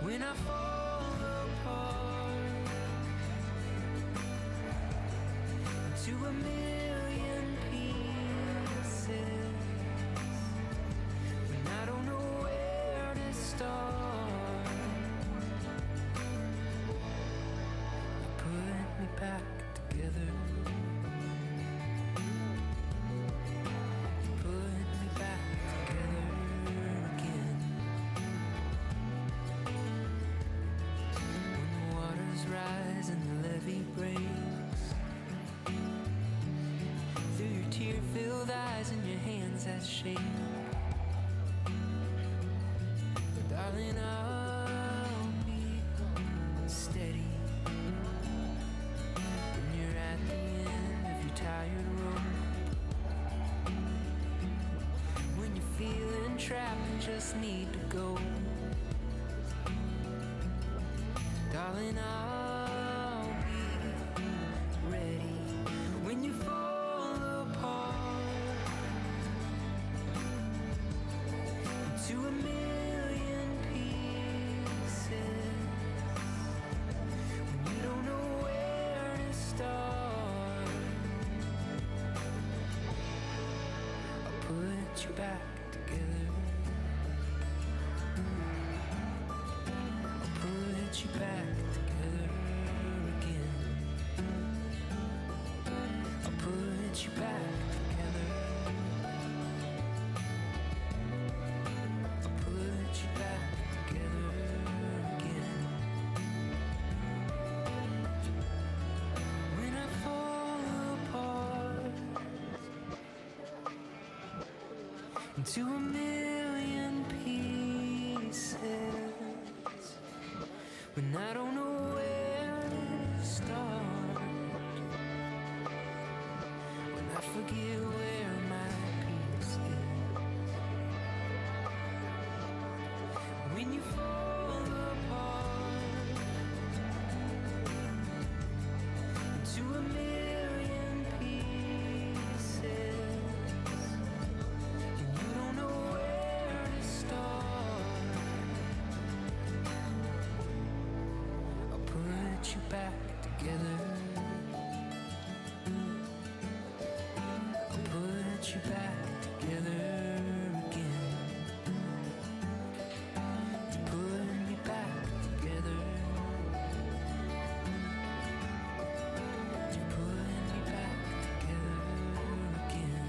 S7: When I fall apart into a million pieces, when I don't know where to start, you put me back together. You put me back together again. When the waters rise and the levee breaks, through your tear-filled eyes and your hands that shake, but darling, I'll be steady. When you're at the end of your tired rope, when you're feeling trapped and just need to go, darling, I'll be ready. When you fall apart into a million pieces, when you don't know where to start, I'll put you back together. I'll put you back together again. I'll put you back together. I'll put you back together again. When I fall apart into a million pieces, when I don't know where to start, when I forget where my peace is, when you fall apart into a million pieces, and you don't know where to start, I'll put you back together. I'll put you back together again. You put me back together. You put me back together again.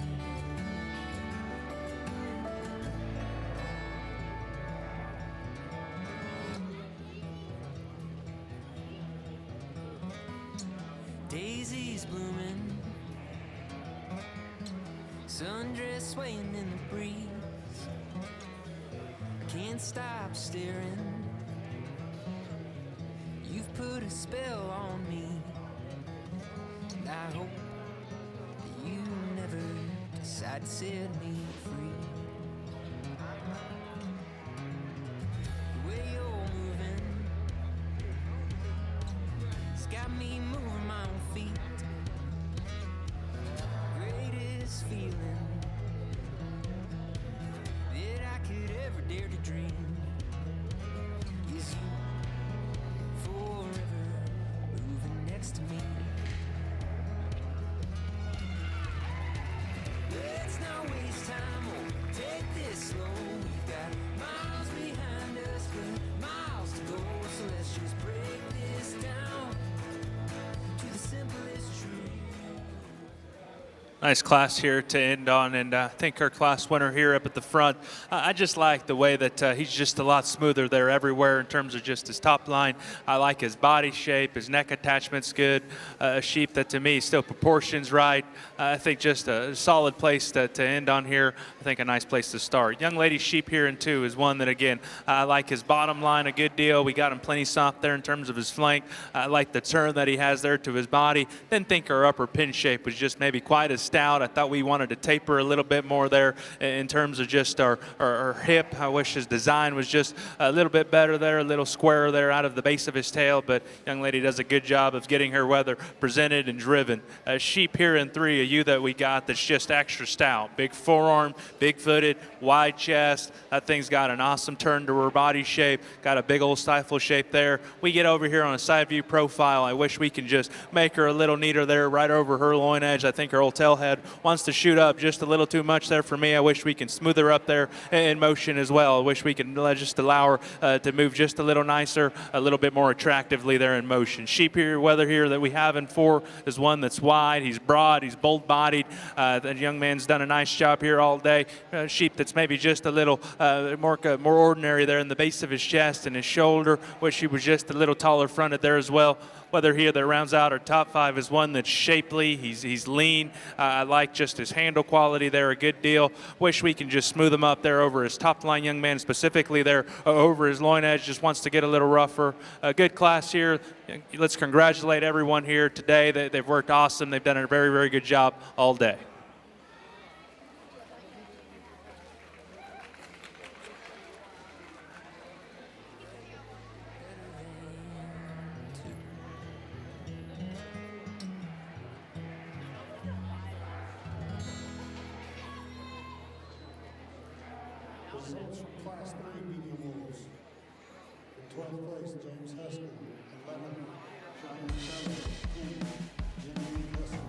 S7: Daisies blooming, sundress swaying in the breeze. I can't stop staring. You've put a spell on me, and I hope that you never decide to set me free. The way you're moving, it's got me moving my own feet. Greatest feeling that I could ever dare to dream is you forever moving next to me. Let's not waste time, oh, take this slow. We've got miles behind us, but miles to go. So let's just break this down to the simplest truth.
S3: Nice class here to end on, and I think our class winner here up at the front. I just like the way that he's just a lot smoother there everywhere in terms of just his top line. I like his body shape, his neck attachment's good. A sheep that to me still proportions right. I think just a solid place to end on here. I think a nice place to start. Young lady sheep here in 2 is one that, again, I like his bottom line a good deal. We got him plenty soft there in terms of his flank. I like the turn that he has there to his body. Didn't think our upper pin shape was just maybe quite as stout. I thought we wanted to taper a little bit more there in terms of just our hip. I wish his design was just a little bit better there, a little squarer there out of the base of his tail, but young lady does a good job of getting her weather presented and driven. Sheep here in 3, a ewe that we got that's just extra stout. Big forearm, big footed, wide chest. That thing's got an awesome turn to her body shape, got a big old stifle shape there. We get over here on a side view profile. I wish we can just make her a little neater there right over her loin edge. I think her old tail head wants to shoot up just a little too much there for me. I wish we can smooth her up there in motion as well. I wish we could just allow her to move just a little nicer, a little bit more attractively there in motion. Sheep here, weather here that we have in 4 is one that's wide, he's broad, he's bold-bodied. The young man's done a nice job here all day. Sheep that's maybe just a little more ordinary there in the base of his chest and his shoulder. Wish he was just a little taller fronted there as well. Weather here that rounds out our top 5 is one that's shapely, he's lean. I like just his handle quality there a good deal. Wish we can just smooth him up there over his top line young man, specifically there over his loin edge, just wants to get a little rougher. A good class here. Let's congratulate everyone here today. They've worked awesome. They've done a very, very good job all day.
S1: Results from Class 3 medium wolves. In 12th place, James Heskell. 11, John Shelley. 10, Jimmy Wilson.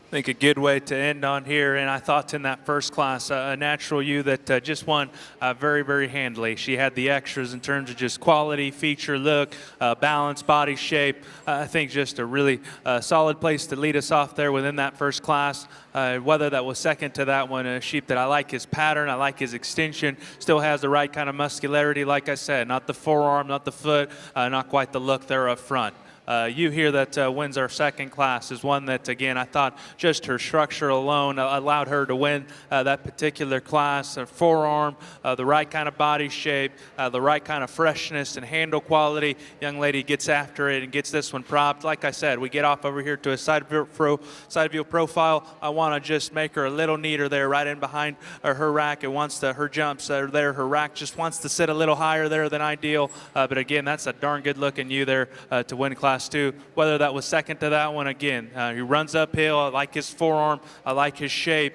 S3: I think a good way to end on here, and I thought in that first class, a natural ewe that just won very, very handily. She had the extras in terms of just quality, feature, look, balance, body shape. I think just a really solid place to lead us off there within that first class. Whether that was second to that one, a sheep that I like his pattern, I like his extension, still has the right kind of muscularity, like I said, not the forearm, not the foot, not quite the look there up front. You here that wins our second class is one that, again, I thought just her structure alone allowed her to win that particular class. Her forearm, the right kind of body shape, the right kind of freshness and handle quality. Young lady gets after it and gets this one propped. Like I said, we get off over here to a side view profile. I want to just make her a little neater there, right in behind her rack. It wants to, her jumps are there. Her rack just wants to sit a little higher there than ideal. But again, that's a darn good looking ewe there to win class Class 2, whether that was second to that one. Again, he runs uphill. I like his forearm. I like his shape.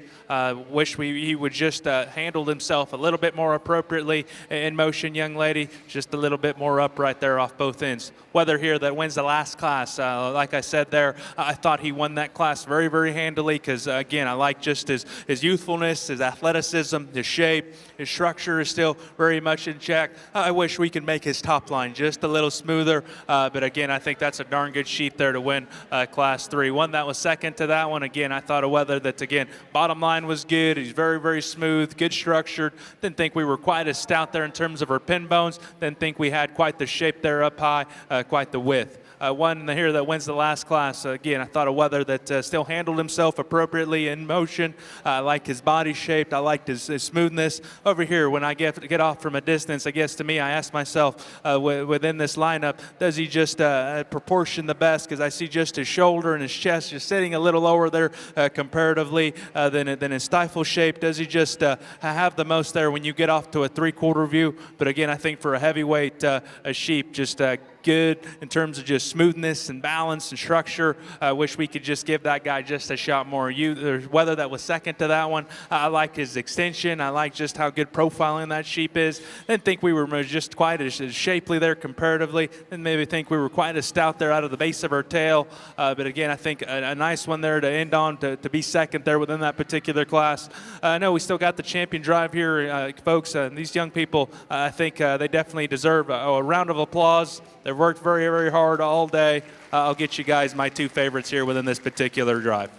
S3: Wish he would just handle himself a little bit more appropriately in motion, young lady. Just a little bit more upright there off both ends. Whether here that wins the last class, like I said there, I thought he won that class very, very handily because, again, I like just his youthfulness, his athleticism, his shape, his structure is still very much in check. I wish we could make his top line just a little smoother, but again, I think that's a darn good sheep there to win Class 3. One that was second to that one. Again, I thought of Weather that, again, bottom line was good. He's very, very smooth, good structured. Didn't think we were quite as stout there in terms of our pin bones. Didn't think we had quite the shape there up high, quite the width. One here that wins the last class. Again, I thought of Weather that still handled himself appropriately in motion. I like his body shape. I liked his smoothness. Over here, when I get off from a distance, I guess to me, I ask myself within this lineup, does he just proportion the best? Because I see just his shoulder and his chest just sitting a little lower there comparatively than his stifle shape. Does he just have the most there when you get off to a three-quarter view? But again, I think for a heavyweight a sheep, just good in terms of just smoothness and balance and structure. I wish we could just give that guy just a shot more. Whether that was second to that one, I like his extension. I like just how good profiling that sheep is. Didn't think we were just quite as shapely there comparatively. Didn't maybe think we were quite as stout there out of the base of our tail. But again, I think a nice one there to end on to be second there within that particular class. I know we still got the champion drive here, folks. These young people, I think they definitely deserve a round of applause. They've worked very, very hard all day. I'll get you guys my two favorites here within this particular drive.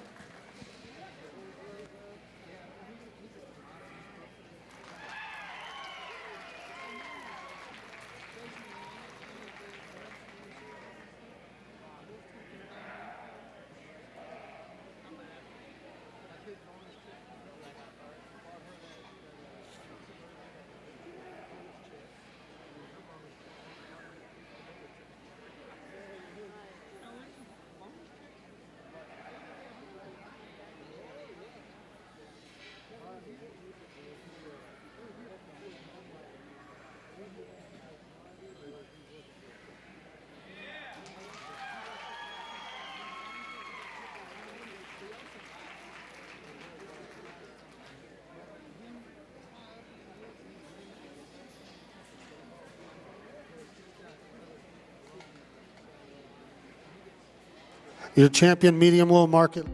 S1: Your champion medium wool market.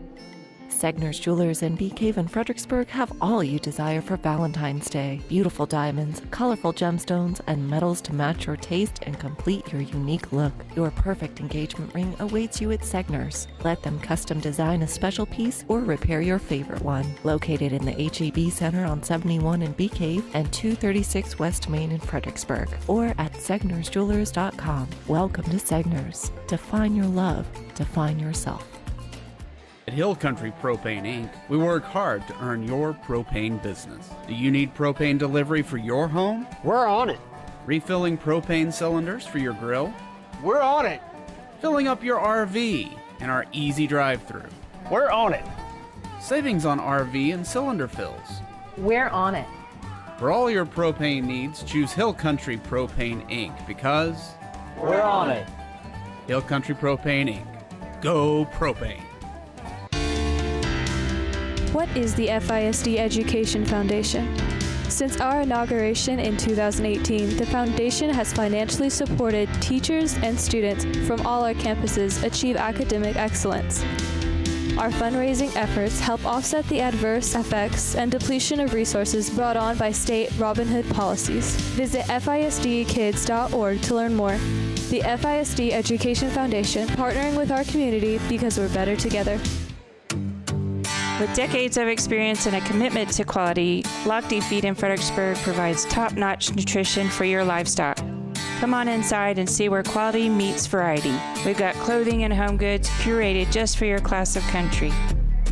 S4: Segner's Jewelers in Bee Cave in Fredericksburg have all you desire for Valentine's Day. Beautiful diamonds, colorful gemstones, and metals to match your taste and complete your unique look. Your perfect engagement ring awaits you at Segner's. Let them custom design a special piece or repair your favorite one. Located in the HEB Center on 71 in Bee Cave and 236 West Main in Fredericksburg, or at segnersjewelers.com. Welcome to Segner's. Define your love. Define yourself.
S5: At Hill Country Propane Inc., we work hard to earn your propane business. Do you need propane delivery for your home?
S6: We're on it.
S5: Refilling propane cylinders for your grill?
S6: We're on it.
S5: Filling up your RV and our easy drive-through?
S6: We're on it.
S5: Savings on RV and cylinder fills?
S10: We're on it.
S5: For all your propane needs, choose Hill Country Propane Inc. because
S6: We're on it.
S5: Hill Country Propane Inc. Go propane.
S8: What is the FISD Education Foundation? Since our inauguration in 2018, the foundation has financially supported teachers and students from all our campuses achieve academic excellence. Our fundraising efforts help offset the adverse effects and depletion of resources brought on by state Robin Hood policies. Visit FISDkids.org to learn more. The FISD Education Foundation, partnering with our community because we're better together.
S9: With decades of experience and a commitment to quality, Lochte Feed in Fredericksburg provides top-notch nutrition for your livestock. Come on inside and see where quality meets variety. We've got clothing and home goods curated just for your class of country.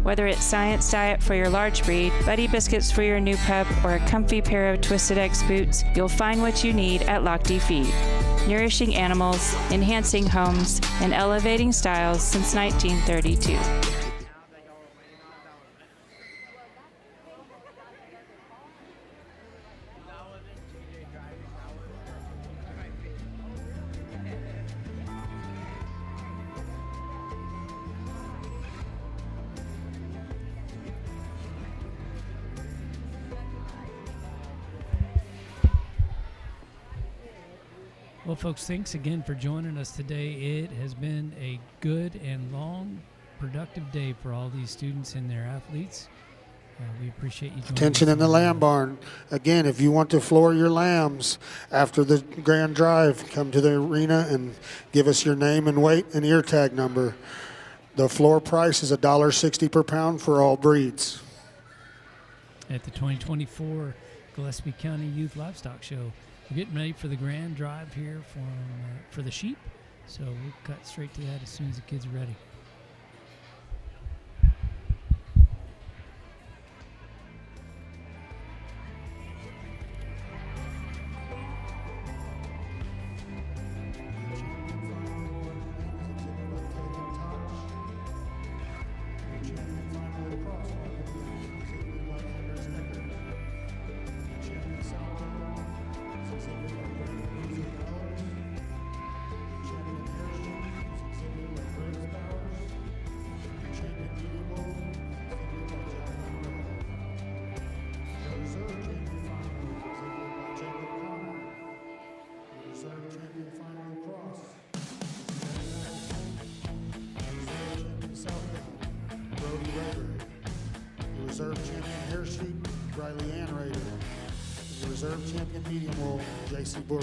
S9: Whether it's Science Diet for your large breed, Buddy Biscuits for your new pup, or a comfy pair of Twisted X boots, you'll find what you need at Lochte Feed. Nourishing animals, enhancing homes, and elevating styles since 1932.
S2: Well, folks, thanks again for joining us today. It has been a good and long, productive day for all these students and their athletes. We appreciate you joining
S1: Attention
S2: us
S1: in the
S2: on
S1: lamb barn. Again, if you want to floor your lambs after the grand drive, come to the arena and give us your name and weight and ear tag number. The floor price is $1.60 per pound for all breeds.
S2: at the 2024 Gillespie County Youth Livestock Show. We're getting ready for the grand drive here for the sheep, so we'll cut straight to that as soon as the kids are ready.
S1: Reserve champion hair sheep, Riley Ann Rader. The reserve champion medium wool, J.C. Burrow.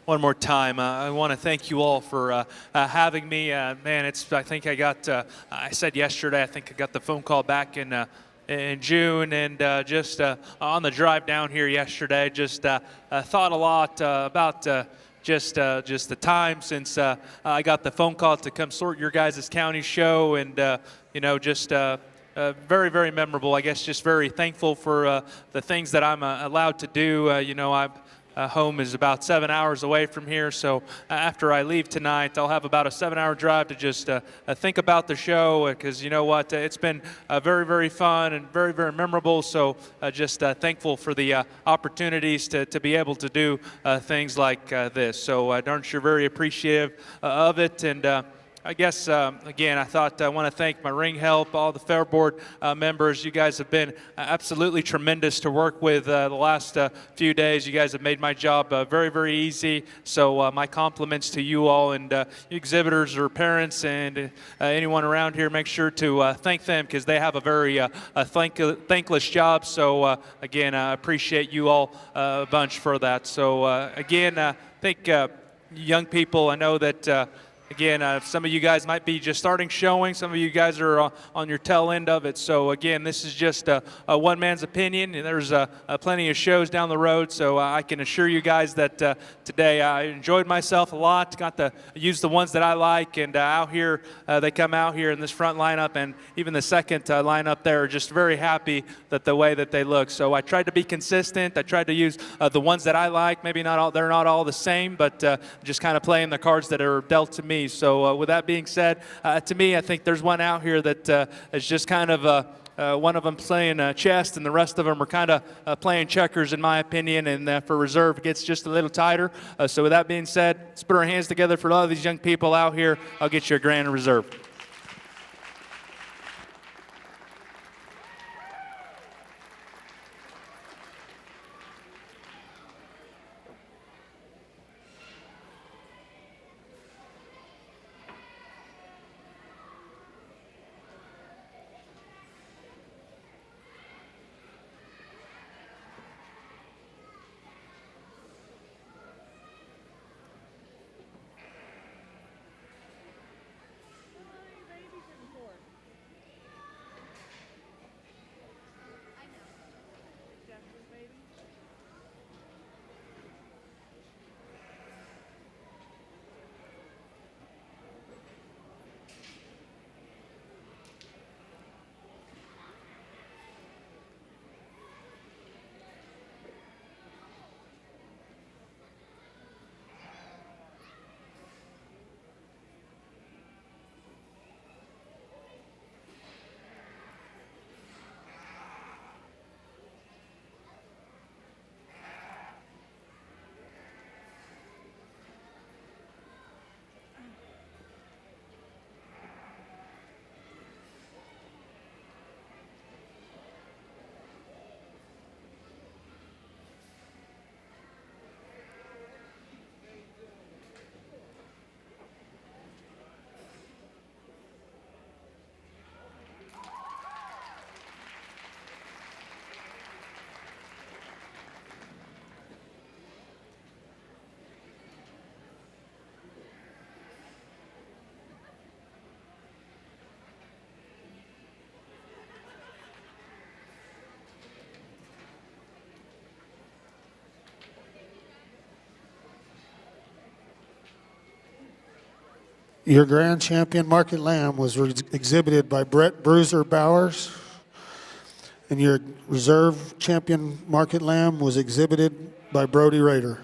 S3: One more time, I want to thank you all for having me. Man, I think I said yesterday, I think I got the phone call back in June, and just on the drive down here yesterday, just thought a lot about just the time since I got the phone call to come sort your guys' county show, and just very, very memorable. I guess just very thankful for the things that I'm allowed to do. Home is about 7 hours away from here, so after I leave tonight, I'll have about a 7-hour drive to just think about the show, because you know what, it's been very, very fun and very, very memorable, so just thankful for the opportunities to be able to do things like this. So darn sure very appreciative of it, and I guess, again, I thought I want to thank my ring help, all the fair board members. You guys have been absolutely tremendous to work with the last few days. You guys have made my job very, very easy. So my compliments to you all, and exhibitors or parents and anyone around here. Make sure to thank them, because they have a very thankless job. So again, I appreciate you all a bunch for that. So again, I think young people, I know that again, some of you guys might be just starting showing. Some of you guys are on your tail end of it. So again, this is just a one man's opinion, and there's plenty of shows down the road. So I can assure you guys that today I enjoyed myself a lot. Got to use the ones that I like, and out here they come out here in this front lineup, and even the second lineup there are just very happy that the way that they look. So I tried to be consistent. I tried to use the ones that I like. Maybe not all, they're not all the same, but just kind of playing the cards that are dealt to me. So with that being said, to me, I think there's one out here that is just kind of one of them playing chess, and the rest of them are kind of playing checkers, in my opinion. And for reserve, it gets just a little tighter. So with that being said, let's put our hands together for a lot of these young people out here. I'll get you a grand reserve.
S1: Your grand champion market lamb was exhibited by Brett Bruiser Bowers, and your reserve champion market lamb was exhibited by Brody Rader.